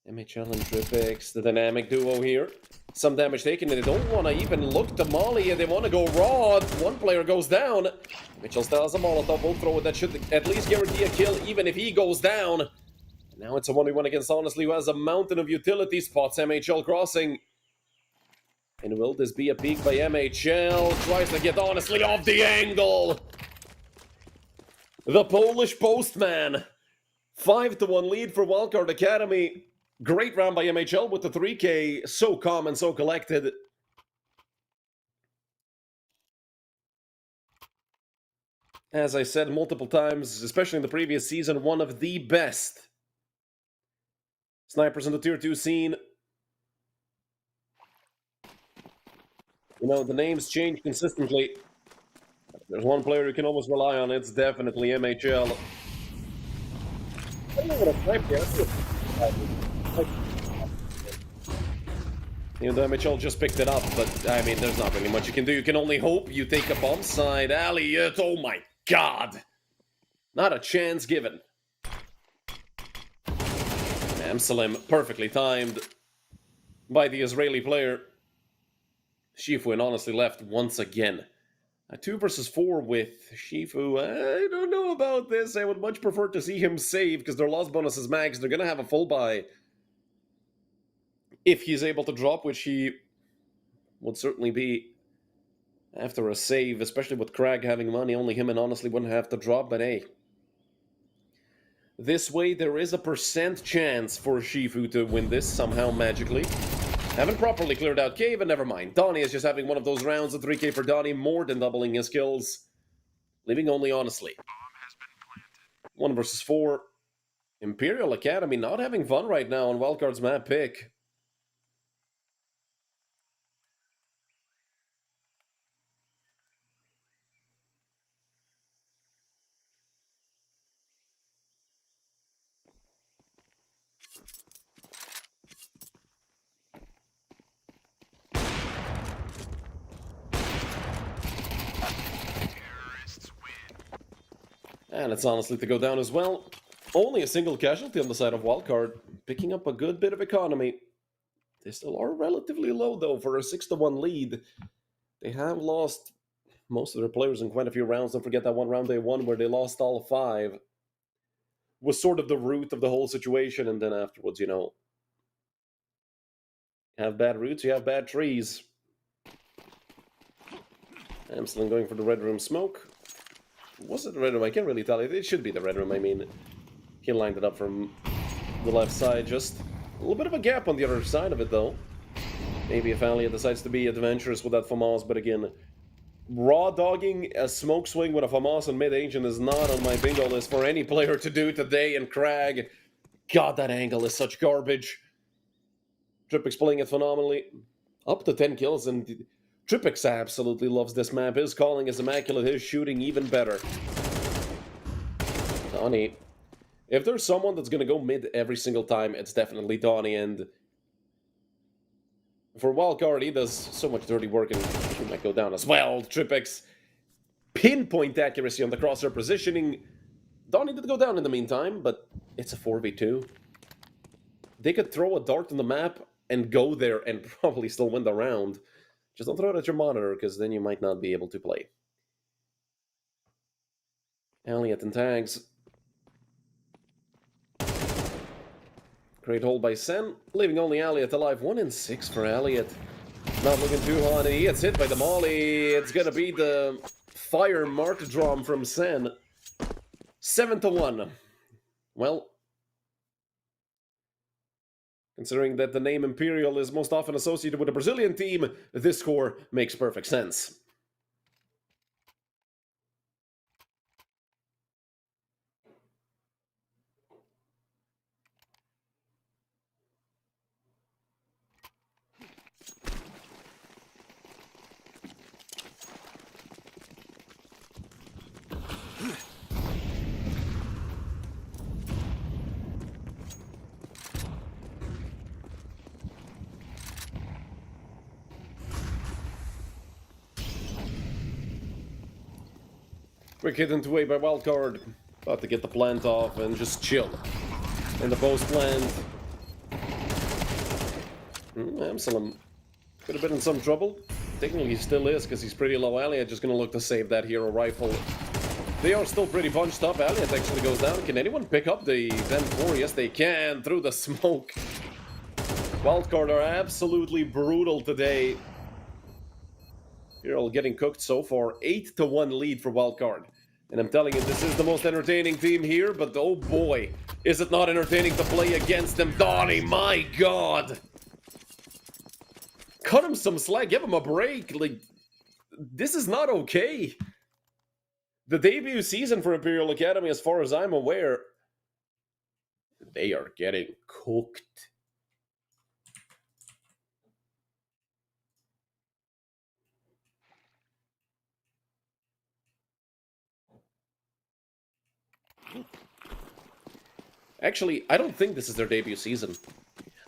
MHL and Tripix, the dynamic duo here. Some damage taken, and they don't want to even look to Molly, and they want to go raw. One player goes down. Mitchell still has a Molotov. We'll throw it. That should at least guarantee a kill, even if he goes down. And now it's a 1v1 against Honestly, who has a mountain of utility spots. MHL crossing. And will this be a peek by MHL? Tries to get Honestly off the angle. The Polish postman. 5-1 lead for Wildacard Academy. Great round by MHL with the 3K. So calm and so collected. As I said multiple times, especially in the previous season, one of the best snipers in the Tier 2 scene. You know, the names change consistently. There's one player you can almost rely on, it's definitely MHL. I don't know what a sniper is. Even though MHL just picked it up, but I mean, there's not really much you can do. You can only hope you take a bomb side alley. Oh my god! Not a chance given. Amsalim, perfectly timed by the Israeli player. Shifu honestly left once again. A 2 versus 4 with Shifu. I don't know about this. I would much prefer to see him save because their loss bonus is max. They're going to have a full buy if he's able to drop, which he would certainly be after a save, especially with Crag having money. Only him and Honestly wouldn't have to drop, but hey. This way, there is a % chance for Shifu to win this somehow magically. Haven't properly cleared out cave, and never mind. Donnie is just having one of those rounds of 3K for Donnie, more than doubling his kills. Leaving only Honestly. 1 versus 4. Imperial Academy not having fun right now on Wildacard's map pick. And it's Honestly to go down as well. Only a single casualty on the side of Wildacard, picking up a good bit of economy. They still are relatively low, though, for a 6-1 lead. They have lost most of their players in quite a few rounds. Don't forget that one round they won where they lost all 5. Was sort of the root of the whole situation, and then afterwards, you know, have bad roots, you have bad trees. Amstelin going for the red room smoke. Was it the red room? I can't really tell. It should be the red room. I mean, he lined it up from the left side. Just a little bit of a gap on the other side of it, though. Maybe if Alia decides to be adventurous with that FAMAS, but again, raw dogging a smoke swing with a FAMAS on mid-agent is not on my bingo list for any player to do today, and Crag, God, that angle is such garbage. Tripix playing it phenomenally. Up to 10 kills, and Tripix absolutely loves this map. His calling is immaculate, his shooting even better. Donnie. If there's someone that's going to go mid every single time, it's definitely Donnie, and for Wildacard, he does so much dirty work, and he might go down as well. Tripix, pinpoint accuracy on the crosshair positioning. Donnie did go down in the meantime, but it's a 4v2. They could throw a dart on the map and go there and probably still win the round. Just don't throw it at your monitor, because then you might not be able to play. Elliot and tags. Great hold by Sen, leaving only Elliot alive. 1 in 6 for Elliot. Not looking too hot, and he gets hit by the molly. It's gonna be the fire martyrdom from Sen. 7-1. Well, considering that the name Imperial is most often associated with a Brazilian team, this score makes perfect sense. Quick hit into way by Wildacard. About to get the plant off and just chill. In the post plant. Absalom could have been in some trouble. Technically he still is, because he's pretty low. Elliot just gonna look to save that hero rifle. They are still pretty bunched up. Elliot actually goes down. Can anyone pick up the Zen 4? Yes, they can, through the smoke. Wildacard are absolutely brutal today. Imperial getting cooked so far. 8-1 lead for Wildacard. And I'm telling you, this is the most entertaining team here, but oh boy, is it not entertaining to play against them. Donnie, my God! Cut him some slack, give him a break. Like, this is not okay. The debut season for Imperial Academy, as far as I'm aware, they are getting cooked. Actually, I don't think this is their debut season.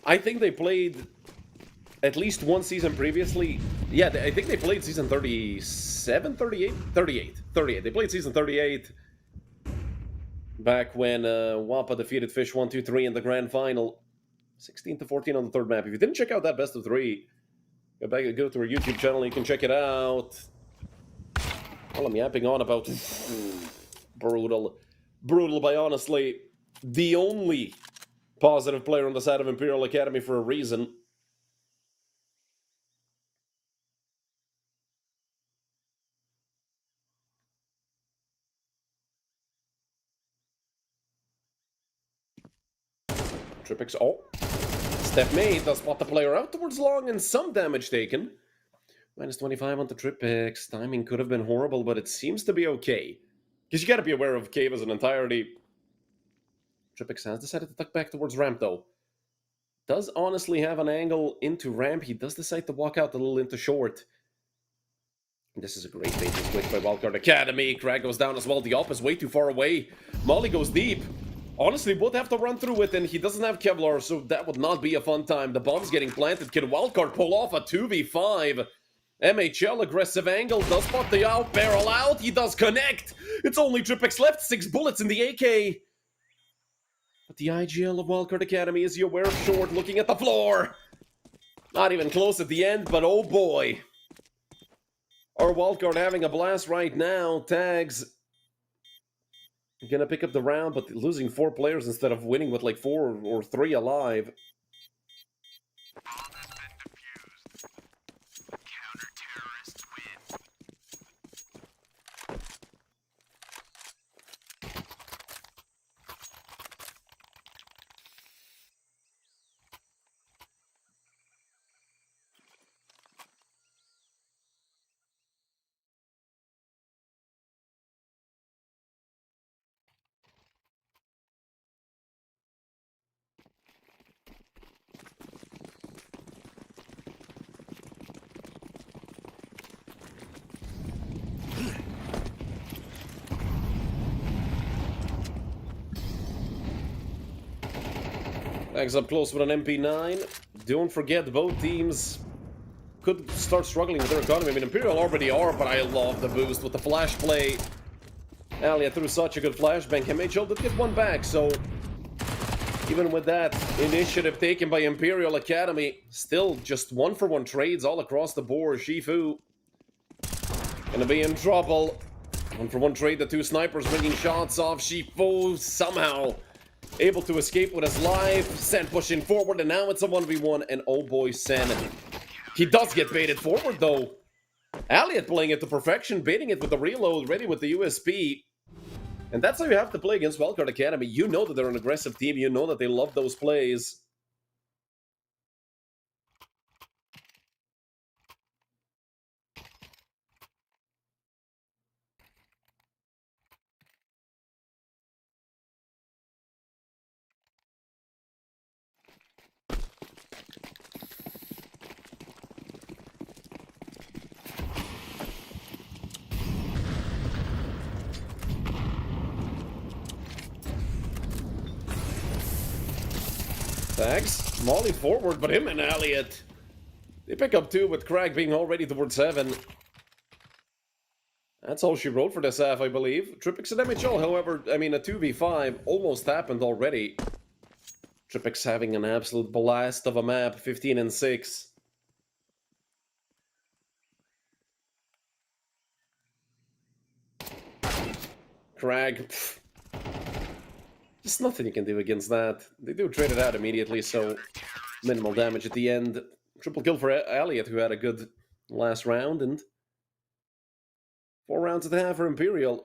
I think they played at least one season previously. Yeah, I think they played season 37, 38? 38. 38. They played season 38 back when Wampa defeated Fish 1-2-3 in the grand final. 16-14 on the third map. If you didn't check out that best of 3, go back and go to our YouTube channel. You can check it out. All I'm yapping on about. Brutal. Brutal, by honestly the only positive player on the side of Imperial Academy for a reason. Tripix, oh. Step made, does spot the player out towards long and some damage taken. Minus 25 on the Tripix. Timing could have been horrible, but it seems to be okay. Because you gotta be aware of Cave as an entirety. Tripix has decided to tuck back towards ramp, though. Does honestly have an angle into ramp. He does decide to walk out a little into short. This is a great bait and switch by Wildacard Academy. Crag goes down as well. The op is way too far away. Molly goes deep. Honestly, would have to run through it, and he doesn't have Kevlar, so that would not be a fun time. The bomb's getting planted. Can Wildacard pull off a 2v5? MHL aggressive angle. Does spot the out barrel out. He does connect. It's only Tripix left. 6 bullets in the AK. But the IGL of Wildacard Academy is you aware of short, looking at the floor. Not even close at the end, but oh boy. Our Wildacard having a blast right now. Tags gonna pick up the round, but losing 4 players instead of winning with like 4 or 3 alive. Bomb has been defused. Counter-terrorists win. Tags up close with an MP9. Don't forget, both teams could start struggling with their economy. I mean, Imperial already are, but I love the boost with the flash play. Alia threw such a good flashbang. MHL did get one back, so even with that initiative taken by Imperial Academy, still just 1-for-1 trades all across the board. Shifu gonna be in trouble. 1-for-1 trade, the two snipers bringing shots off. Shifu somehow able to escape with his life. Sen pushing forward, and now it's a 1v1, and oh boy, Sen. He does get baited forward, though. Aliot playing it to perfection, baiting it with the reload, ready with the USP. And that's how you have to play against Wildcard Academy. You know that they're an aggressive team. You know that they love those plays. Tags. Molly forward, but him and Aliot. They pick up 2 with Crag being already towards 7. That's all she wrote for this half, I believe. Tripix and MHL, however, I mean, a 2v5 almost happened already. Tripix having an absolute blast of a map, 15 and 6. Crag. Pff. Just nothing you can do against that. They do trade it out immediately, so minimal damage at the end. Triple kill for Elliot, who had a good last round, and 4 rounds and a half for Imperial.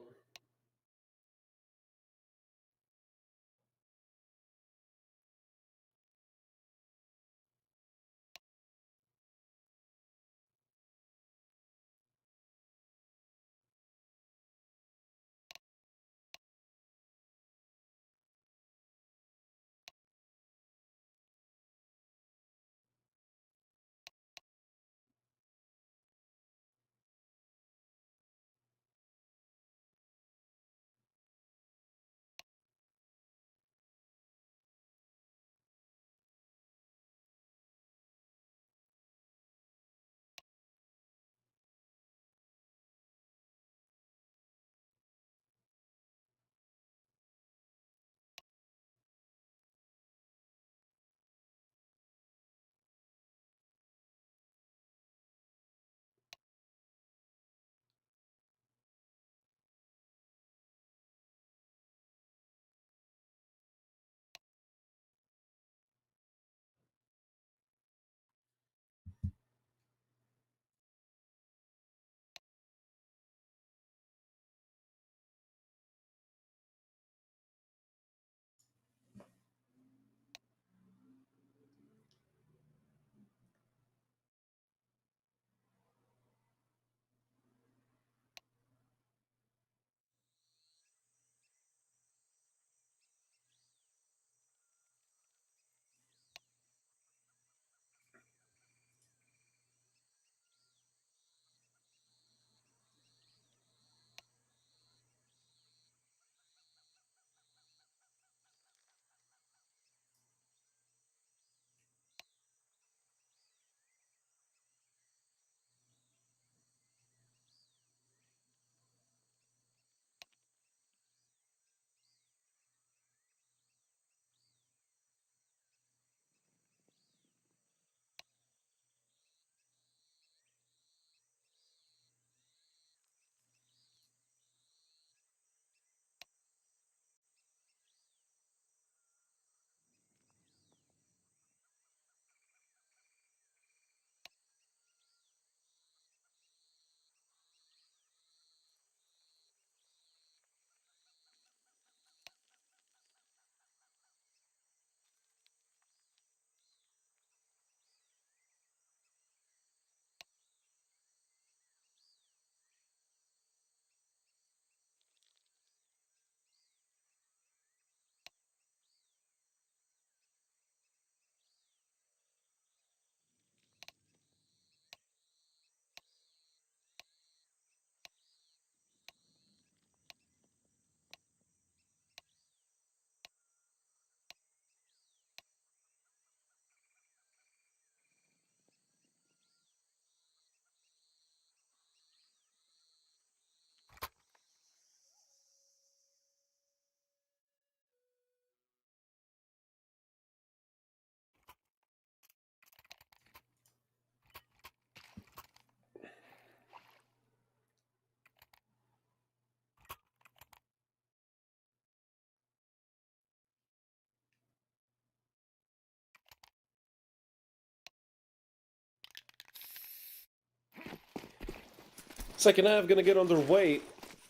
Second half gonna get underway.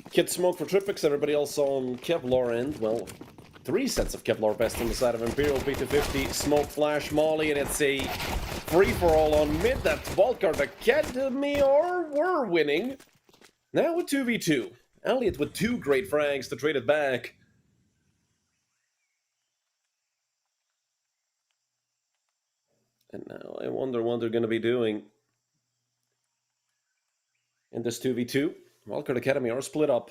Kid Smoke for Tripix, everybody else on Kevlar end. Well, 3 sets of Kevlar best on the side of Imperial, P250, Smoke, Flash, Molly, and it's a free-for-all on mid. That Wildacard Academy we're winning. Now with 2v2. Elliot with 2 great frags to trade it back. And now I wonder what they're going to be doing in this 2v2. Wildcard Academy are split up.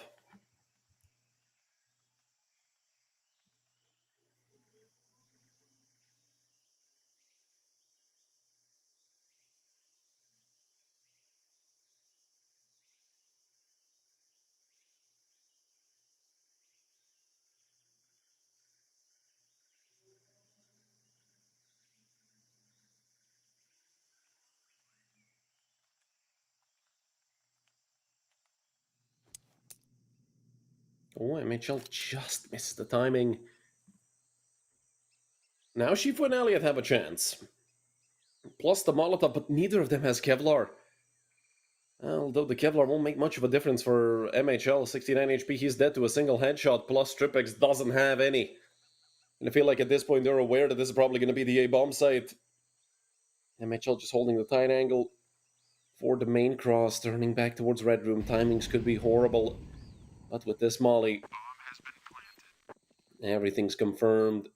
Oh, MHL just missed the timing. Now Shifu and Elliot have a chance. Plus the Molotov, but neither of them has Kevlar. Although the Kevlar won't make much of a difference for MHL. 69 HP, he's dead to a single headshot, plus Tripix doesn't have any. And I feel like at this point they're aware that this is probably going to be the A-bomb site. MHL just holding the tight angle for the main cross, turning back towards Red Room. Timings could be horrible. But with this Molly, everything's confirmed.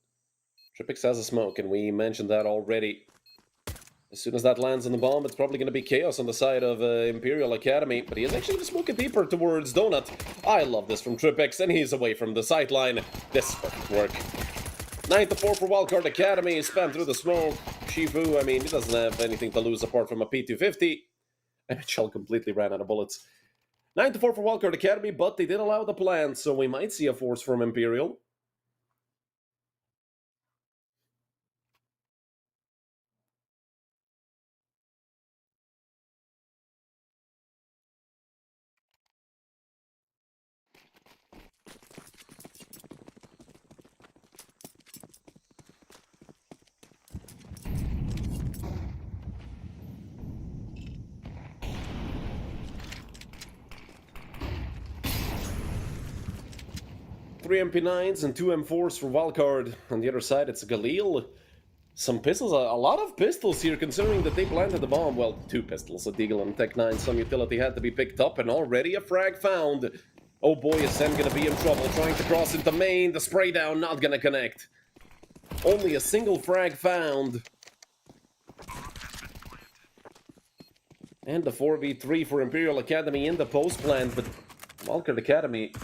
Tripix has a smoke, and we mentioned that already. As soon as that lands on the bomb, it's probably going to be chaos on the side of Imperial Academy. But he is actually going to smoke it deeper towards Donut. I love this from Tripix, and he's away from the sightline. This is perfect work. 9-4 for Wildcard Academy. Spam through the smoke. Shifu, I mean, he doesn't have anything to lose apart from a P250. MHL completely ran out of bullets. 9-4 for Wildcard Academy, but they did allow the plant, so we might see a force from Imperial. Three MP9s and 2 M4s for Wildcard. On the other side, it's Galil. Some pistols, a lot of pistols here, considering that they planted the bomb. Well, 2 pistols, a Deagle and Tech 9. Some utility had to be picked up, and already a frag found. Oh boy, is Sen gonna be in trouble, trying to cross into main. The spray down not gonna connect. Only a single frag found. And the 4v3 for Imperial Academy in the post plant, but Wildcard Academy,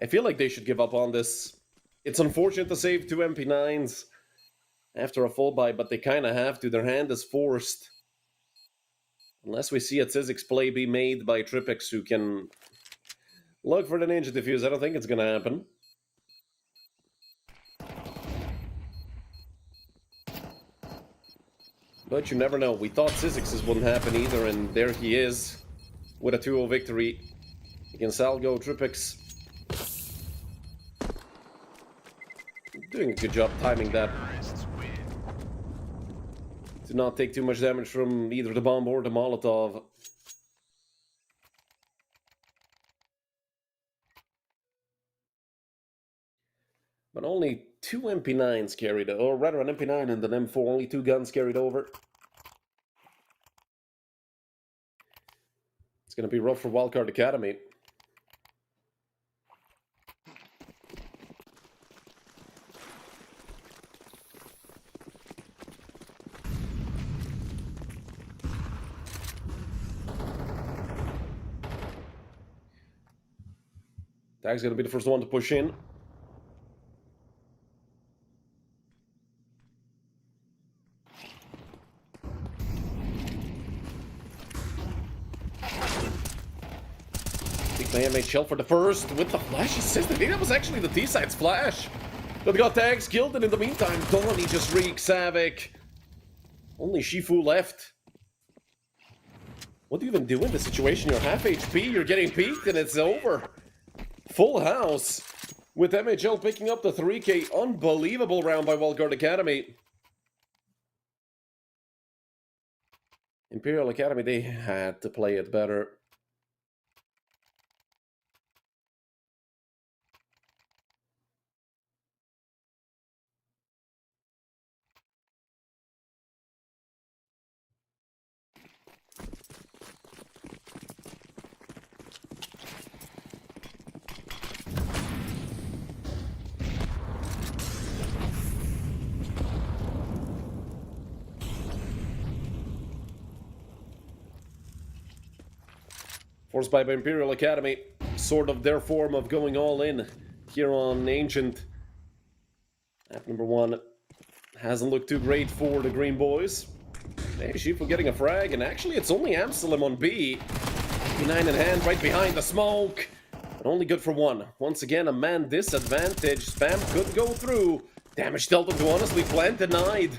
I feel like they should give up on this. It's unfortunate to save 2 MP9s after a full buy, but they kind of have to. Their hand is forced. Unless we see a Tzizix play be made by Tripix, who can look for the Ninja Defuse. I don't think it's going to happen. But you never know. We thought Tzizix's wouldn't happen either, and there he is with a 2-0 victory against Algo. Tripix doing a good job timing that. To not take too much damage from either the bomb or the Molotov. But only 2 MP9s carried, or rather an MP9 and an M4, only 2 guns carried over. It's going to be rough for Wildcard Academy. Tag's going to be the first one to push in. Big man MHL for the first with the flash assist. I think that was actually the T-side's flash. But they got Tags killed, and in the meantime, Donnie just wreaks havoc. Only Shifu left. What do you even do in this situation? You're half HP, you're getting peeked, and it's over. Full house with MHL picking up the 3K. Unbelievable round by Wildcard Academy. Imperial Academy, they had to play it better. Forced by Imperial Academy. Sort of their form of going all in here on Ancient. Map number 1 hasn't looked too great for the Green Boys. Hey, Shifu getting a frag, and actually it's only Amsterdam on B. 9 in hand, right behind the smoke. But only good for 1. Once again, a man disadvantage. Spam could go through. Damage dealt to honestly plant denied.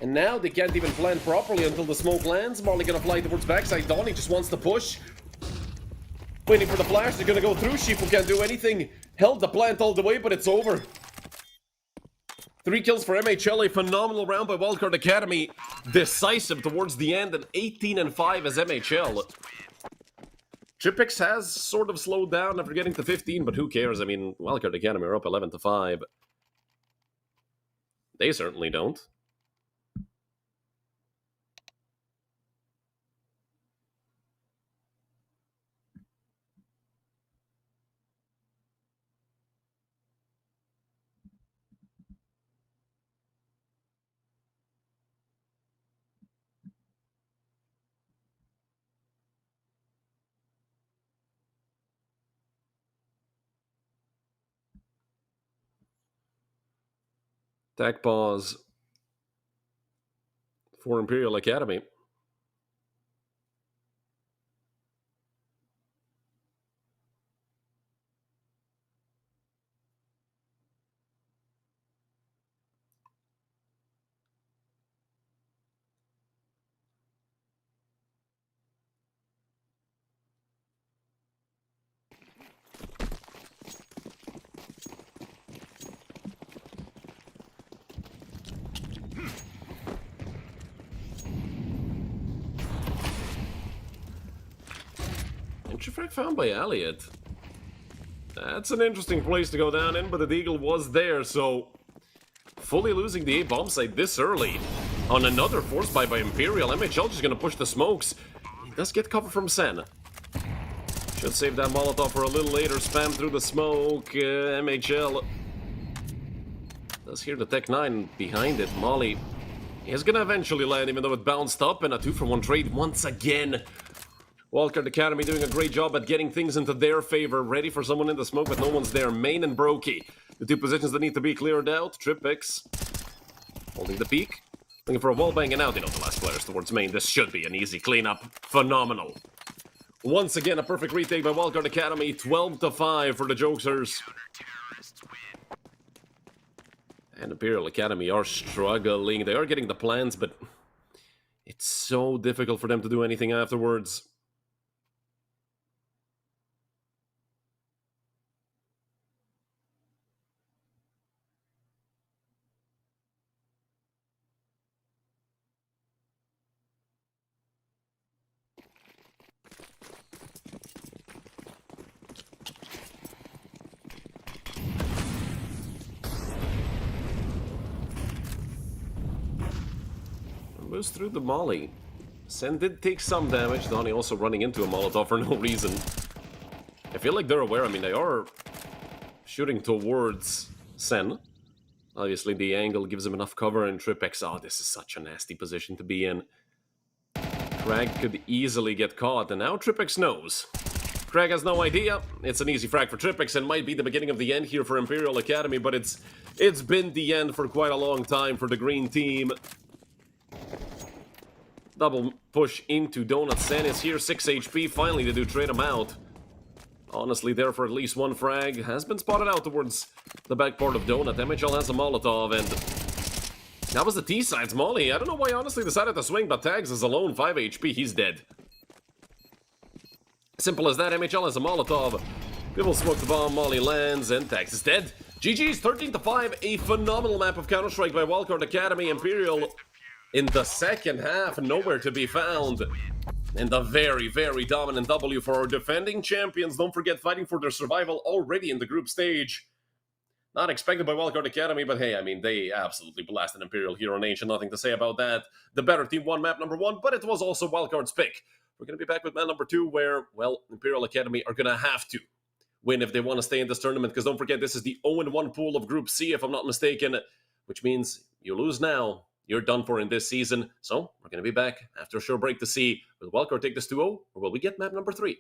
And now they can't even plant properly until the smoke lands. Marley gonna fly towards backside. Donnie just wants to push. Waiting for the flash. They're gonna go through. Shifu can't do anything. Held the plant all the way, but it's over. 3 kills for MHL, a phenomenal round by Wildacard Academy. Decisive towards the end, and 18-5 as MHL. Tripix has sort of slowed down after getting to 15, but who cares? I mean, Wildacard Academy are up 11-5. They certainly don't. Attack pause for Imperial Academy. Frag found by Elliot. That's an interesting place to go down in, but the Deagle was there, so fully losing the A bomb site this early on another force buy by Imperial. MHL just gonna push the smokes. He does get cover from Sen. Should save that Molotov for a little later. Spam through the smoke. MHL does hear the Tech 9 behind it. Molly is gonna eventually land, even though it bounced up, and a 2-for-1 trade once again. Wildacard Academy doing a great job at getting things into their favor. Ready for someone in the smoke, but no one's there. Main and Brokey, the 2 positions that need to be cleared out. Tripix holding the peak. Looking for a wall banging out. You know, the last players towards main. This should be an easy cleanup. Phenomenal. Once again, a perfect retake by Wildacard Academy. 12-5 for the Jokesters. And Imperial Academy are struggling. They are getting the plans, but it's so difficult for them to do anything afterwards. Moves through the molly. Sen did take some damage. Donnie also running into a Molotov for no reason. I feel like they're aware. I mean, they are shooting towards Sen. Obviously, the angle gives him enough cover, and Tripix. Oh, this is such a nasty position to be in. Crag could easily get caught, and now Tripix knows. Crag has no idea. It's an easy frag for Tripix, and might be the beginning of the end here for Imperial Academy, but it's been the end for quite a long time for the green team. Double push into Donut. Sen is here, 6 HP. Finally, they do trade him out. Honestly, there for at least 1 frag. Has been spotted out towards the back part of Donut. MHL has a Molotov, and that was the T-sides. Molly, I don't know why honestly decided to swing, but Tags is alone, 5 HP. He's dead. Simple as that. MHL has a Molotov. People smoke the bomb. Molly lands, and Tags is dead. GG's 13-5. A phenomenal map of Counter-Strike by Wildacard Academy. Imperial in the second half, nowhere to be found. And a very, very dominant W for our defending champions. Don't forget, fighting for their survival already in the group stage. Not expected by Wildacard Academy, but hey, I mean, they absolutely blasted Imperial here on Ancient. Nothing to say about that. The better team won map number 1, but it was also Wildcard's pick. We're going to be back with map number 2, where, well, Imperial Academy are going to have to win if they want to stay in this tournament, because don't forget, this is the 0-1 pool of Group C, if I'm not mistaken, which means you lose now, you're done for in this season. So we're going to be back after a short break to see will Wildacard take this 2-0 or will we get map number 3?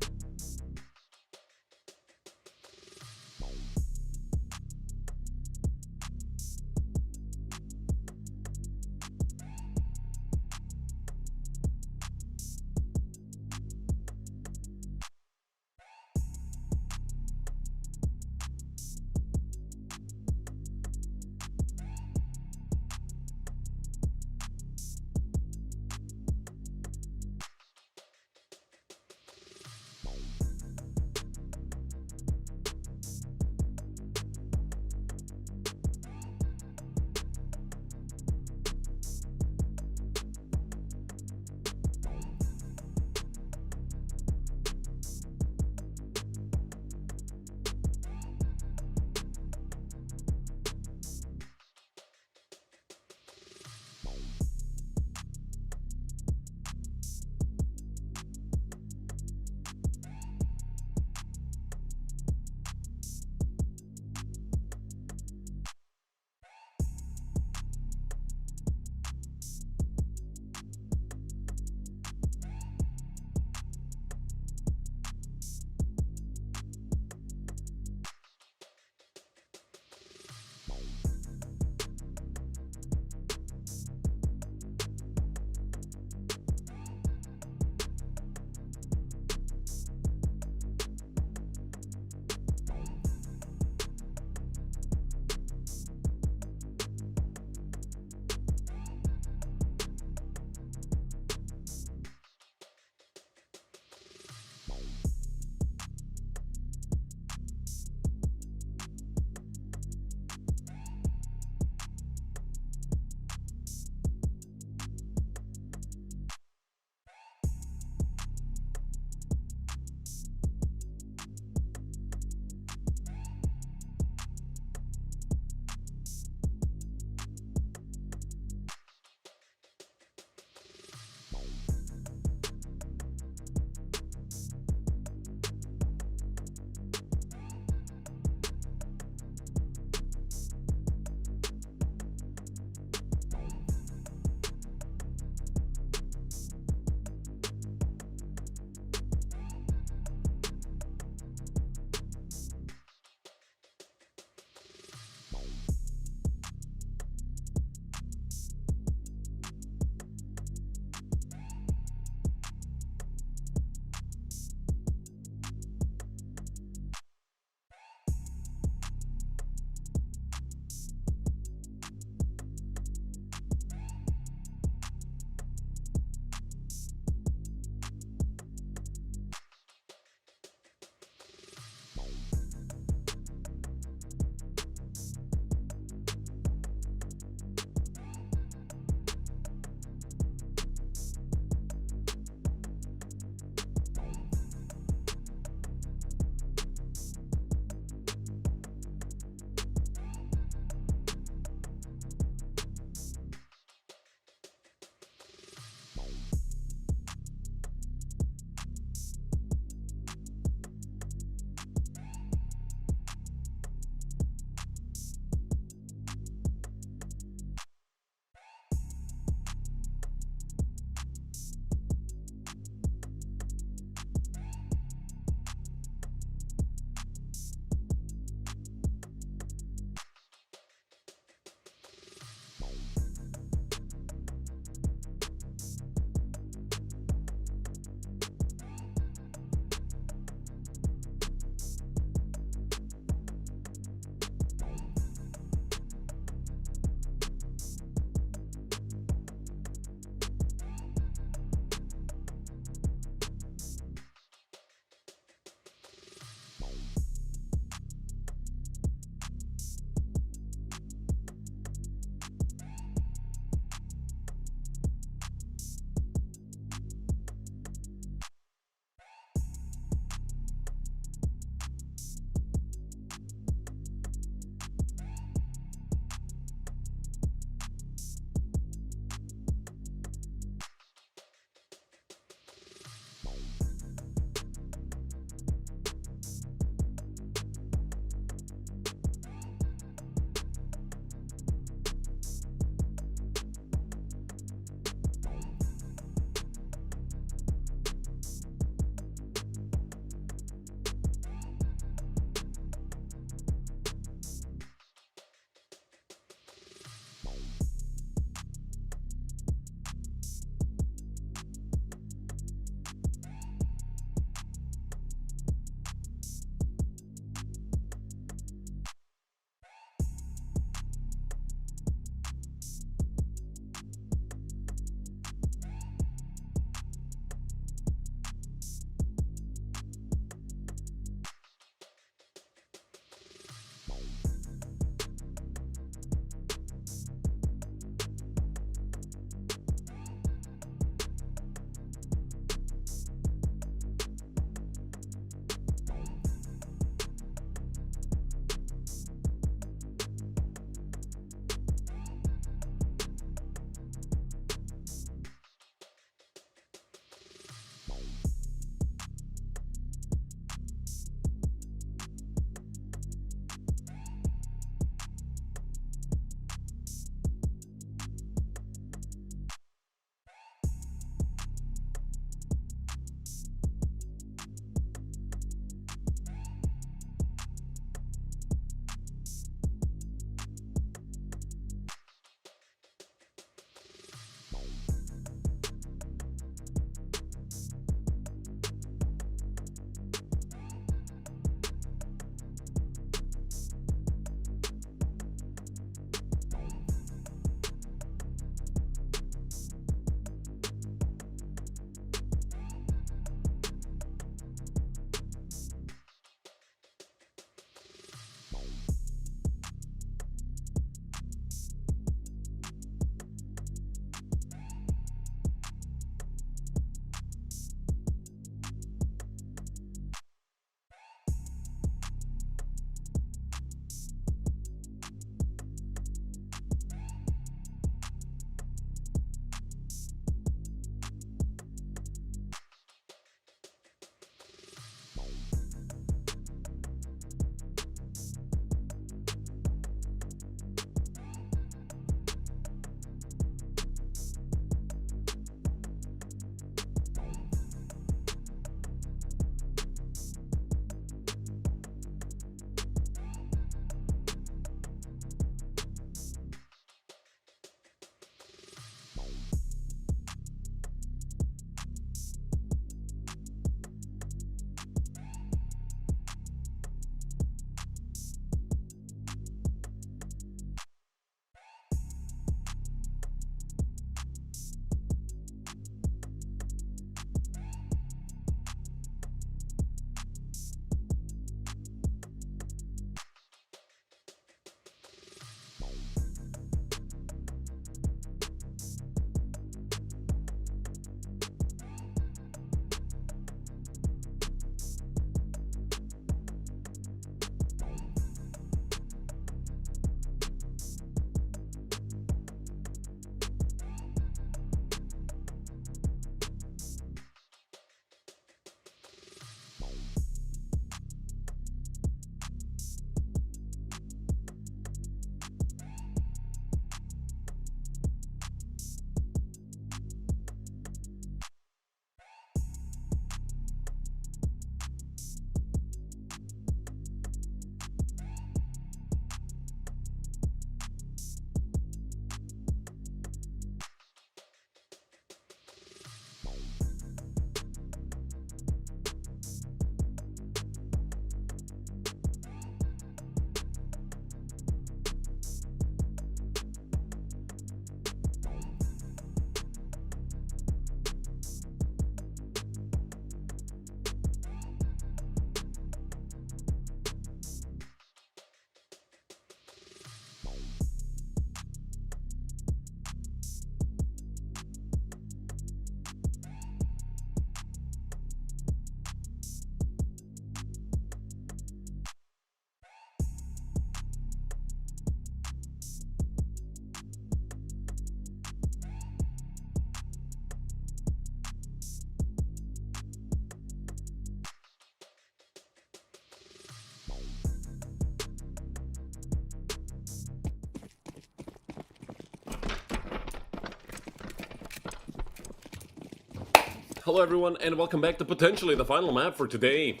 Hello everyone, and welcome back to potentially the final map for today.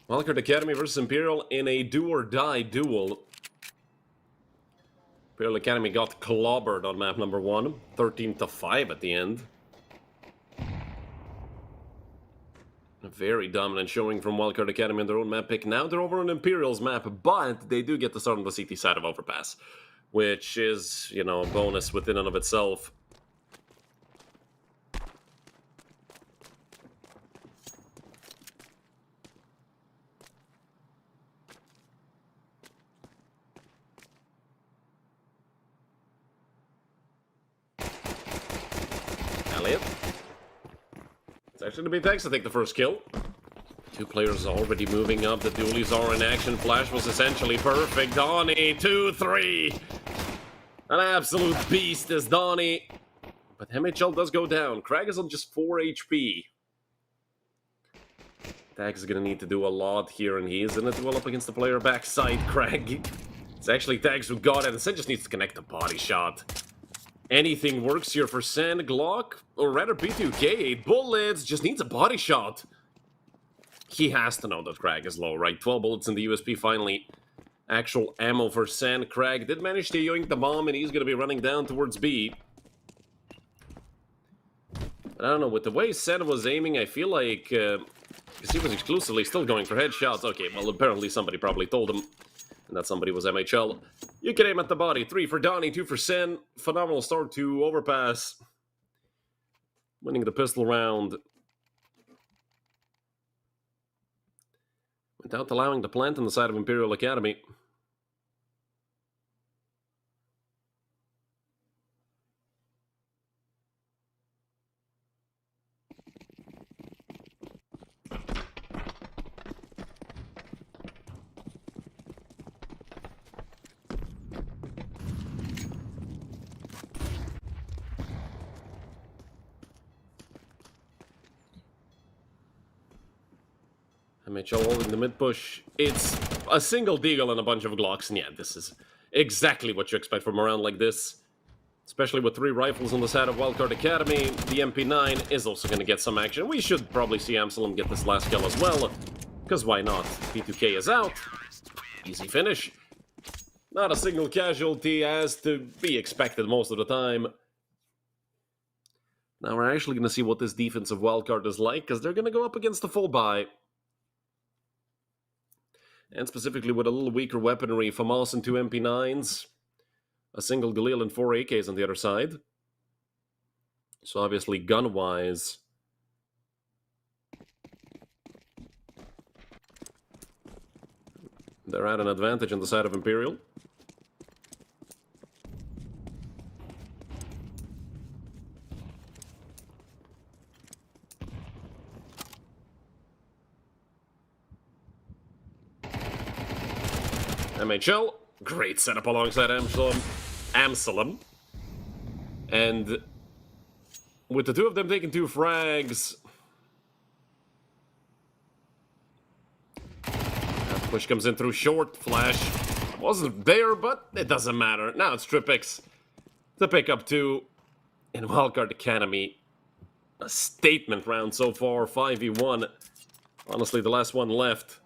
Wildacard Academy versus Imperial in a do-or-die duel. Imperial Academy got clobbered on map number 1, 13-5 at the end. A very dominant showing from Wildacard Academy on their own map pick. Now they're over on Imperial's map, but they do get to start on the CT side of Overpass, which is, you know, a bonus within and of itself. Elliot. It's actually going to be Tex to take the first kill. Two players already moving up. The dualies are in action. Flash was essentially perfect. Donnie, 2-3. An absolute beast is Donnie. But MHL does go down. Crag is on just 4 HP. Tex is going to need to do a lot here, and he is in a duel up against the player backside. Crag. It's actually Tex who got it, and Sen just needs to connect the body shot. Anything works here for Sen. Glock, or rather B2K, 8 bullets, just needs a body shot. He has to know that Crag is low, right? 12 bullets in the USP finally. Actual ammo for Sen. Crag did manage to yoink the bomb, and he's going to be running down towards B. But I don't know, with the way Sen was aiming, I feel like... because he was exclusively still going for headshots. Okay, well, apparently somebody probably told him. And that somebody was MHL. You can aim at the body. 3 for Donnie, 2 for Sen. Phenomenal start to Overpass. Winning the pistol round. Without allowing the plant on the side of Imperial Academy. MHL holding the mid-push. It's a single deagle and a bunch of Glocks, and yeah, this is exactly what you expect from a round like this. Especially with 3 rifles on the side of Wildcard Academy, the MP9 is also going to get some action. We should probably see Amsalem get this last kill as well, because why not? P2K is out. Easy finish. Not a single casualty, as to be expected most of the time. Now we're actually going to see what this defensive Wildcard is like, because they're going to go up against the full buy. And specifically with a little weaker weaponry, FAMAS and 2 MP9s. A single Galil and 4 AKs on the other side. So obviously gun-wise... they're at an advantage on the side of Imperial. MHL, great setup alongside Amsalem. And with the two of them taking 2 frags... that push comes in through short. Flash wasn't there, but it doesn't matter. Now it's Tripix to pick up 2 in Wildcard Academy. A statement round so far, 5v1. Honestly, the last one left.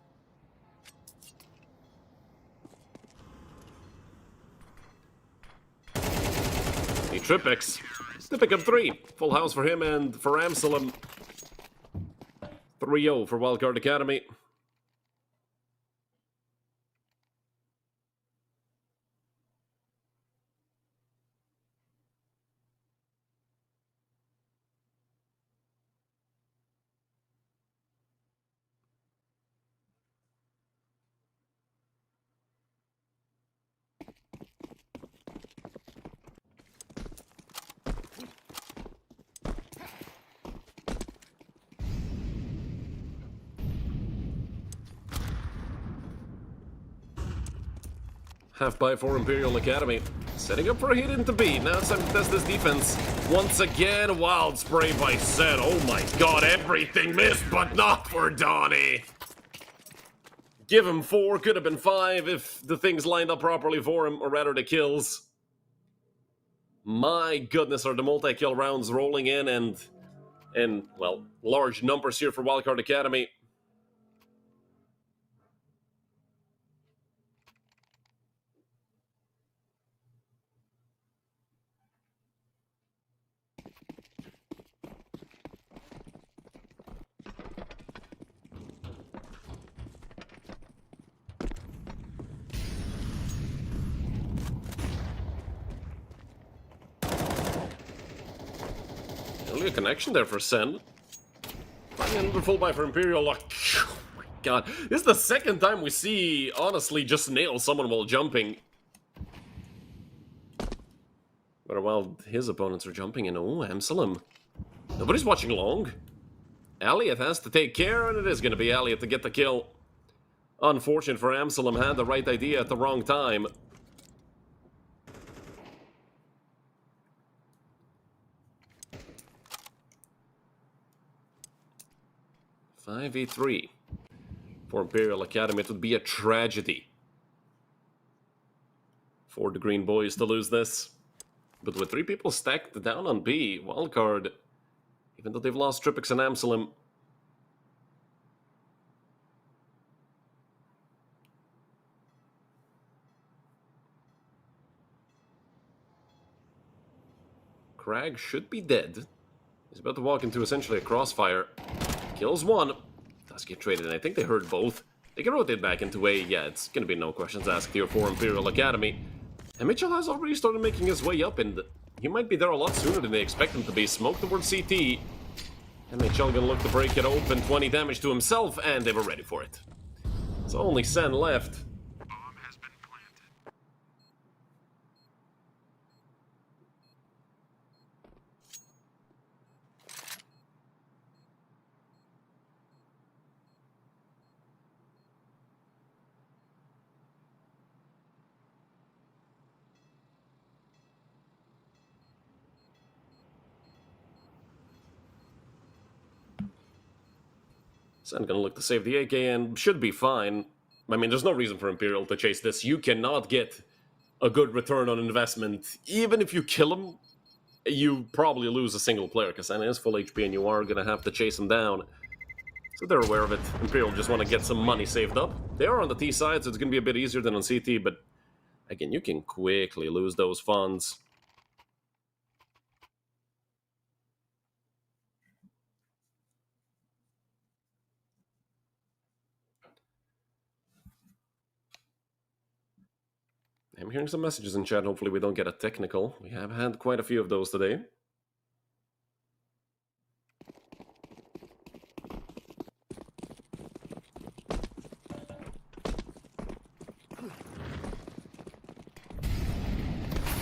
Tripix to pick up 3. Full house for him and for Amsalem. 3-0 for Wildcard Academy. Half by for Imperial Academy. Setting up for a hit into B. Now it's time to test this defense. Once again, wild spray by Sen. Oh my god, everything missed, but not for Donnie. Give him 4, could have been 5 if the things lined up properly for him, or rather the kills. My goodness, are the multi-kill rounds rolling in, and in, well, large numbers here for Wildcard Academy. Only a connection there for Sen. Finding another full buy for Imperial. Oh my god. This is the second time we see, honestly, just nail someone while jumping. But while his opponents are jumping in, oh, Amsalem. Nobody's watching long. Elliot has to take care, and it is going to be Elliot to get the kill. Unfortunate for Amsalem, had the right idea at the wrong time. (5v3) for Imperial Academy. It would be a tragedy for the Green Boys to lose this. But with 3 people stacked down on B, Wildcard, even though they've lost Tripix and Amsalem, Crag should be dead. He's about to walk into essentially a crossfire. Kills one. Does get traded, and I think they heard both. They can rotate back into A. Yeah, it's going to be no questions asked here for Imperial Academy. And Mitchell has already started making his way up, and he might be there a lot sooner than they expect him to be. Smoke towards CT. And Mitchell going to look to break it open. 20 damage to himself, and they were ready for it. So only Sen left. Bomb has been planted. Sen gonna look to save the AK and should be fine. I mean, there's no reason for Imperial to chase this. You cannot get a good return on investment. Even if you kill him, you probably lose a single player, because Sen is full HP and you are gonna have to chase him down. So they're aware of it. Imperial just want to get some money saved up. They are on the T side, so it's gonna be a bit easier than on CT, but again, you can quickly lose those funds. I'm hearing some messages in chat. Hopefully we don't get a technical. We have had quite a few of those today.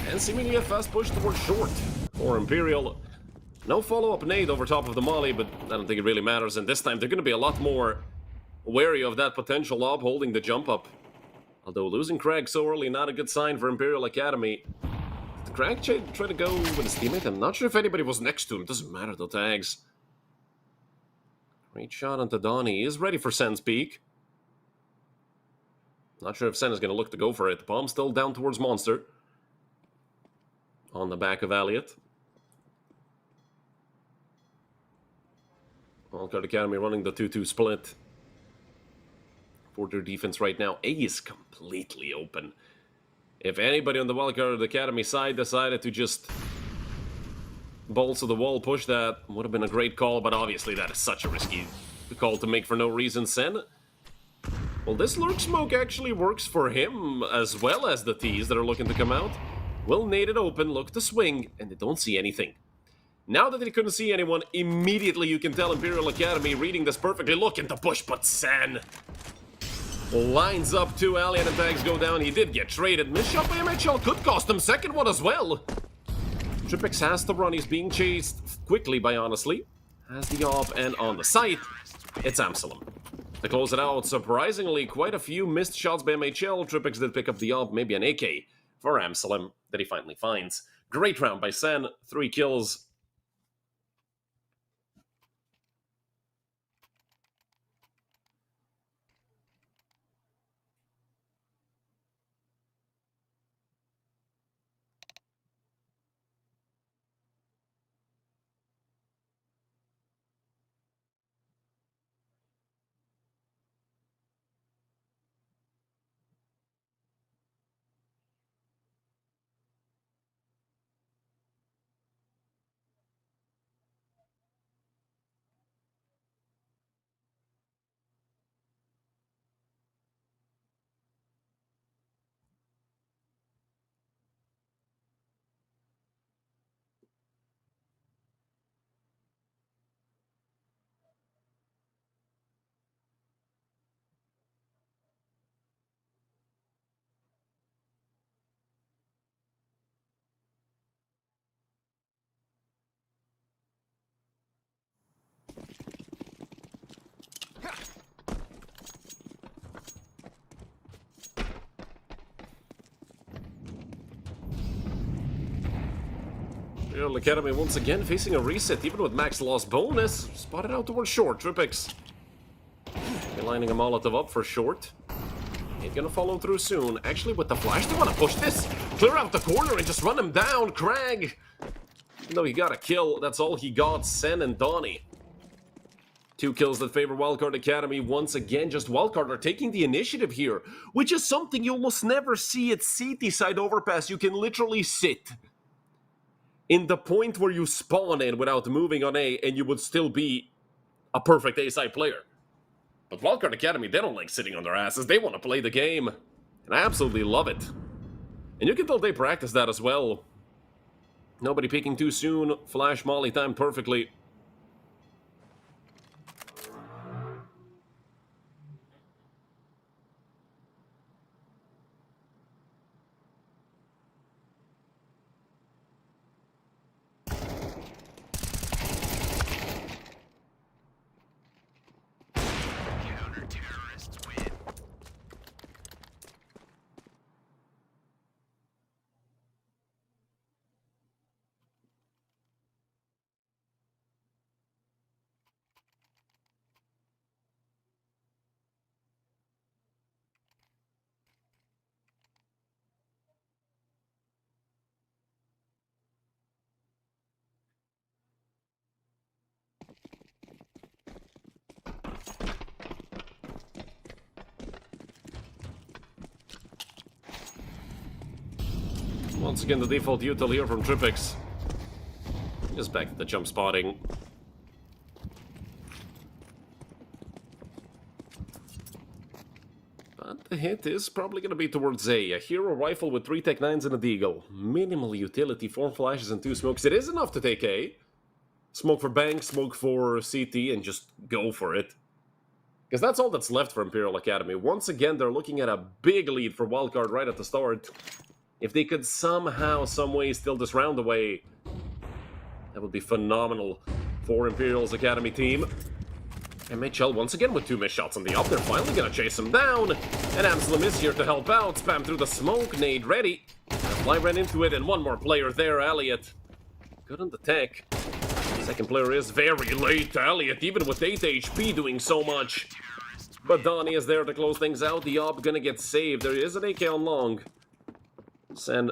And seemingly a fast push towards short for Imperial. No follow-up nade over top of the molly, but I don't think it really matters. And this time they're going to be a lot more wary of that potential lob holding the jump up. Although losing Crag so early, not a good sign for Imperial Academy. Did Crag try to go with his teammate? I'm not sure if anybody was next to him. Doesn't matter, though, tags. Great shot onto Donnie. He is ready for Sen's peak. Not sure if Sen is going to look to go for it. The bomb still down towards Monster. On the back of Elliot. Wildcard Academy running the 2-2 split. For their defense right now. A is completely open. If anybody on the Wildcard Academy side decided to just balls to the wall push that, would have been a great call, but obviously that is such a risky call to make for no reason. Sen, well, this lurk smoke actually works for him as well as the T's that are looking to come out. Will nade it open, look to swing, and they don't see anything. Now that they couldn't see anyone, immediately you can tell Imperial Academy reading this perfectly, looking to push, but Sen lines up 2 alien and tags go down. He did get traded. Miss shot by MHL could cost him second one as well. Tripix has to run. He's being chased quickly by Honestly. Has the op, and on the site, it's Amsalem. To close it out, surprisingly, quite a few missed shots by MHL. Tripix did pick up the op, maybe an AK for Amsalem that he finally finds. Great round by Sen, 3 kills. Imperial Academy once again facing a reset, even with max loss bonus. Spotted out towards short. Tripix lining a Molotov up for short. He's gonna follow through soon. Actually, with the flash, they want to push this. Clear out the corner and just run him down. Crag, even though he got a kill, that's all he got. Sen and Donnie. 2 kills that favor Wildcard Academy. Once again, just Wildcard are taking the initiative here, which is something you almost never see at CT side overpass. You can literally sit in the point where you spawn in without moving on A, and you would still be a perfect A-side player. But Wildcard Academy, they don't like sitting on their asses. They want to play the game. And I absolutely love it. And you can tell they practice that as well. Nobody peeking too soon. Flash molly timed perfectly. Counter-terrorists win. Once again, the default util here from Tripix. Just back to the jump spotting. But the hit is probably going to be towards A. A hero rifle with 3 Tech 9s and a deagle. Minimal utility, 4 flashes and 2 smokes. It is enough to take A. Smoke for bank, smoke for CT, and just go for it. Because that's all that's left for Imperial Academy. Once again, they're looking at a big lead for Wildcard right at the start. If they could somehow, some way steal this round away, that would be phenomenal for Imperial's Academy team. MHL once again with 2 missed shots on the up. They're finally going to chase him down. And Amslam is here to help out. Spam through the smoke. Nade ready. Fly ran into it, and one more player there, Elliot. Good on the tech. Second player is very late. Elliot, even with 8 HP, doing so much. But Donnie is there to close things out. The op gonna get saved. There is an AK on long. Sen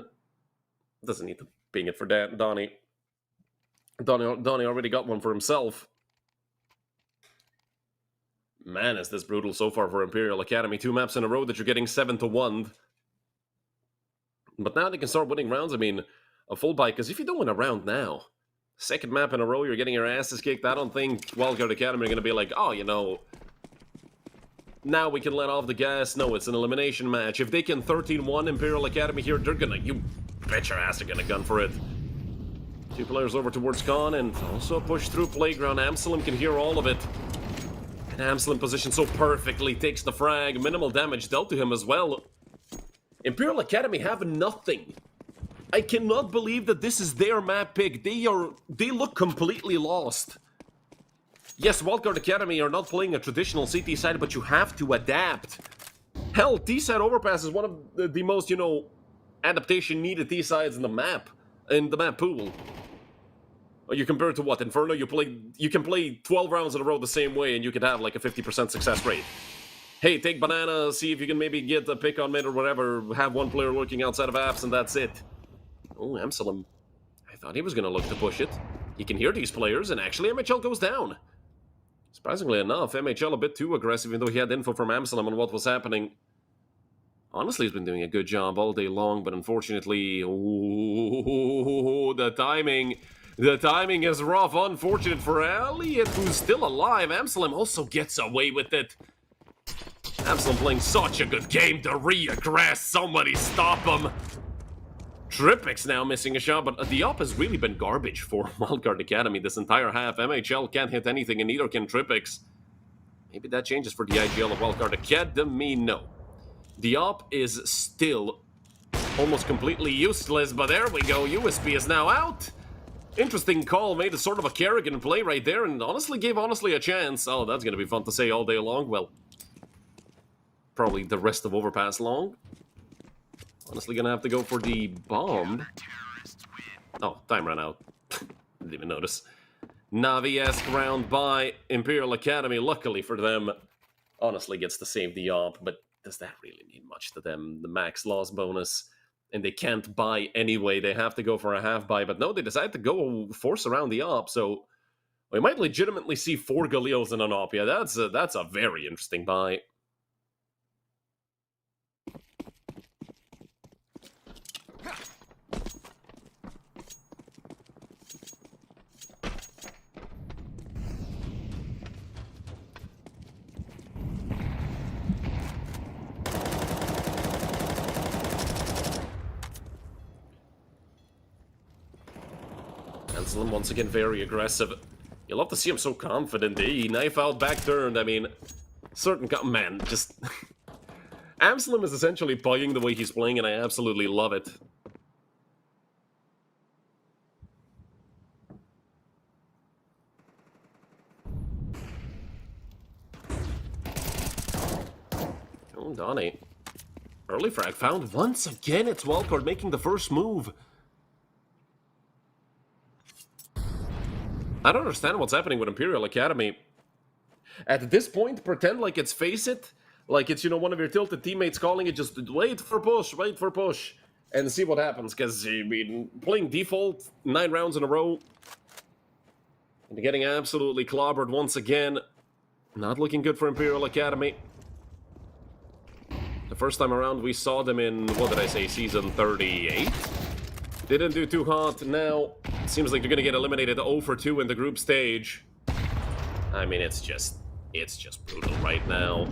doesn't need to ping it for Donnie. Donnie already got one for himself. Man, is this brutal so far for Imperial Academy. 2 maps in a row that you're getting 7-1. But now they can start winning rounds. I mean, a full bite, because if you don't win a round now, second map in a row, you're getting your asses kicked. I don't think Wildcard Academy are going to be like, oh, you know, now we can let off the gas. No, it's an elimination match. If they can 13-1 Imperial Academy here, they're gonna, you bet your ass they're gonna gun for it. 2 players over towards Khan, and also a push through playground. Amslam can hear all of it. And Amslam positioned so perfectly, takes the frag. Minimal damage dealt to him as well. Imperial Academy have nothing. I cannot believe that this is their map pick. They look completely lost. Yes, Wildcard Academy are not playing a traditional CT side, but you have to adapt. Hell, T-side overpass is one of the most, you know, adaptation needed T-sides in the map pool. You compare it to what? Inferno, you can play 12 rounds in a row the same way, and you could have like a 50% success rate. Hey, take banana, see if you can maybe get a pick on mid or whatever, have one player lurking outside of apps, and that's it. Oh, Amsalam. I thought he was going to look to push it. He can hear these players, and actually MHL goes down. Surprisingly enough, MHL a bit too aggressive, even though he had info from Amsalam on what was happening. Honestly, he's been doing a good job all day long, but unfortunately... Oh, the timing... The timing is rough. Unfortunate for Elliot, who's still alive. Amsalam also gets away with it. Amsalam playing such a good game to reaggress. Somebody stop him. Tripix now missing a shot, but the op has really been garbage for Wildcard Academy this entire half. MHL can't hit anything, and neither can Tripix. Maybe that changes for the IGL of Wildcard Academy. No. The op is still almost completely useless, but there we go. USB is now out. Interesting call, made a sort of a Kerrigan play right there, and honestly gave a chance. Oh, that's going to be fun to say all day long. Well, probably the rest of Overpass long. Honestly, gonna have to go for the bomb. Oh, time ran out. Didn't even notice. Navi-esque round by Imperial Academy. Luckily for them, honestly gets to save the op, but does that really mean much to them? The max loss bonus, and they can't buy anyway. They have to go for a half buy, but no, they decide to go force around the op, so we might legitimately see 4 Galeals in an op. Yeah, that's a very interesting buy. Anselm once again very aggressive. You love to see him so confident. He knife out, back turned. I mean, man, just Amslim is essentially bugging the way he's playing, and I absolutely love it. Oh, Donnie. Early frag found once again. It's Wildacard making the first move. I don't understand what's happening with Imperial Academy. At this point, pretend like it's Face It. Like it's, one of your tilted teammates calling it, just wait for push, and see what happens. Because, I mean, playing default 9 rounds in a row, and getting absolutely clobbered once again. Not looking good for Imperial Academy. The first time around, we saw them in, what did I say, season 38? Didn't do too hot. Now, seems like they're going to get eliminated 0 for 2 in the group stage. I mean, it's just brutal right now.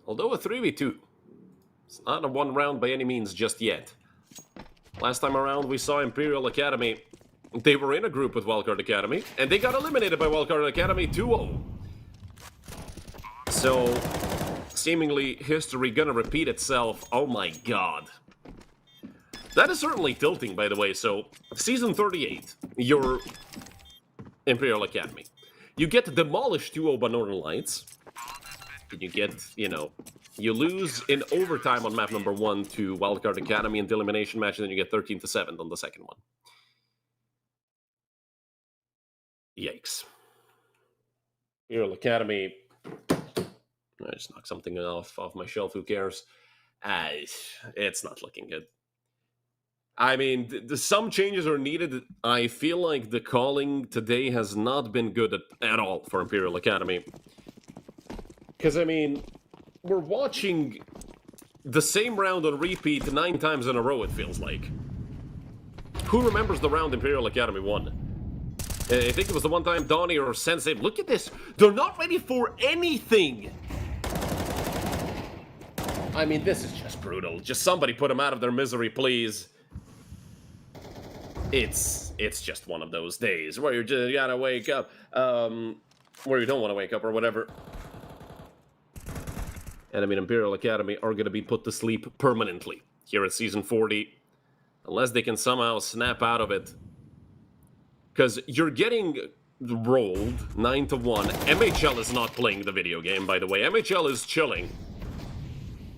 Although a 3v2, it's not a 1 round by any means just yet. Last time around, we saw Imperial Academy. They were in a group with Wildcard Academy, and they got eliminated by Wildcard Academy 2-0. So, seemingly history gonna repeat itself. Oh my god. That is certainly tilting, by the way. So, season 38, your Imperial Academy. You get demolished 2-0 by Northern Lights. And you get, you lose in overtime on map number 1 to Wildcard Academy in the elimination match, and then you get 13-7 on the second one. Yikes. Imperial Academy. I just knocked something off my shelf, who cares? It's not looking good. I mean, some changes are needed. I feel like the calling today has not been good at all for Imperial Academy. Because, I mean, we're watching the same round on repeat 9 times in a row, it feels like. Who remembers the round Imperial Academy won? I think it was the one time Donnie or Sensei. Look at this. They're not ready for anything. I mean, this is just brutal. Just somebody put them out of their misery, please. It's just one of those days where you gotta wake up, where you don't want to wake up or whatever. And I mean, Imperial Academy are going to be put to sleep permanently here at Season 40. Unless they can somehow snap out of it. Because you're getting rolled 9-1. MHL is not playing the video game, by the way. MHL is chilling.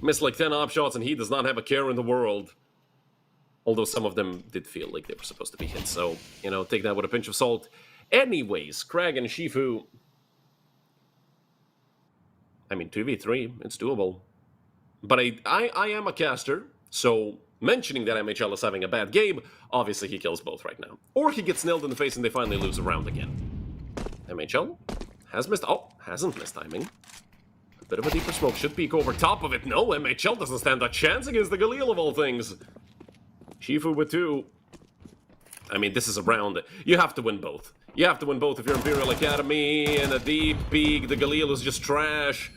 Missed like 10 op shots, and he does not have a care in the world. Although some of them did feel like they were supposed to be hit. So, take that with a pinch of salt. Anyways, Krag and Shifu. I mean, 2v3, it's doable. But I am a caster, so mentioning that MHL is having a bad game, obviously he kills both right now. Or he gets nailed in the face and they finally lose a round again. MHL hasn't missed timing. A bit of a deeper smoke, should peek over top of it. No, MHL doesn't stand a chance against the Galil of all things. Shifu with 2. I mean, this is a round. You have to win both. You have to win both if you're Imperial Academy, and a deep peek. The Galil is just trash.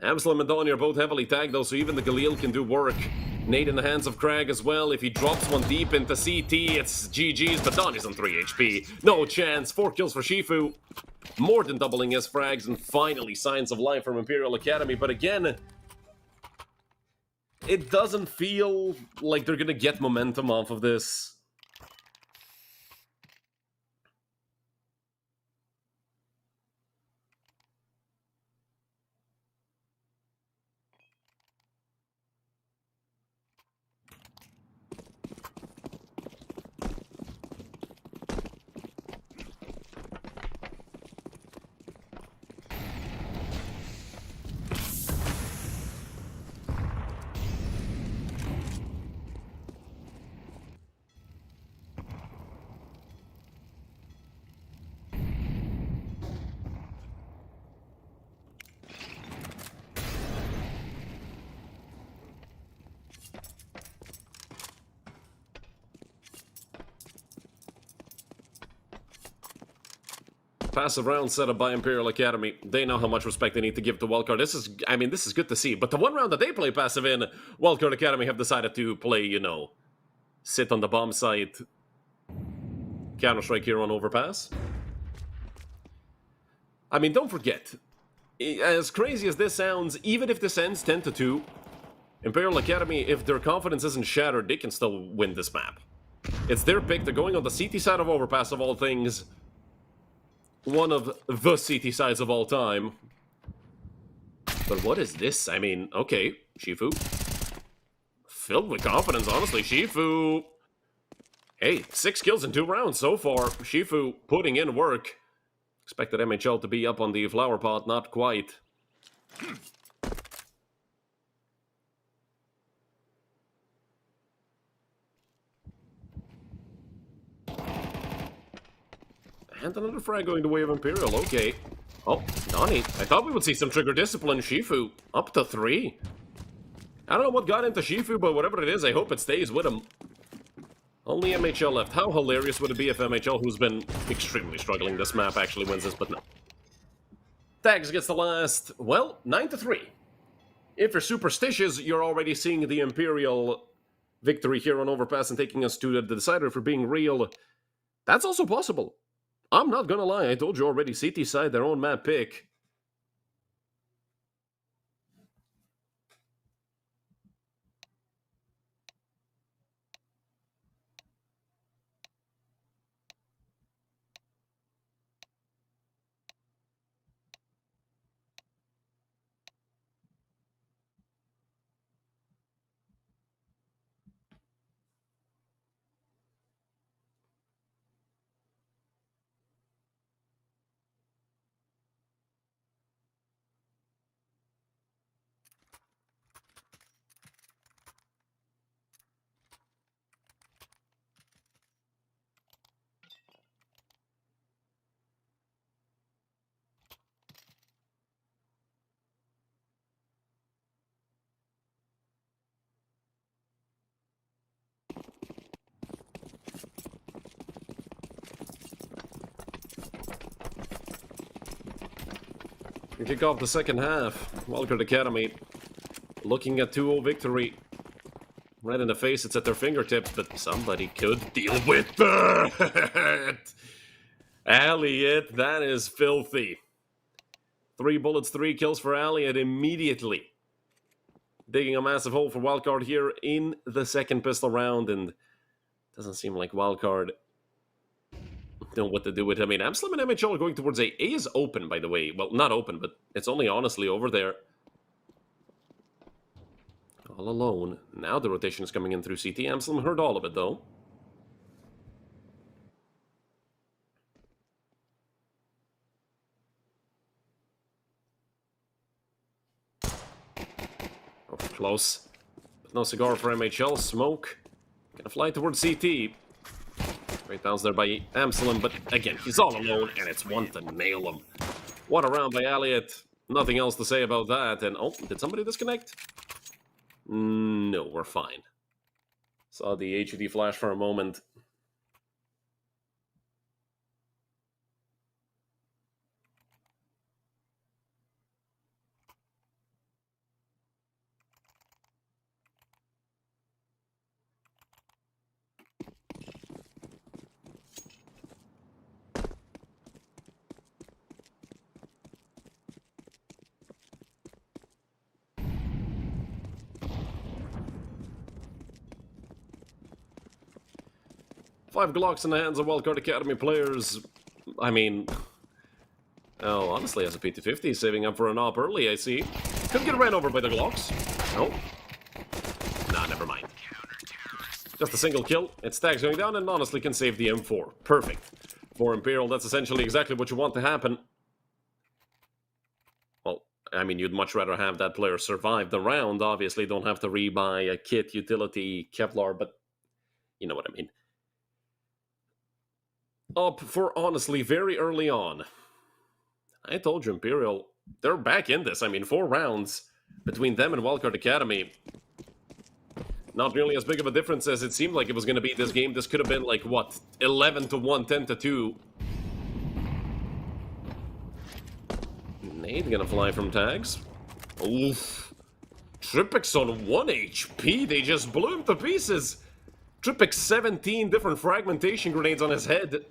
Amslim and Donnie are both heavily tagged, though, so even the Galil can do work. Nade in the hands of Krag as well. If he drops one deep into CT, it's GG's, but Donnie's on 3 HP. No chance. 4 kills for Shifu. More than doubling his frags, and finally signs of life from Imperial Academy. But again, it doesn't feel like they're gonna get momentum off of this. Passive round set up by Imperial Academy. They know how much respect they need to give to Wildcard. This is good to see. But the one round that they play passive in, Wildcard Academy have decided to play, you know, sit on the bomb site. Counter-strike here on Overpass. I mean, don't forget, as crazy as this sounds, even if this ends 10-2, Imperial Academy, if their confidence isn't shattered, they can still win this map. It's their pick. They're going on the CT side of Overpass of all things. One of the CT sides of all time. But what is this? I mean, okay, Shifu. Filled with confidence, honestly. Shifu. Hey, 6 kills in 2 rounds so far. Shifu putting in work. Expected MHL to be up on the flower pot, not quite. And another frag going the way of Imperial, okay. Oh, Nani. I thought we would see some trigger discipline. Shifu, up to 3. I don't know what got into Shifu, but whatever it is, I hope it stays with him. Only MHL left. How hilarious would it be if MHL, who's been extremely struggling this map, actually wins this, but no. Tags gets the last, well, 9-3. If you're superstitious, you're already seeing the Imperial victory here on Overpass and taking us to the decider. If we're being real, that's also possible. I'm not gonna lie, I told you already, CT side, their own map pick. We kick off the second half. Wildcard Academy looking at 2-0 victory. Right in the face, it's at their fingertips, but somebody could deal with that! Elliot, that is filthy. 3 bullets, 3 kills for Elliot immediately. Digging a massive hole for Wildcard here in the second pistol round, and doesn't seem like Wildcard know what to do with him. I mean, Amslim and MHL are going towards A. A is open, by the way. Well, not open, but it's only honestly over there. All alone. Now the rotation is coming in through CT. Amslim heard all of it, though. Oh, close. But no cigar for MHL. Smoke. Gonna fly towards CT. Great downs there by Amslim, but again, he's all alone, and it's one to nail him. What a round by Elliot. Nothing else to say about that. And, oh, did somebody disconnect? No, we're fine. Saw the HUD flash for a moment. Five Glocks in the hands of Wildcard Academy players. I mean, oh, honestly, as a PT50, saving up for an op early, I see. Could get ran over by the Glocks. No. Nah, never mind. Just a single kill. It's Tags going down and honestly can save the M4. Perfect. For Imperial, that's essentially exactly what you want to happen. Well, I mean, you'd much rather have that player survive the round. Obviously, don't have to rebuy a kit, utility, Kevlar, but you know what I mean. Up for, honestly, very early on. I told you, Imperial, they're back in this. I mean, 4 rounds between them and Wildcard Academy. Not really as big of a difference as it seemed like it was going to be this game. This could have been, like, what, 11-1, 10-2. Nade gonna fly from tags. Oof. Tripix on 1 HP. They just blew him to pieces. Tripix 17 different fragmentation grenades on his head.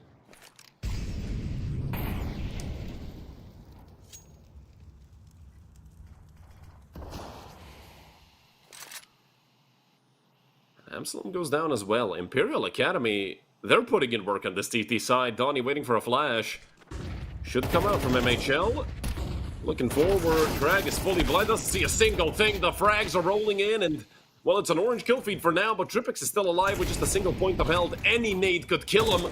Absalom goes down as well. Imperial Academy, they're putting in work on this TT side. Donnie waiting for a flash. Should come out from MHL. Looking forward. Crag is fully blind. Doesn't see a single thing. The frags are rolling in and... well, it's an orange kill feed for now, but Tripix is still alive with just a single point of health. Any nade could kill him.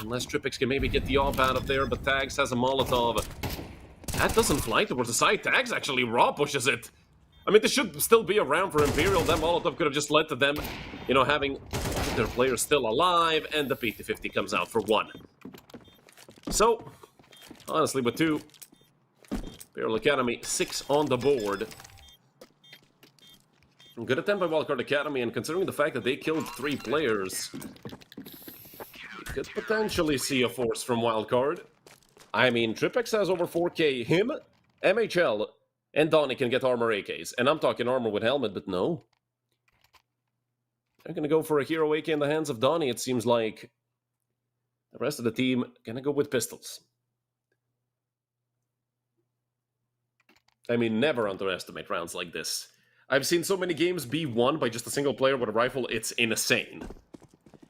Unless Tripix can maybe get the op out of there, but Tags has a Molotov. That doesn't fly towards the side. Tags actually raw pushes it. I mean, this should still be around for Imperial. That Molotov could have just led to them, you know, having their players still alive, and the PT-50 comes out for 1. So, honestly, with 2, Imperial Academy 6 on the board. Good attempt by Wildacard Academy, and considering the fact that they killed 3 players, you could potentially see a force from Wildcard. I mean, Tripix has over 4k. Him, MHL, and Donnie can get armor AKs. And I'm talking armor with helmet, but no. They're gonna go for a hero AK in the hands of Donnie, it seems like. The rest of the team gonna go with pistols. I mean, never underestimate rounds like this. I've seen so many games be won by just a single player with a rifle, it's insane.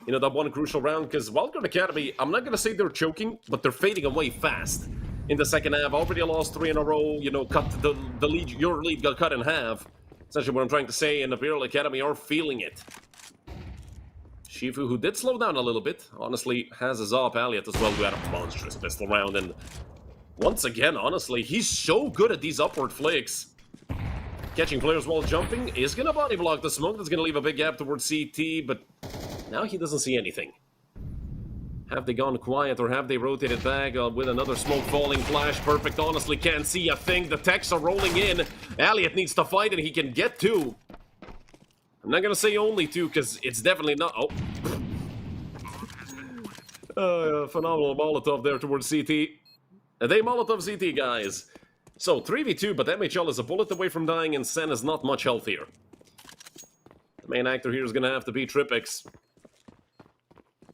You know, that one crucial round, because Wildcard Academy, I'm not going to say they're choking, but they're fading away fast. In the second half, already lost 3 in a row, you know, cut the lead, your lead got cut in half. Essentially what I'm trying to say, and the Imperial Academy are feeling it. Shifu, who did slow down a little bit, honestly, has his op. Elliot as well, who had a monstrous pistol round, and once again, honestly, he's so good at these upward flicks. Catching players while jumping is going to body block the smoke. That's going to leave a big gap towards CT, but now he doesn't see anything. Have they gone quiet or have they rotated back with another smoke falling? Flash perfect. Honestly, can't see a thing. The techs are rolling in. Elliot needs to fight and he can get 2. I'm not going to say only 2 because it's definitely not... oh. Phenomenal Molotov there towards CT. They Molotov CT, guys. So, 3v2, but MHL is a bullet away from dying, and Sen is not much healthier. The main actor here is going to have to be Tripix.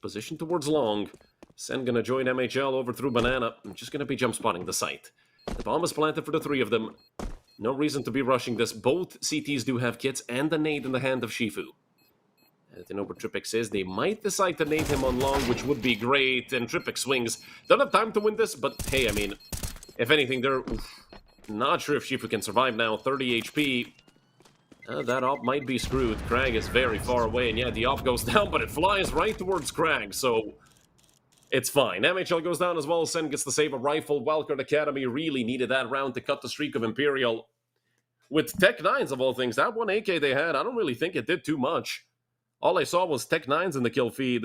Position towards long. Sen going to join MHL over through Banana. I'm just going to be jump spotting the site. The bomb is planted for the 3 of them. No reason to be rushing this. Both CTs do have kits and the nade in the hand of Shifu. They know where Tripix is. They might decide to nade him on long, which would be great. And Tripix swings. Don't have time to win this, but hey, I mean, if anything, they're... not sure if Shifu can survive now. 30 HP. That op might be screwed. Crag is very far away, and yeah, the op goes down, but it flies right towards Crag, so it's fine. MHL goes down as well. Sen gets to save a rifle. Wildcard Academy really needed that round to cut the streak of Imperial. With Tech 9s, of all things, that one AK they had, I don't really think it did too much. All I saw was Tech 9s in the kill feed.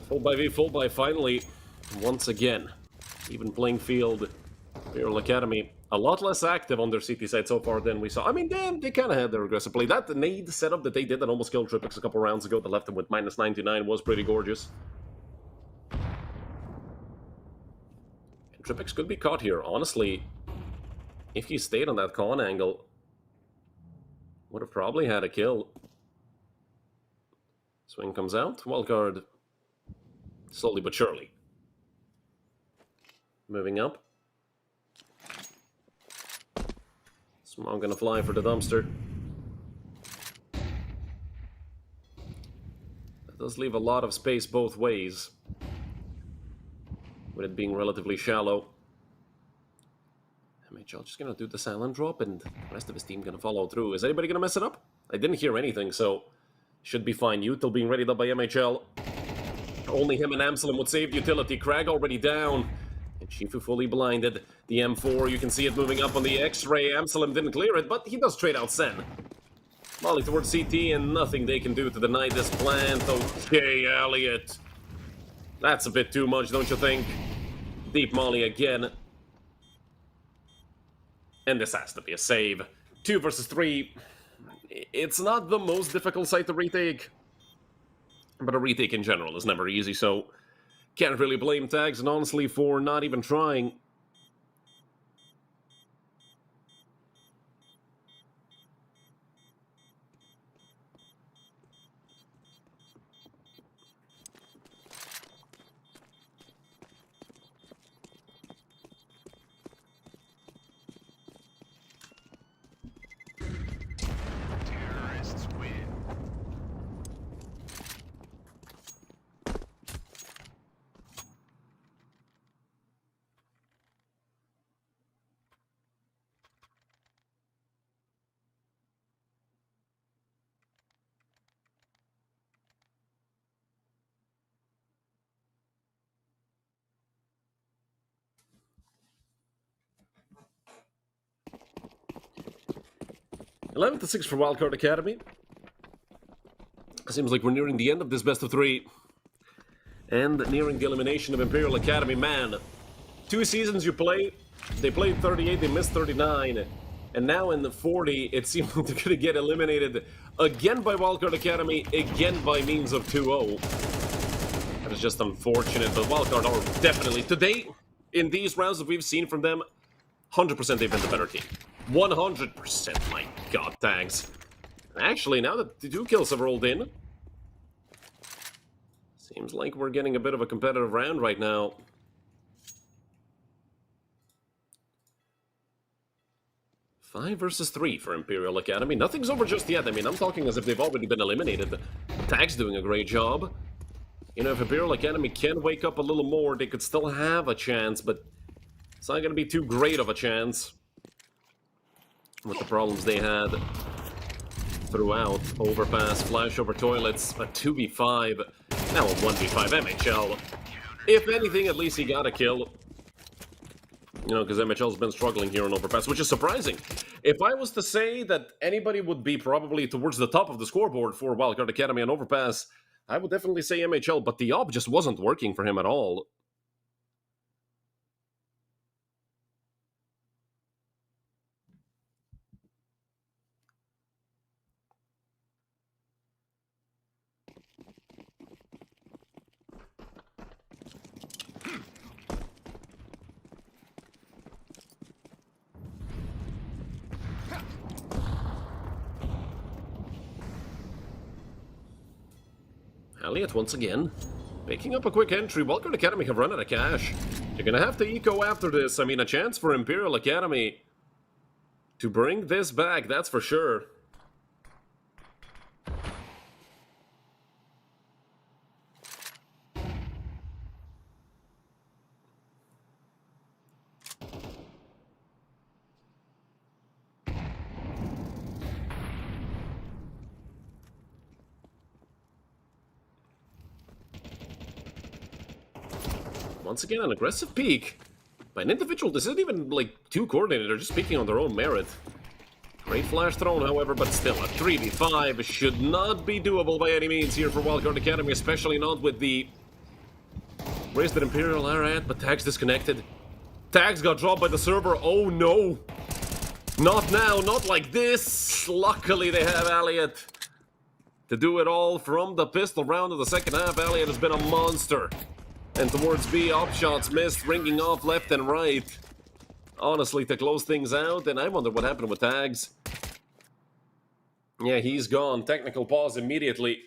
Full by V, full by finally, once again. Even playing field, Imperial Academy, a lot less active on their CT side so far than we saw. I mean, they kind of had their aggressive play. That nade setup that they did that almost killed Tripix a couple rounds ago that left them with minus 99 was pretty gorgeous. And Tripix could be caught here. Honestly, if he stayed on that con angle, would have probably had a kill. Swing comes out. Wildcard. Slowly but surely. Moving up. Smog gonna fly for the dumpster. does leave a lot of space both ways, with it being relatively shallow. MHL just gonna do the silent drop, and the rest of his team gonna follow through. Is anybody gonna mess it up? I didn't hear anything, so should be fine. Util being readied up by MHL. Only him and Amsalem would save utility. Crag already down. And Shifu fully blinded. The M4, you can see it moving up on the X-ray. Amsalem didn't clear it, but he does trade out Sen. Molly towards CT, and nothing they can do to deny this plant. Okay, Elliot. That's a bit too much, don't you think? Deep Molly again. And this has to be a save. 2 versus 3. It's not the most difficult site to retake. But a retake in general is never easy, so can't really blame Tags, and honestly, for not even trying. Terrorists win. Eleven to 6 for Wildcard Academy. Seems like we're nearing the end of this best of 3. And nearing the elimination of Imperial Academy. Man, 2 seasons you play, they played 38, they missed 39. And now in the 40, it seems like they're going to get eliminated again by Wildcard Academy, again by means of 2-0. That is just unfortunate, but Wildcard are definitely, today, in these rounds that we've seen from them, 100% they've been the better team. 100%, my god, thanks. Actually, now that the 2 kills have rolled in, seems like we're getting a bit of a competitive round right now. Five versus 3 for Imperial Academy. Nothing's over just yet. I mean, I'm talking as if they've already been eliminated. Tag's doing a great job. You know, if Imperial Academy can wake up a little more, they could still have a chance, but it's not going to be too great of a chance with the problems they had throughout. Overpass, flash over toilets, a 2v5, now a 1v5 MHL. If anything, at least he got a kill. You know, because MHL's been struggling here on Overpass, which is surprising. If I was to say that anybody would be probably towards the top of the scoreboard for Wildcard Academy on Overpass, I would definitely say MHL, but the op just wasn't working for him at all. Elliot once again, picking up a quick entry. Wildcard Academy have run out of cash. You're gonna have to eco after this. I mean, a chance for Imperial Academy to bring this back, that's for sure. Once again, an aggressive peek by an individual. This isn't even, like, too coordinated. They're just peeking on their own merit. Great flash thrown, however, but still, a 3v5 should not be doable by any means here for Wildcard Academy, especially not with the race that Imperial are at, but Tag's disconnected. Tags got dropped by the server. Oh, no. Not now, not like this. Luckily, they have Elliot to do it all from the pistol round of the second half. Elliot has been a monster. And towards B, op shots missed, ringing off left and right. Honestly, to close things out, and I wonder what happened with Tags. Yeah, he's gone. Technical pause immediately.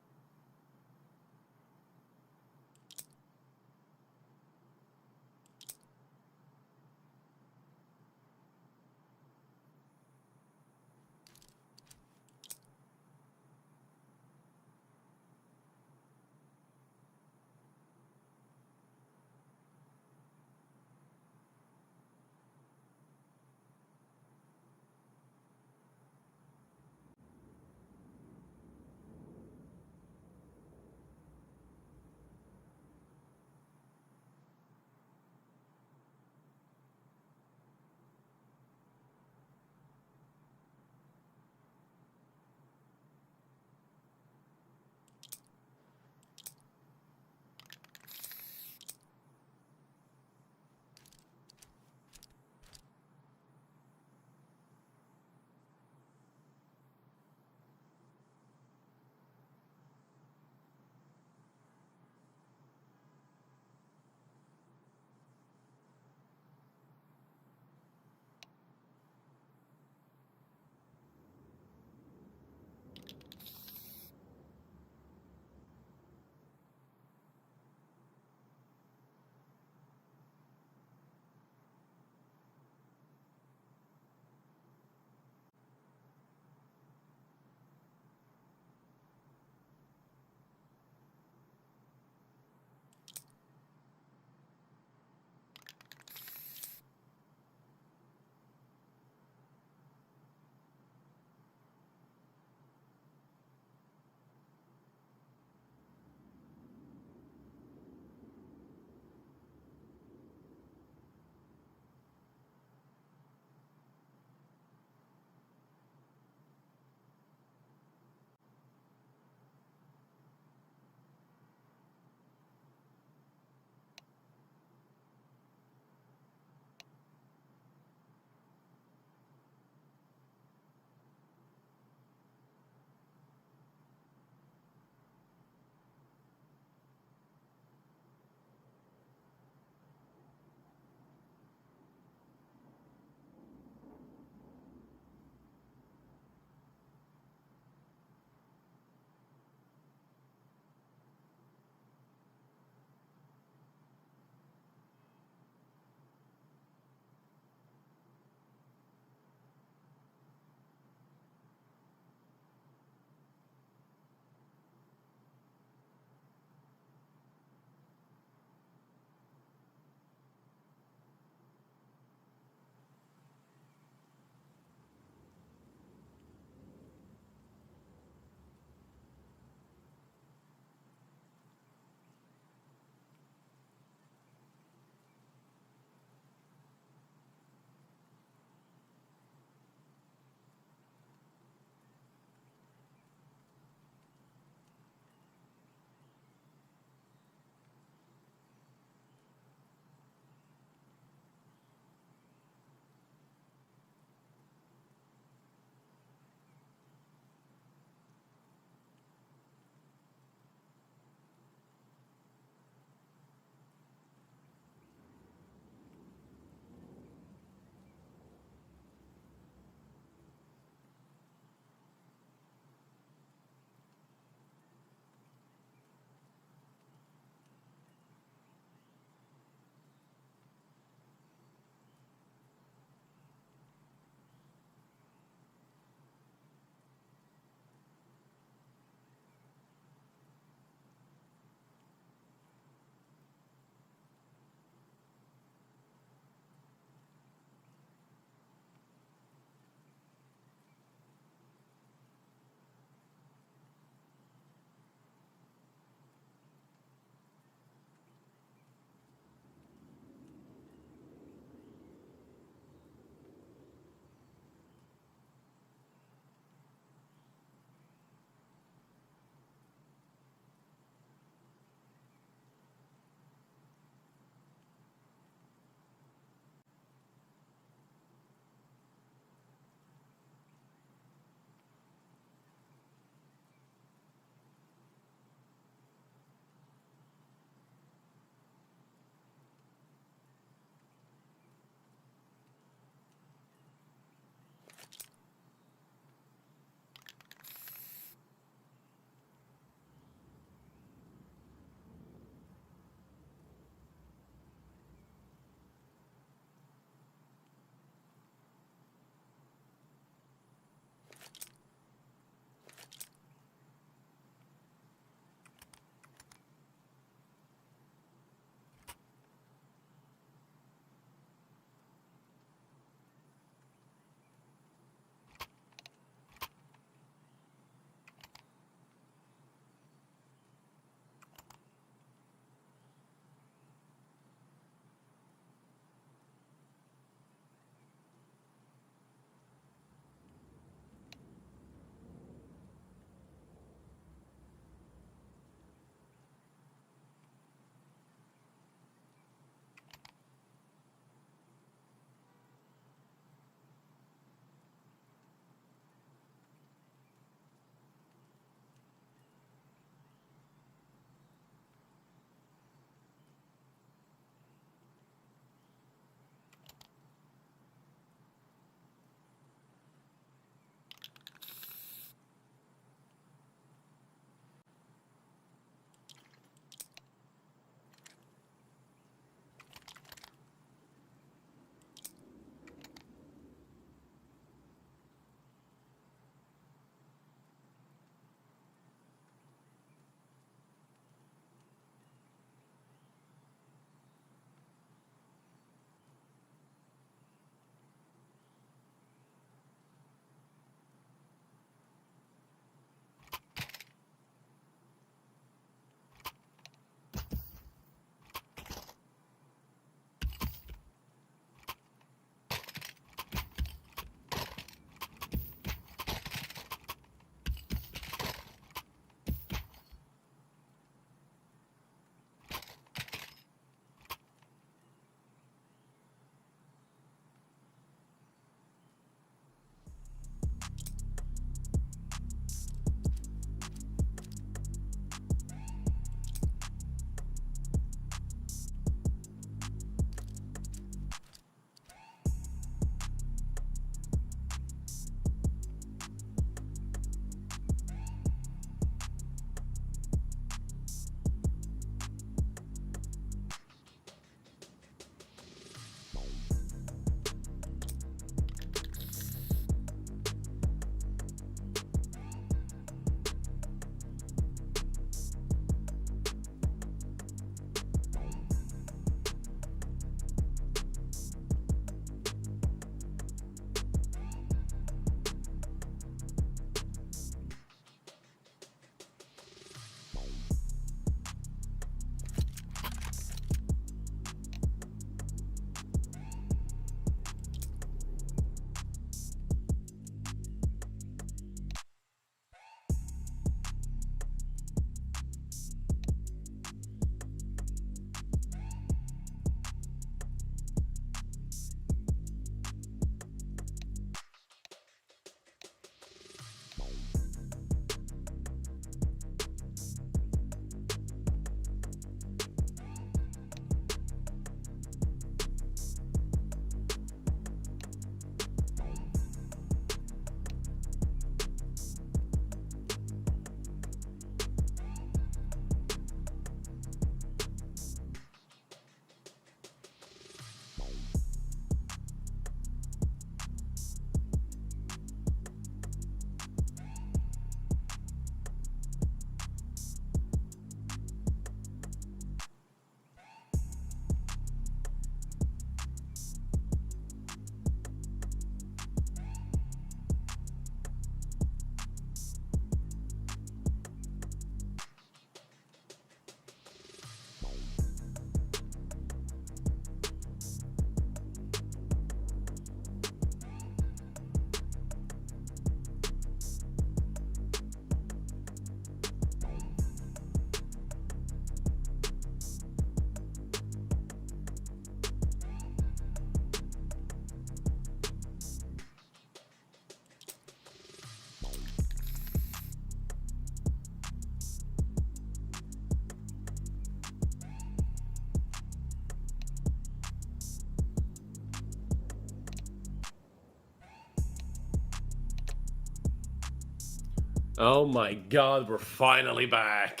Oh my god, we're finally back.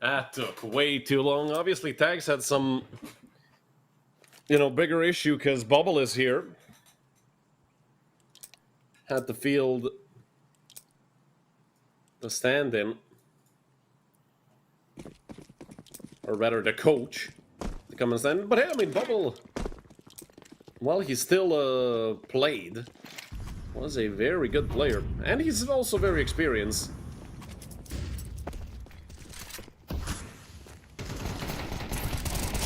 That took way too long. Obviously, Tags had some, bigger issue because Bubble is here. Had to field the stand-in. Or rather, the coach to come and stand in. But hey, I mean, Bubble, well, he still played. Was a very good player. And he's also very experienced.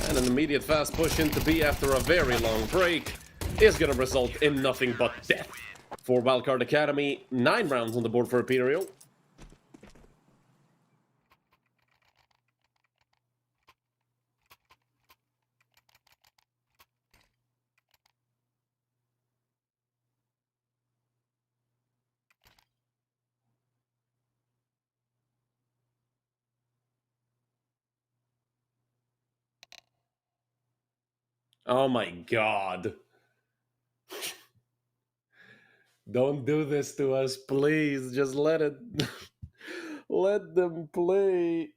And an immediate fast push into B after a very long break is going to result in nothing but death. For Wildcard Academy, 9 rounds on the board for Imperial. Oh my god. Don't do this to us, please. Just let it... let them play.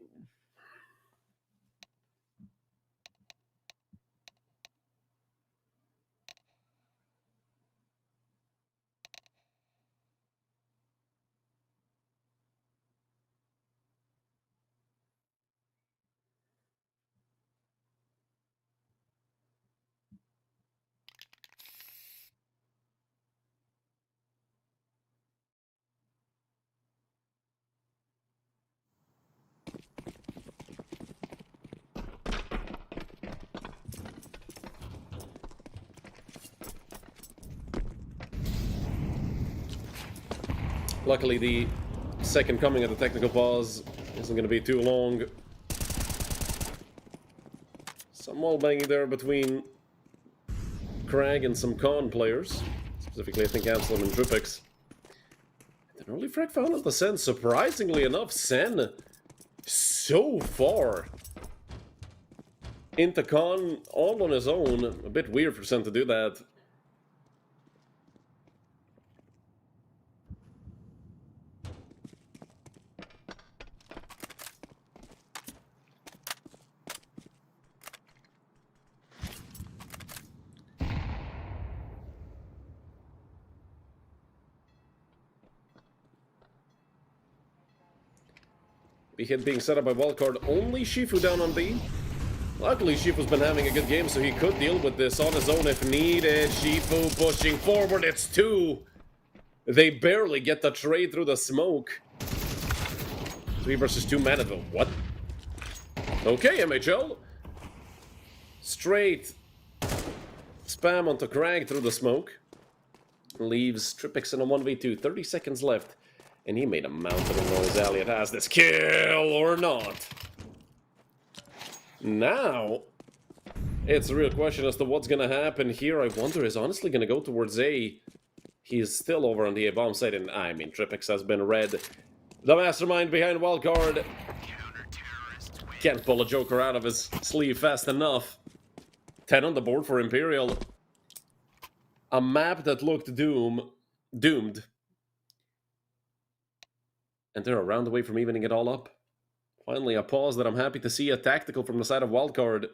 Luckily, the second coming of the technical pause isn't going to be too long. Some wall banging there between Crag and some Con players. Specifically, I think Absalom and Drupix. An early frag found on the Sen. Surprisingly enough, Sen so far into Con all on his own. A bit weird for Sen to do that. The hit being set up by Wildcard, only Shifu down on B. Luckily, Shifu's been having a good game, so he could deal with this on his own if needed. Shifu pushing forward, it's 2. They barely get the trade through the smoke. 3 versus 2 Manaville, what? Okay, MHL. Straight spam onto Crag through the smoke. Leaves Tripix in a 1v2, 30 seconds left. And he made a mountain of noise. Elliot has this kill or not. Now, it's a real question as to what's going to happen here. I wonder, is honestly going to go towards A. He's still over on the A bomb site, and I mean, Tripix has been read. The mastermind behind Wildcard can't pull a Joker out of his sleeve fast enough. 10 on the board for Imperial. A map that looked doomed. And they're a round away from evening it all up. Finally, a pause that I'm happy to see. A tactical from the side of Wildcard.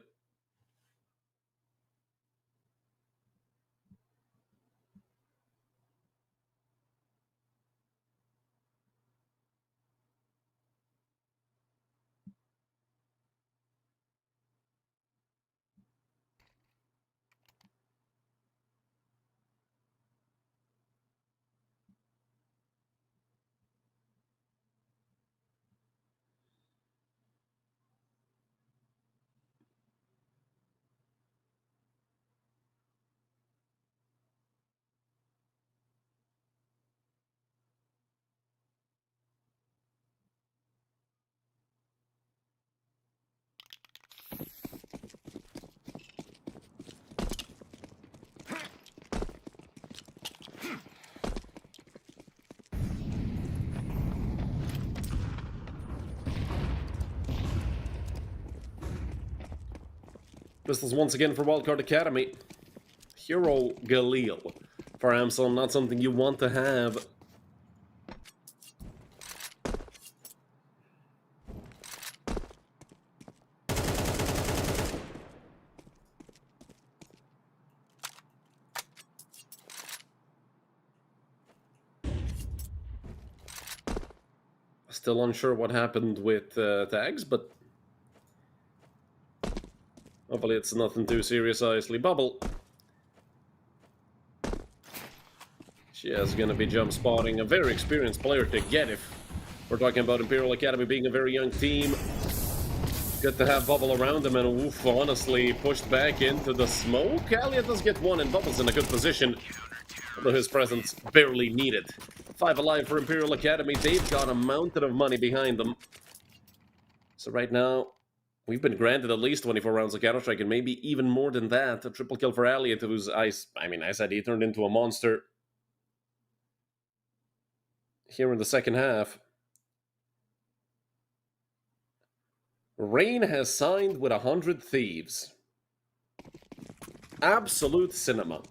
Pistols once again for Wildcard Academy. Hero Galil for Amsel, not something you want to have Still unsure what happened with tags, but hopefully it's nothing too serious. Obviously, Bubble. She is going to be jump spotting a very experienced player to get if we're talking about Imperial Academy being a very young team. Good to have Bubble around him, and oof, honestly, pushed back into the smoke. Elliot does get one, and Bubble's in a good position, although his presence barely needed. 5 alive for Imperial Academy. They've got a mountain of money behind them. So right now, we've been granted at least 24 rounds of Counter-Strike, and maybe even more than that. A triple kill for Elliot, who's, I said he turned into a monster here in the second half. Rain has signed with 100 Thieves. Absolute cinema.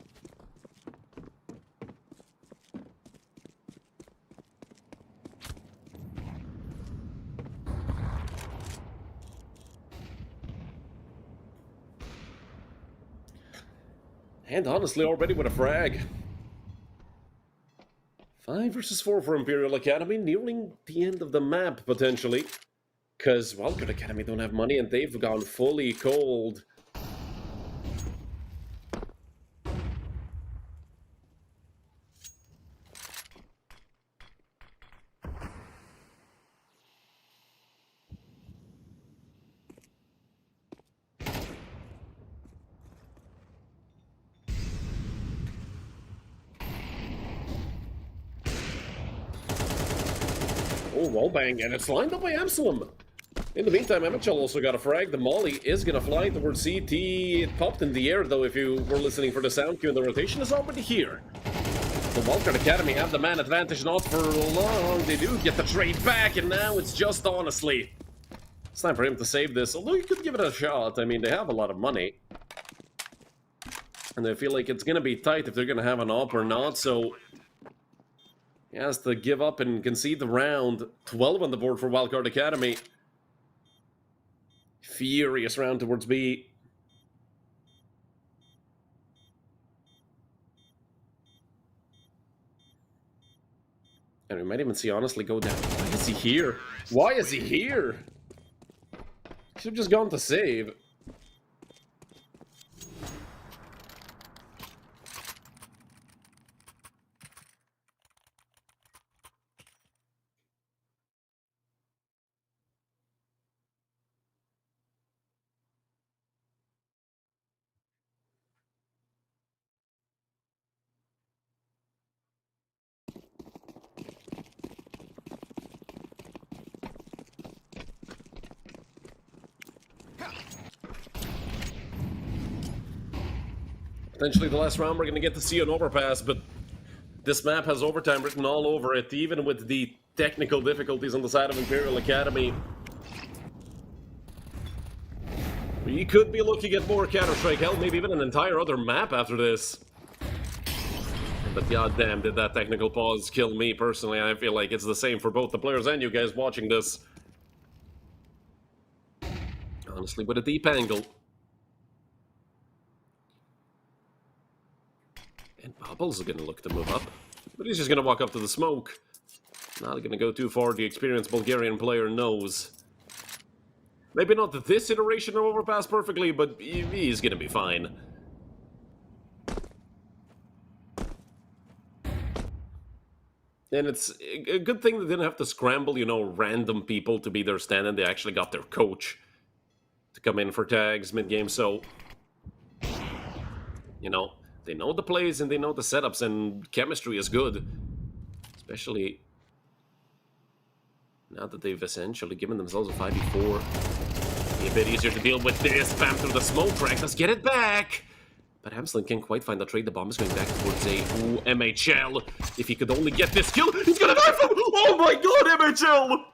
And honestly, already with a frag. 5 versus 4 for Imperial Academy, nearing the end of the map, potentially. Because Wildacard Academy don't have money, and they've gone fully cold. Oh, wallbang, and it's lined up by Absalom. In the meantime, Emichel also got a frag. The molly is going to fly towards CT. It popped in the air, though, if you were listening for the sound cue, and the rotation is already here. The Wildacard Academy have the man advantage, not for long. They do get the trade back, and now it's just honestly. It's time for him to save this, although you could give it a shot. I mean, they have a lot of money. And I feel like it's going to be tight if they're going to have an op or not, so he has to give up and concede the round. 12 on the board for Wildacard Academy. Furious round towards B. And we might even see honestly go down. Why is he here? Why is he here? Should have just gone to save. Potentially the last round we're going to get to see an overpass, but this map has overtime written all over it, even with the technical difficulties on the side of Imperial Academy. We could be looking at more Counter-Strike, hell, maybe even an entire other map after this. But goddamn, did that technical pause kill me personally. I feel like it's the same for both the players and you guys watching this. Honestly, with a deep angle. And Bubble's going to look to move up. But he's just going to walk up to the smoke. Not going to go too far, the experienced Bulgarian player knows. Maybe not this iteration of overpass perfectly, but he's going to be fine. And it's a good thing they didn't have to scramble, you know, random people to be their stand-in. They actually got their coach to come in for tags mid-game, so... You know... They know the plays and they know the setups, and chemistry is good. Especially now that they've essentially given themselves a 5v4. Be a bit easier to deal with this. Spam through the smoke crack. Let's get it back. But Hamslin can't quite find the trade. The bomb is going back towards a MHL. If he could only get this kill, he's gonna knife him! Oh my god, MHL!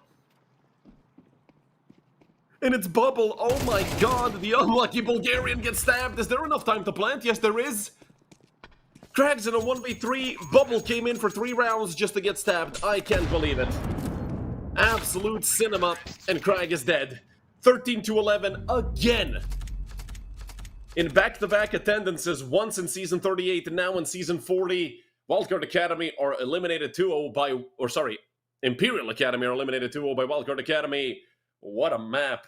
And it's Bubble. Oh my god, the unlucky Bulgarian gets stabbed. Is there enough time to plant? Yes, there is. Crags in a 1v3. Bubble came in for 3 rounds just to get stabbed. I can't believe it. Absolute cinema. And Crag is dead. 13-11 again. In back-to-back attendances, once in Season 38 and now in Season 40. Wildacard Academy are eliminated 2-0 by... Or sorry, Imperial Academy are eliminated 2-0 by Wildacard Academy. What a map.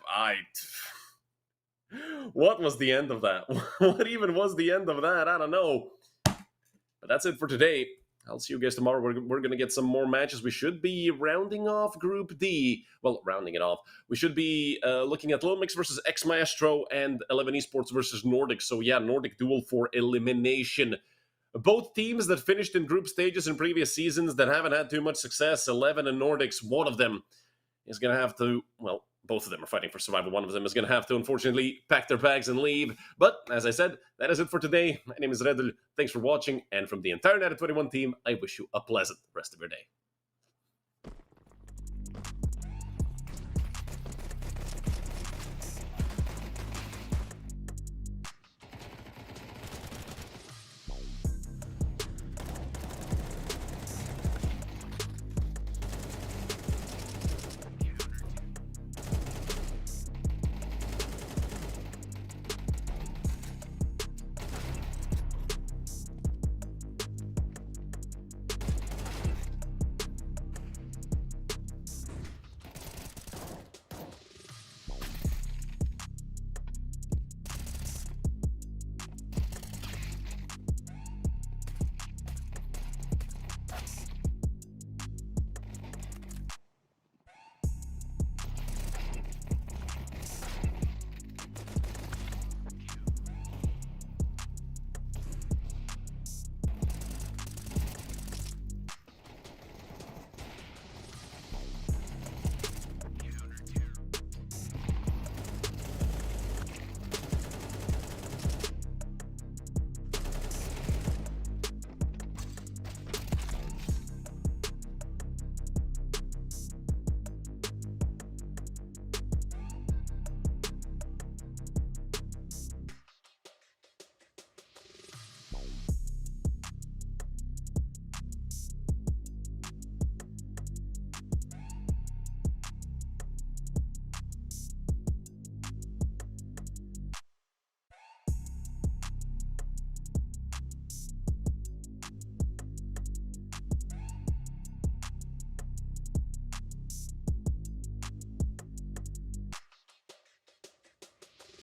What was the end of that? What even was the end of that? I don't know. But that's it for today. I'll see you guys tomorrow. We're going to get some more matches. We should be rounding off Group D. Well, rounding it off. We should be looking at Little Mix versus X Maestro and 11 Esports versus Nordic. So yeah, Nordic duel for elimination. Both teams that finished in group stages in previous seasons that haven't had too much success, 11 and Nordics, one of them is going to have to, well, both of them are fighting for survival. One of them is going to have to, unfortunately, pack their bags and leave. But, as I said, that is it for today. My name is Redl. Thanks for watching. And from the entire United21 team, I wish you a pleasant rest of your day.